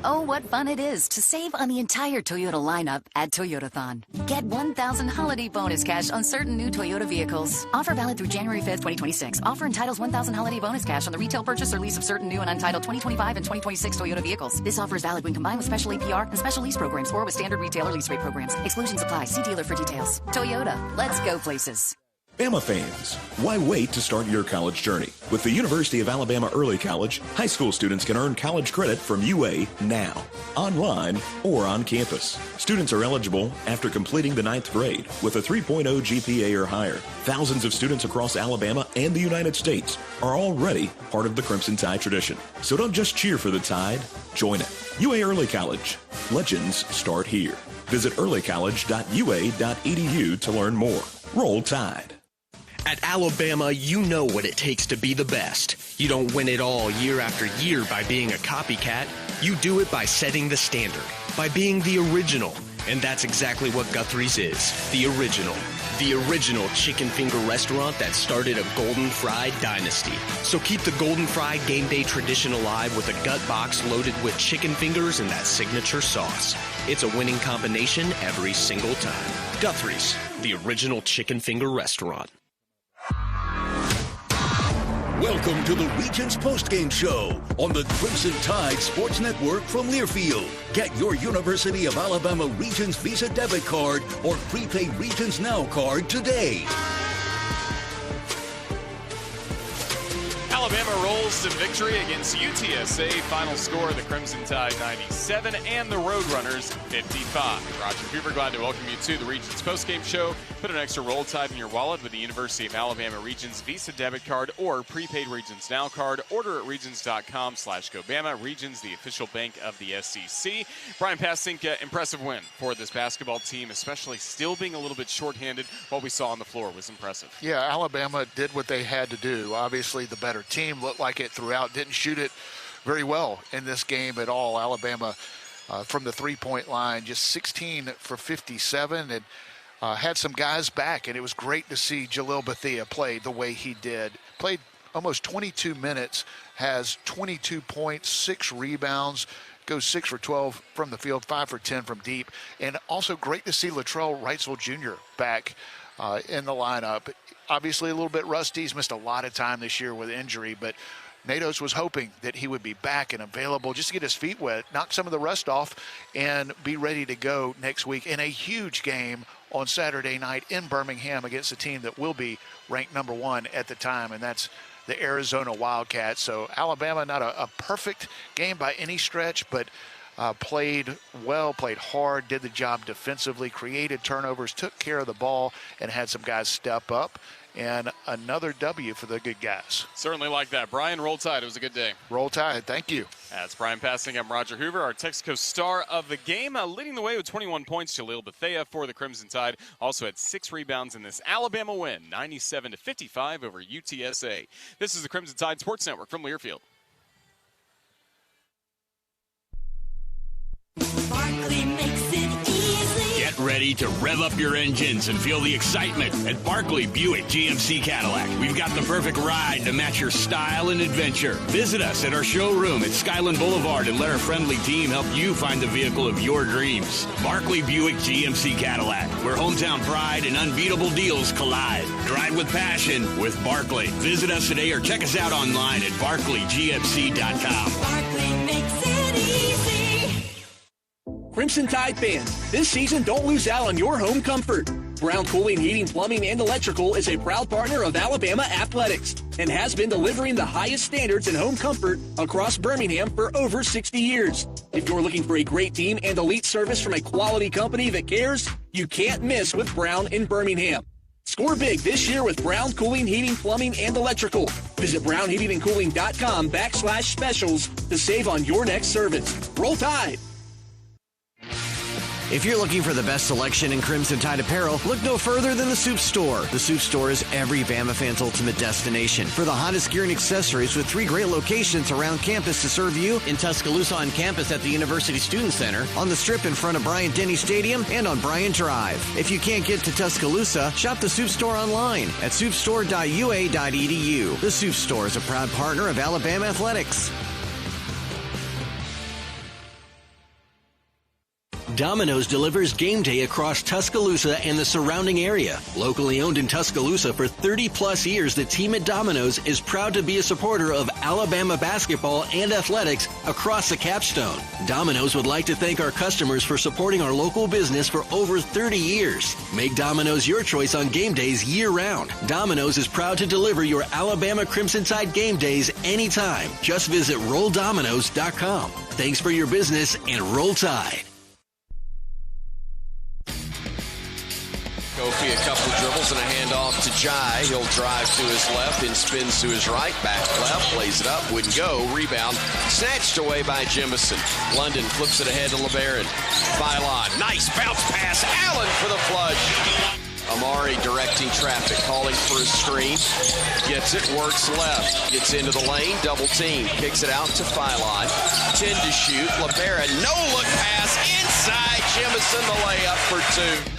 Oh, what fun it is to save on the entire Toyota lineup at Toyotathon. Get 1,000 holiday bonus cash on certain new Toyota vehicles. Offer valid through January 5th, 2026. Offer entitles 1,000 holiday bonus cash on the retail purchase or lease of certain new and untitled 2025 and 2026 Toyota vehicles. This offer is valid when combined with special APR and special lease programs or with standard retailer lease rate programs. Exclusions apply. See dealer for details. Toyota. Let's go places. Bama fans, why wait to start your college journey? With the University of Alabama Early College, high school students can earn college credit from UA now, online or on campus. Students are eligible after completing the 9th grade with a 3.0 GPA or higher. Thousands of students across Alabama and the United States are already part of the Crimson Tide tradition. So don't just cheer for the Tide, join it. UA Early College. Legends start here. Visit earlycollege.ua.edu to learn more. Roll Tide. At Alabama, you know what it takes to be the best. You don't win it all year after year by being a copycat. You do it by setting the standard, by being the original. And that's exactly what Guthrie's is, the original. The original chicken finger restaurant that started a Golden Fried dynasty. So keep the Golden Fried game day tradition alive with a gut box loaded with chicken fingers and that signature sauce. It's a winning combination every single time. Guthrie's, the original chicken finger restaurant. Welcome to the Regents Postgame Show on the Crimson Tide Sports Network from Learfield. Get your University of Alabama Regents Visa debit card or prepaid Regents Now card today. Alabama rolls to victory against UTSA. Final score, the Crimson Tide 97 and the Roadrunners 55. Roger Cooper, glad to welcome you to the Regents Postgame Show. Put an extra Roll Tide in your wallet with the University of Alabama Regents Visa debit card or prepaid Regents Now card. Order at regents.com/GoBama. Regents, the official bank of the SEC. Bryan, Passink, impressive win for this basketball team, especially still being a little bit shorthanded. What we saw on the floor was impressive. Yeah, Alabama did what they had to do. Obviously, the better team looked like it throughout. Didn't shoot it very well in this game at all. Alabama from the three-point line, just 16 for 57, and had some guys back, and it was great to see Jalil Bethea play the way he did. Played almost 22 minutes, has 22 points, 6 rebounds, goes 6 for 12 from the field, 5 for 10 from deep. And also great to see Latrell Wrightsell Jr. back in the lineup. Obviously a little bit rusty. He's missed a lot of time this year with injury, but Natos was hoping that he would be back and available just to get his feet wet, knock some of the rust off, and be ready to go next week in a huge game on Saturday night in Birmingham against a team that will be ranked number 1 at the time, and that's the Arizona Wildcats. So Alabama, not a perfect game by any stretch, but played well, played hard, did the job defensively, created turnovers, took care of the ball, and had some guys step up and another W for the good guys. Certainly like that. Bryan, roll tide. It was a good day. Roll tide. Thank you. That's Bryan Passink. I'm Roger Hoover, our Texaco star of the game. Leading the way with 21 points, Jaleel Bethea for the Crimson Tide. Also had 6 rebounds in this Alabama win, 97-55 over UTSA. This is the Crimson Tide Sports Network from Learfield. Barkley makes it easy. Get ready to rev up your engines and feel the excitement at Barkley Buick GMC Cadillac. We've got the perfect ride to match your style and adventure. Visit us at our showroom at Skyland Boulevard and let our friendly team help you find the vehicle of your dreams. Barkley Buick GMC Cadillac, where hometown pride and unbeatable deals collide. Drive with passion with Barkley. Visit us today or check us out online at barkleygmc.com. Barkley makes it easy. Crimson Tide fans, this season don't lose out on your home comfort. Brown Cooling, Heating, Plumbing, and Electrical is a proud partner of Alabama Athletics and has been delivering the highest standards in home comfort across Birmingham for over 60 years. If you're looking for a great team and elite service from a quality company that cares, you can't miss with Brown in Birmingham. Score big this year with Brown Cooling, Heating, Plumbing, and Electrical. Visit brownheatingandcooling.com/specials to save on your next service. Roll Tide! If you're looking for the best selection in Crimson Tide apparel, look no further than the Soup Store. The Soup Store is every Bama fan's ultimate destination for the hottest gear and accessories with 3 great locations around campus to serve you: in Tuscaloosa on campus at the University Student Center, on the Strip in front of Bryant-Denny Stadium, and on Bryan Drive. If you can't get to Tuscaloosa, shop the Soup Store online at soupstore.ua.edu. The Soup Store is a proud partner of Alabama Athletics. Domino's delivers game day across Tuscaloosa and the surrounding area. Locally owned in Tuscaloosa for 30-plus years, the team at Domino's is proud to be a supporter of Alabama basketball and athletics across the capstone. Domino's would like to thank our customers for supporting our local business for over 30 years. Make Domino's your choice on game days year-round. Domino's is proud to deliver your Alabama Crimson Tide game days anytime. Just visit RollDomino's.com. Thanks for your business and Roll Tide. Kofi, a couple of dribbles and a handoff to Jai. He'll drive to his left and spins to his right. Back left, plays it up, wouldn't go. Rebound snatched away by Jemison. London flips it ahead to LeBaron. Phylon, nice bounce pass. Allen for the flush. Amari directing traffic, calling for a screen. Gets it, works left. Gets into the lane, double team. Kicks it out to Phylon. 10 to shoot. LeBaron, no look pass inside. Jemison, the layup for 2.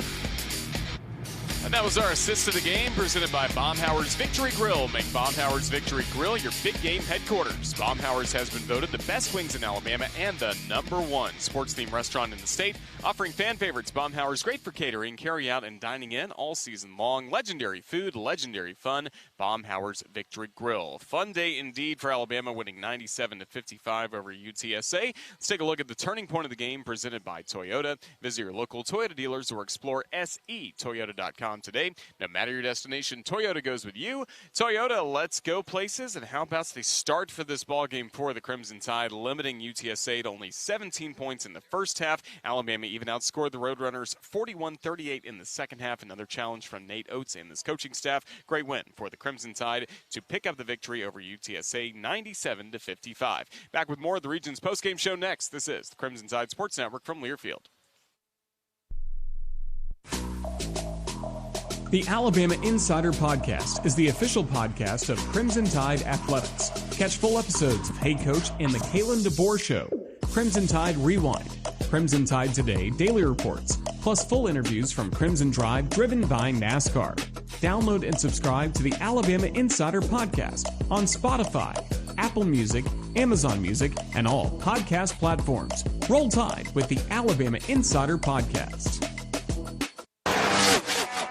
And that was our assist to the game, presented by Baumhauer's Victory Grill. Make Baumhauer's Victory Grill your big game headquarters. Baumhauer's has been voted the best wings in Alabama and the #1 sports-themed restaurant in the state, offering fan favorites. Baumhauer's great for catering, carry-out, and dining in all season long. Legendary food, legendary fun. Baumhauer's Victory Grill. Fun day indeed for Alabama, winning 97-55 over UTSA. Let's take a look at the turning point of the game, presented by Toyota. Visit your local Toyota dealers or explore SEToyota.com today. No matter your destination, Toyota goes with you. Toyota, let's go places. And how about the start for this ball game for the Crimson Tide, limiting UTSA to only 17 points in the first half. Alabama even outscored the Roadrunners 41-38 in the second half. Another challenge from Nate Oates and this coaching staff. Great win for the Crimson Tide to pick up the victory over UTSA 97-55. Back with more of the region's postgame show next. This is the Crimson Tide Sports Network from Learfield. The Alabama Insider Podcast is the official podcast of Crimson Tide Athletics. Catch full episodes of Hey Coach and the Kalen DeBoer Show, Crimson Tide Rewind, Crimson Tide Today Daily Reports, plus full interviews from Crimson Drive driven by NASCAR. Download and subscribe to the Alabama Insider Podcast on Spotify, Apple Music, Amazon Music, and all podcast platforms. Roll Tide with the Alabama Insider Podcast.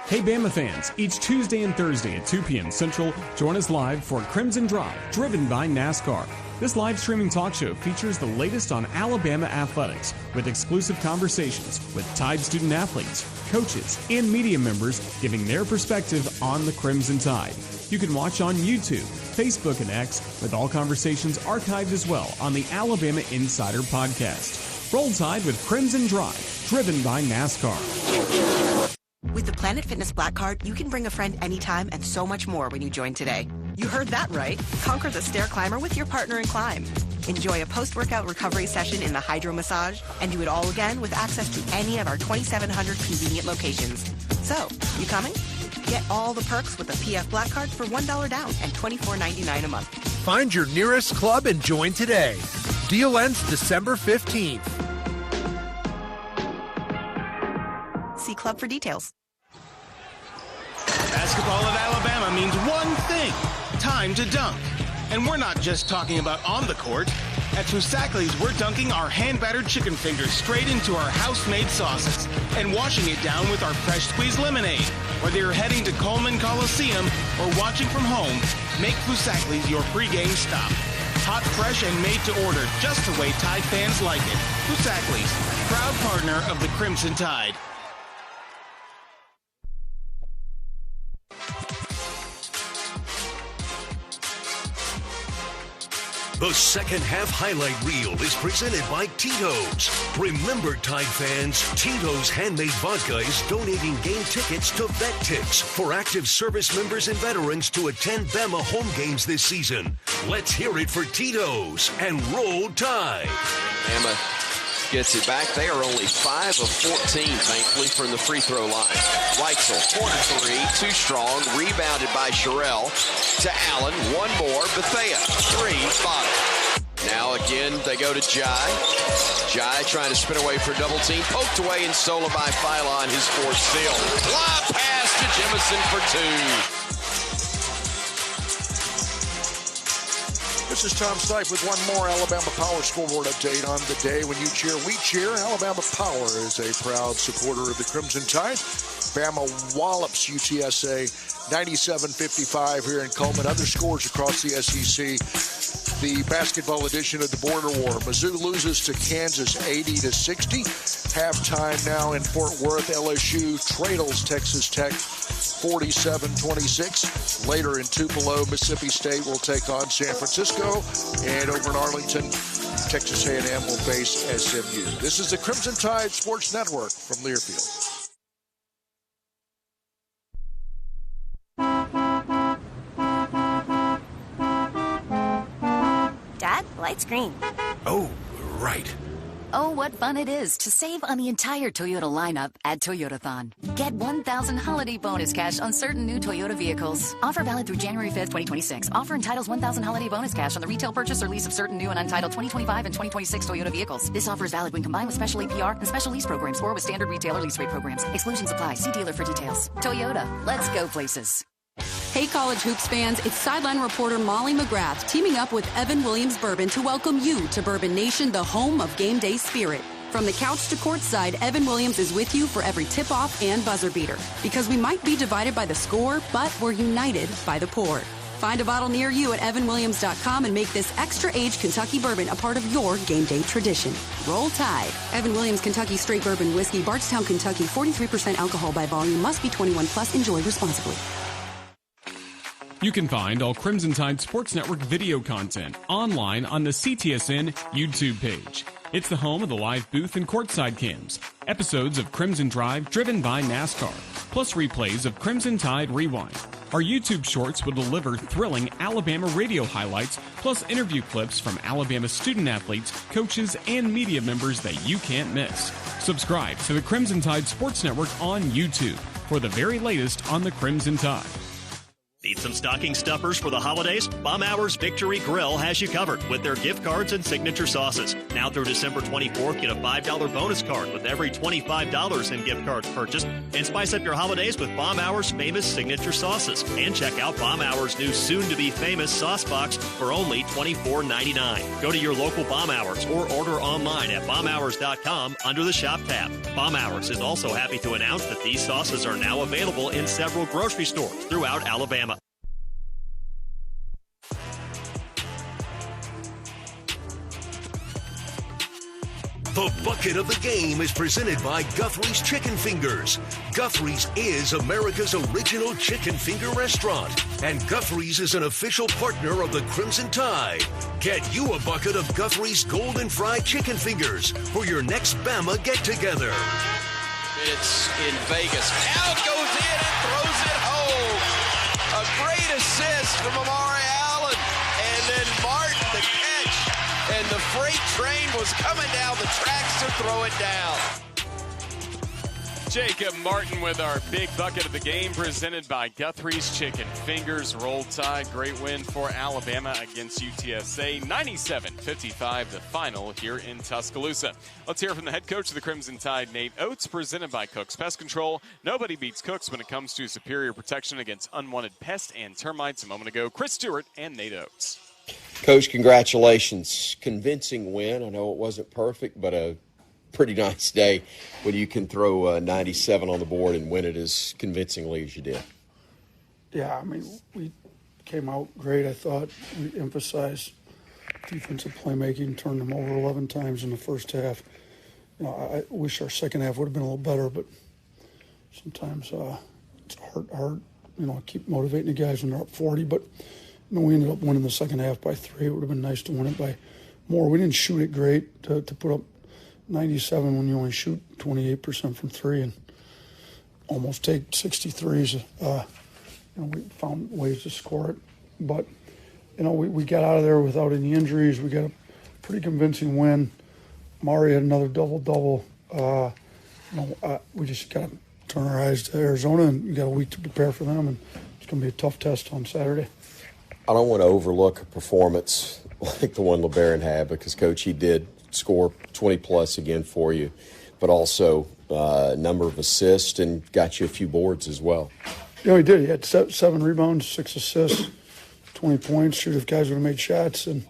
Hey Bama fans, each Tuesday and Thursday at 2 p.m. Central, join us live for Crimson Drive, driven by NASCAR. This live streaming talk show features the latest on Alabama athletics with exclusive conversations with Tide student athletes, coaches, and media members giving their perspective on the Crimson Tide. You can watch on YouTube, Facebook, and X, with all conversations archived as well on the Alabama Insider Podcast. Roll Tide with Crimson Drive, driven by NASCAR. With the Planet Fitness Black Card, you can bring a friend anytime and so much more when you join today. You heard that right. Conquer the stair climber with your partner in climb. Enjoy a post-workout recovery session in the hydro massage and do it all again with access to any of our 2,700 convenient locations. So, you coming? Get all the perks with the PF Black Card for $1 down and $24.99 a month. Find your nearest club and join today. Deal ends December 15th. See club for details. Basketball at Alabama means one thing: time to dunk. And we're not just talking about on the court. At Fusakli's, we're dunking our hand-battered chicken fingers straight into our house-made sauces and washing it down with our fresh squeezed lemonade. Whether you're heading to Coleman Coliseum or watching from home, make Fusakli's your pregame stop. Hot, fresh, and made to order, just the way Tide fans like it. Fusakli's, proud partner of the Crimson Tide. The second half highlight reel is presented by Tito's. Remember, Tide fans, Tito's Handmade Vodka is donating game tickets to Vet Tix for active service members and veterans to attend Bama home games this season. Let's hear it for Tito's and roll Tide. Bama gets it back. They are only 5 of 14, thankfully, from the free throw line. Weitzel, corner three, too strong, rebounded by Sherrill to Allen. One more, Bethea, three, bottom. Now again, they go to Jai. Jai trying to spin away for double team, poked away and stolen by Philon, his fourth steal. Lob pass to Jemison for two. This is Tom Stipe with one more Alabama Power scoreboard update on the day when you cheer, we cheer. Alabama Power is a proud supporter of the Crimson Tide. Bama wallops UTSA 97-55 here in Coleman. Other scores across the SEC. The basketball edition of the Border War. Mizzou loses to Kansas 80-60. Halftime now in Fort Worth. LSU trails Texas Tech 47-26. Later in Tupelo, Mississippi State will take on San Francisco. And over in Arlington, Texas A&M will face SMU. This is the Crimson Tide Sports Network from Learfield. Dad, light's green. Oh, right. Oh, what fun it is to save on the entire Toyota lineup at Toyotathon. Get 1,000 holiday bonus cash on certain new Toyota vehicles. Offer valid through January 5th, 2026. Offer entitles 1,000 holiday bonus cash on the retail purchase or lease of certain new and untitled 2025 and 2026 Toyota vehicles. This offer is valid when combined with special APR and special lease programs or with standard retailer lease rate programs. Exclusions apply. See dealer for details. Toyota, let's go places. Hey, college hoops fans, it's sideline reporter Molly McGrath teaming up with Evan Williams Bourbon to welcome you to Bourbon Nation, the home of game day spirit. From the couch to courtside, Evan Williams is with you for every tip-off and buzzer beater. Because we might be divided by the score, but we're united by the pour. Find a bottle near you at evanwilliams.com and make this extra-aged Kentucky bourbon a part of your game day tradition. Roll Tide. Evan Williams Kentucky Straight Bourbon Whiskey, Bardstown, Kentucky, 43% alcohol by volume, must be 21 plus. Enjoy responsibly. You can find all Crimson Tide Sports Network video content online on the CTSN YouTube page. It's the home of the live booth and courtside cams, episodes of Crimson Drive driven by NASCAR, plus replays of Crimson Tide Rewind. Our YouTube shorts will deliver thrilling Alabama radio highlights, plus interview clips from Alabama student athletes, coaches, and media members that you can't miss. Subscribe to the Crimson Tide Sports Network on YouTube for the very latest on the Crimson Tide. Need some stocking stuffers for the holidays? Bomb Hours Victory Grill has you covered with their gift cards and signature sauces. Now through December 24th, get a $5 bonus card with every $25 in gift cards purchased. And spice up your holidays with Bomb Hours' famous signature sauces. And check out Bomb Hours' new soon-to-be famous sauce box for only $24.99. Go to your local Bomb Hours or order online at bombhours.com under the Shop tab. Bomb Hours is also happy to announce that these sauces are now available in several grocery stores throughout Alabama. The Bucket of the Game is presented by Guthrie's Chicken Fingers. Guthrie's is America's original chicken finger restaurant, and Guthrie's is an official partner of the Crimson Tide. Get you a bucket of Guthrie's Golden Fried Chicken Fingers for your next Bama get-together. It's in Vegas. Al goes in and throws it home. A great assist from Amari Allen. And then Martin the catch. And the freight train was coming down the tracks to throw it down. Jacob Martin with our big bucket of the game, presented by Guthrie's Chicken Fingers. Roll Tide, great win for Alabama against UTSA. 97-55 the final here in Tuscaloosa. Let's hear from the head coach of the Crimson Tide, Nate Oates, presented by Cook's Pest Control. Nobody beats Cook's when it comes to superior protection against unwanted pests and termites. A moment ago, Chris Stewart and Nate Oates. Coach, congratulations. Convincing win. I know it wasn't perfect, but a pretty nice day when you can throw 97 on the board and win it as convincingly as you did. Yeah, I mean, we came out great, I thought. We emphasized defensive playmaking, turned them over 11 times in the first half. You know, I wish our second half would have been a little better, but sometimes it's hard, you know, keep motivating the guys when they're up 40. But, you know, we ended up winning the second half by 3. It would have been nice to win it by more. We didn't shoot it great to put up 97 when you only shoot 28% from 3 and almost take 63s. You know, we found ways to score it. But, you know, we got out of there without any injuries. We got a pretty convincing win. Mari had another double-double. You know, we just got to turn our eyes to Arizona, and we got a week to prepare for them, and it's going to be a tough test on Saturday. I don't want to overlook a performance like the one LeBaron had because, Coach, he did score 20-plus again for you, but also a number of assists and got you a few boards as well. Yeah, he did. He had 7 rebounds, 6 assists, 20 points. Shoot, if guys would have made shots and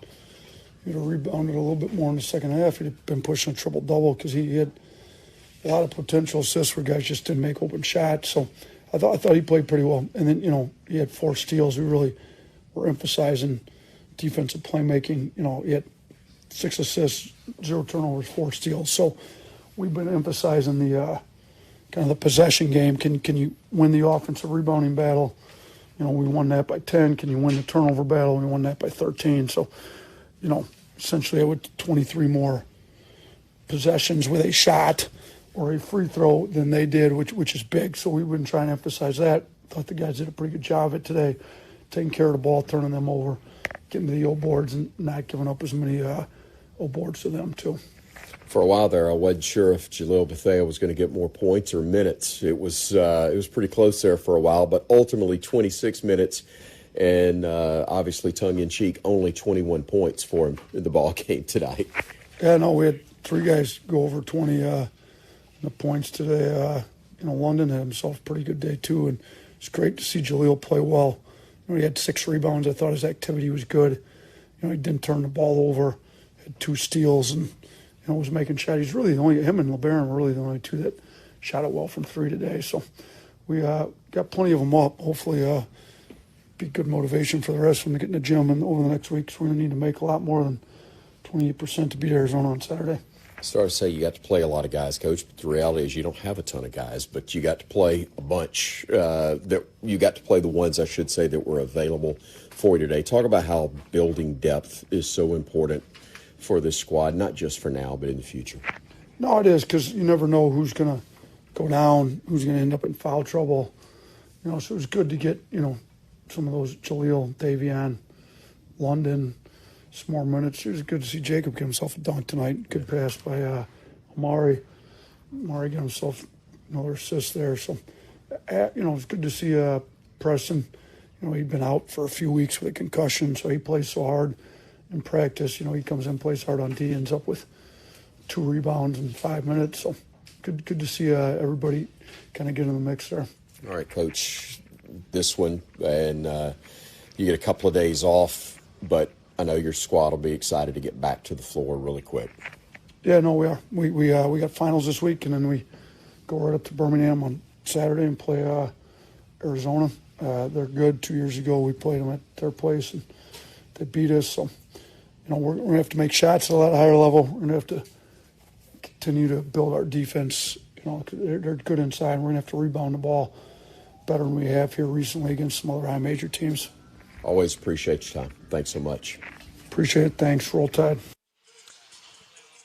he'd have rebounded a little bit more in the second half, he'd have been pushing a triple-double because he had a lot of potential assists where guys just didn't make open shots. So I thought he played pretty well. And then, you know, he had 4 steals. We really were emphasizing defensive playmaking. You know, he had 6 assists, 0 turnovers, 4 steals. So we've been emphasizing the kind of the possession game. Can you win the offensive rebounding battle? You know, we won that by 10. Can you win the turnover battle? We won that by 13. So, you know, essentially I went 23 more possessions with a shot or a free throw than they did, which is big. So we've been trying to emphasize that. Thought the guys did a pretty good job of it today, taking care of the ball, turning them over, getting to the old boards and not giving up as many old boards to them too. For a while there, I wasn't sure if Jalil Bethea was going to get more points or minutes. It was pretty close there for a while, but ultimately 26 minutes and obviously tongue-in-cheek, only 21 points for him in the ball game tonight. Yeah, no, we had 3 guys go over 20 the points today. You know, London had himself a pretty good day too, and it's great to see Jalil play well. You know, he had 6 rebounds. I thought his activity was good. You know, he didn't turn the ball over, had 2 steals, and you know, was making shots. He's really him and LeBaron were really the only 2 that shot it well from 3 today. So we got plenty of them up. Hopefully be good motivation for the rest of them to get in the gym and over the next week. So we're going to need to make a lot more than 28% to beat Arizona on Saturday. I started to say you got to play a lot of guys, Coach, but the reality is you don't have a ton of guys, but you got to play a bunch. That you got to play the ones, I should say, that were available for you today. Talk about how building depth is so important for this squad, not just for now, but in the future. No, it is, because you never know who's going to go down, who's going to end up in foul trouble. You know, so it was good to get, you know, some of those Jalil, Davion, London, some more minutes. It was good to see Jacob get himself a dunk tonight. Good pass by Amari. Amari got himself another assist there. So, you know, it's good to see Preston. You know, he'd been out for a few weeks with a concussion, so he plays so hard in practice. You know, he comes in, plays hard on D, ends up with 2 rebounds in 5 minutes. So good to see everybody kind of get in the mix there. All right, Coach, this one, and you get a couple of days off, but I know your squad will be excited to get back to the floor really quick. Yeah, no, we are. We got finals this week, and then we go right up to Birmingham on Saturday and play Arizona. They're good. 2 years ago, we played them at their place, and they beat us. So, you know, we're going to have to make shots at a lot higher level. We're going to have to continue to build our defense. You know, they're good inside, and we're going to have to rebound the ball better than we have here recently against some other high major teams. Always appreciate your time. Thanks so much. Appreciate it. Thanks. Roll Tide.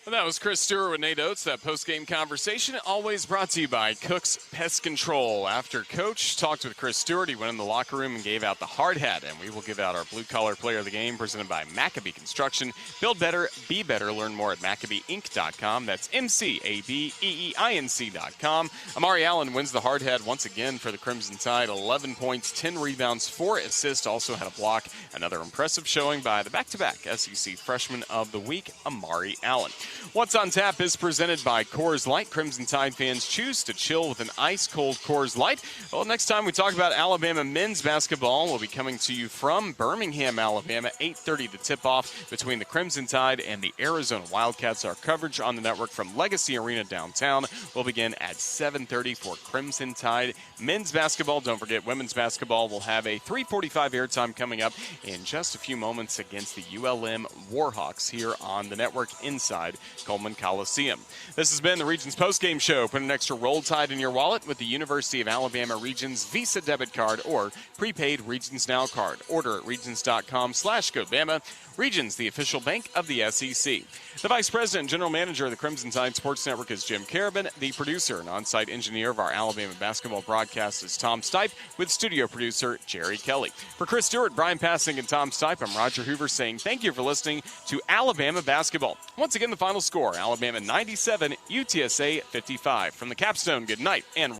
Well, that was Chris Stewart with Nate Oates. That post-game conversation always brought to you by Cook's Pest Control. After Coach talked with Chris Stewart, he went in the locker room and gave out the hard hat. And we will give out our blue-collar player of the game presented by Maccabee Construction. Build better, be better. Learn more at MaccabeeInc.com. That's MCABEEINC.com. Amari Allen wins the hard hat once again for the Crimson Tide. 11 points, 10 rebounds, 4 assists. Also had a block. Another impressive showing by the back-to-back SEC Freshman of the Week, Amari Allen. What's on Tap is presented by Coors Light. Crimson Tide fans choose to chill with an ice-cold Coors Light. Well, next time we talk about Alabama men's basketball, we'll be coming to you from Birmingham, Alabama, 8:30 the tip-off between the Crimson Tide and the Arizona Wildcats. Our coverage on the network from Legacy Arena downtown will begin at 7:30 for Crimson Tide men's basketball. Don't forget, women's basketball will have a 3:45 airtime coming up in just a few moments against the ULM Warhawks here on the network inside Coleman Coliseum. This has been the Regions Postgame Show. Put an extra Roll Tide in your wallet with the University of Alabama Regions Visa debit card or prepaid Regions Now card. Order at regions.com/GoBama. Regions, the official bank of the SEC. The Vice President and General Manager of the Crimson Tide Sports Network is Jim Carabin. The producer and on-site engineer of our Alabama basketball broadcast is Tom Stipe, with studio producer Jerry Kelly. For Chris Stewart, Bryan Passink, and Tom Stipe, I'm Roger Hoover saying thank you for listening to Alabama basketball. Once again, the final score, Alabama 97, UTSA 55. From the Capstone, good night and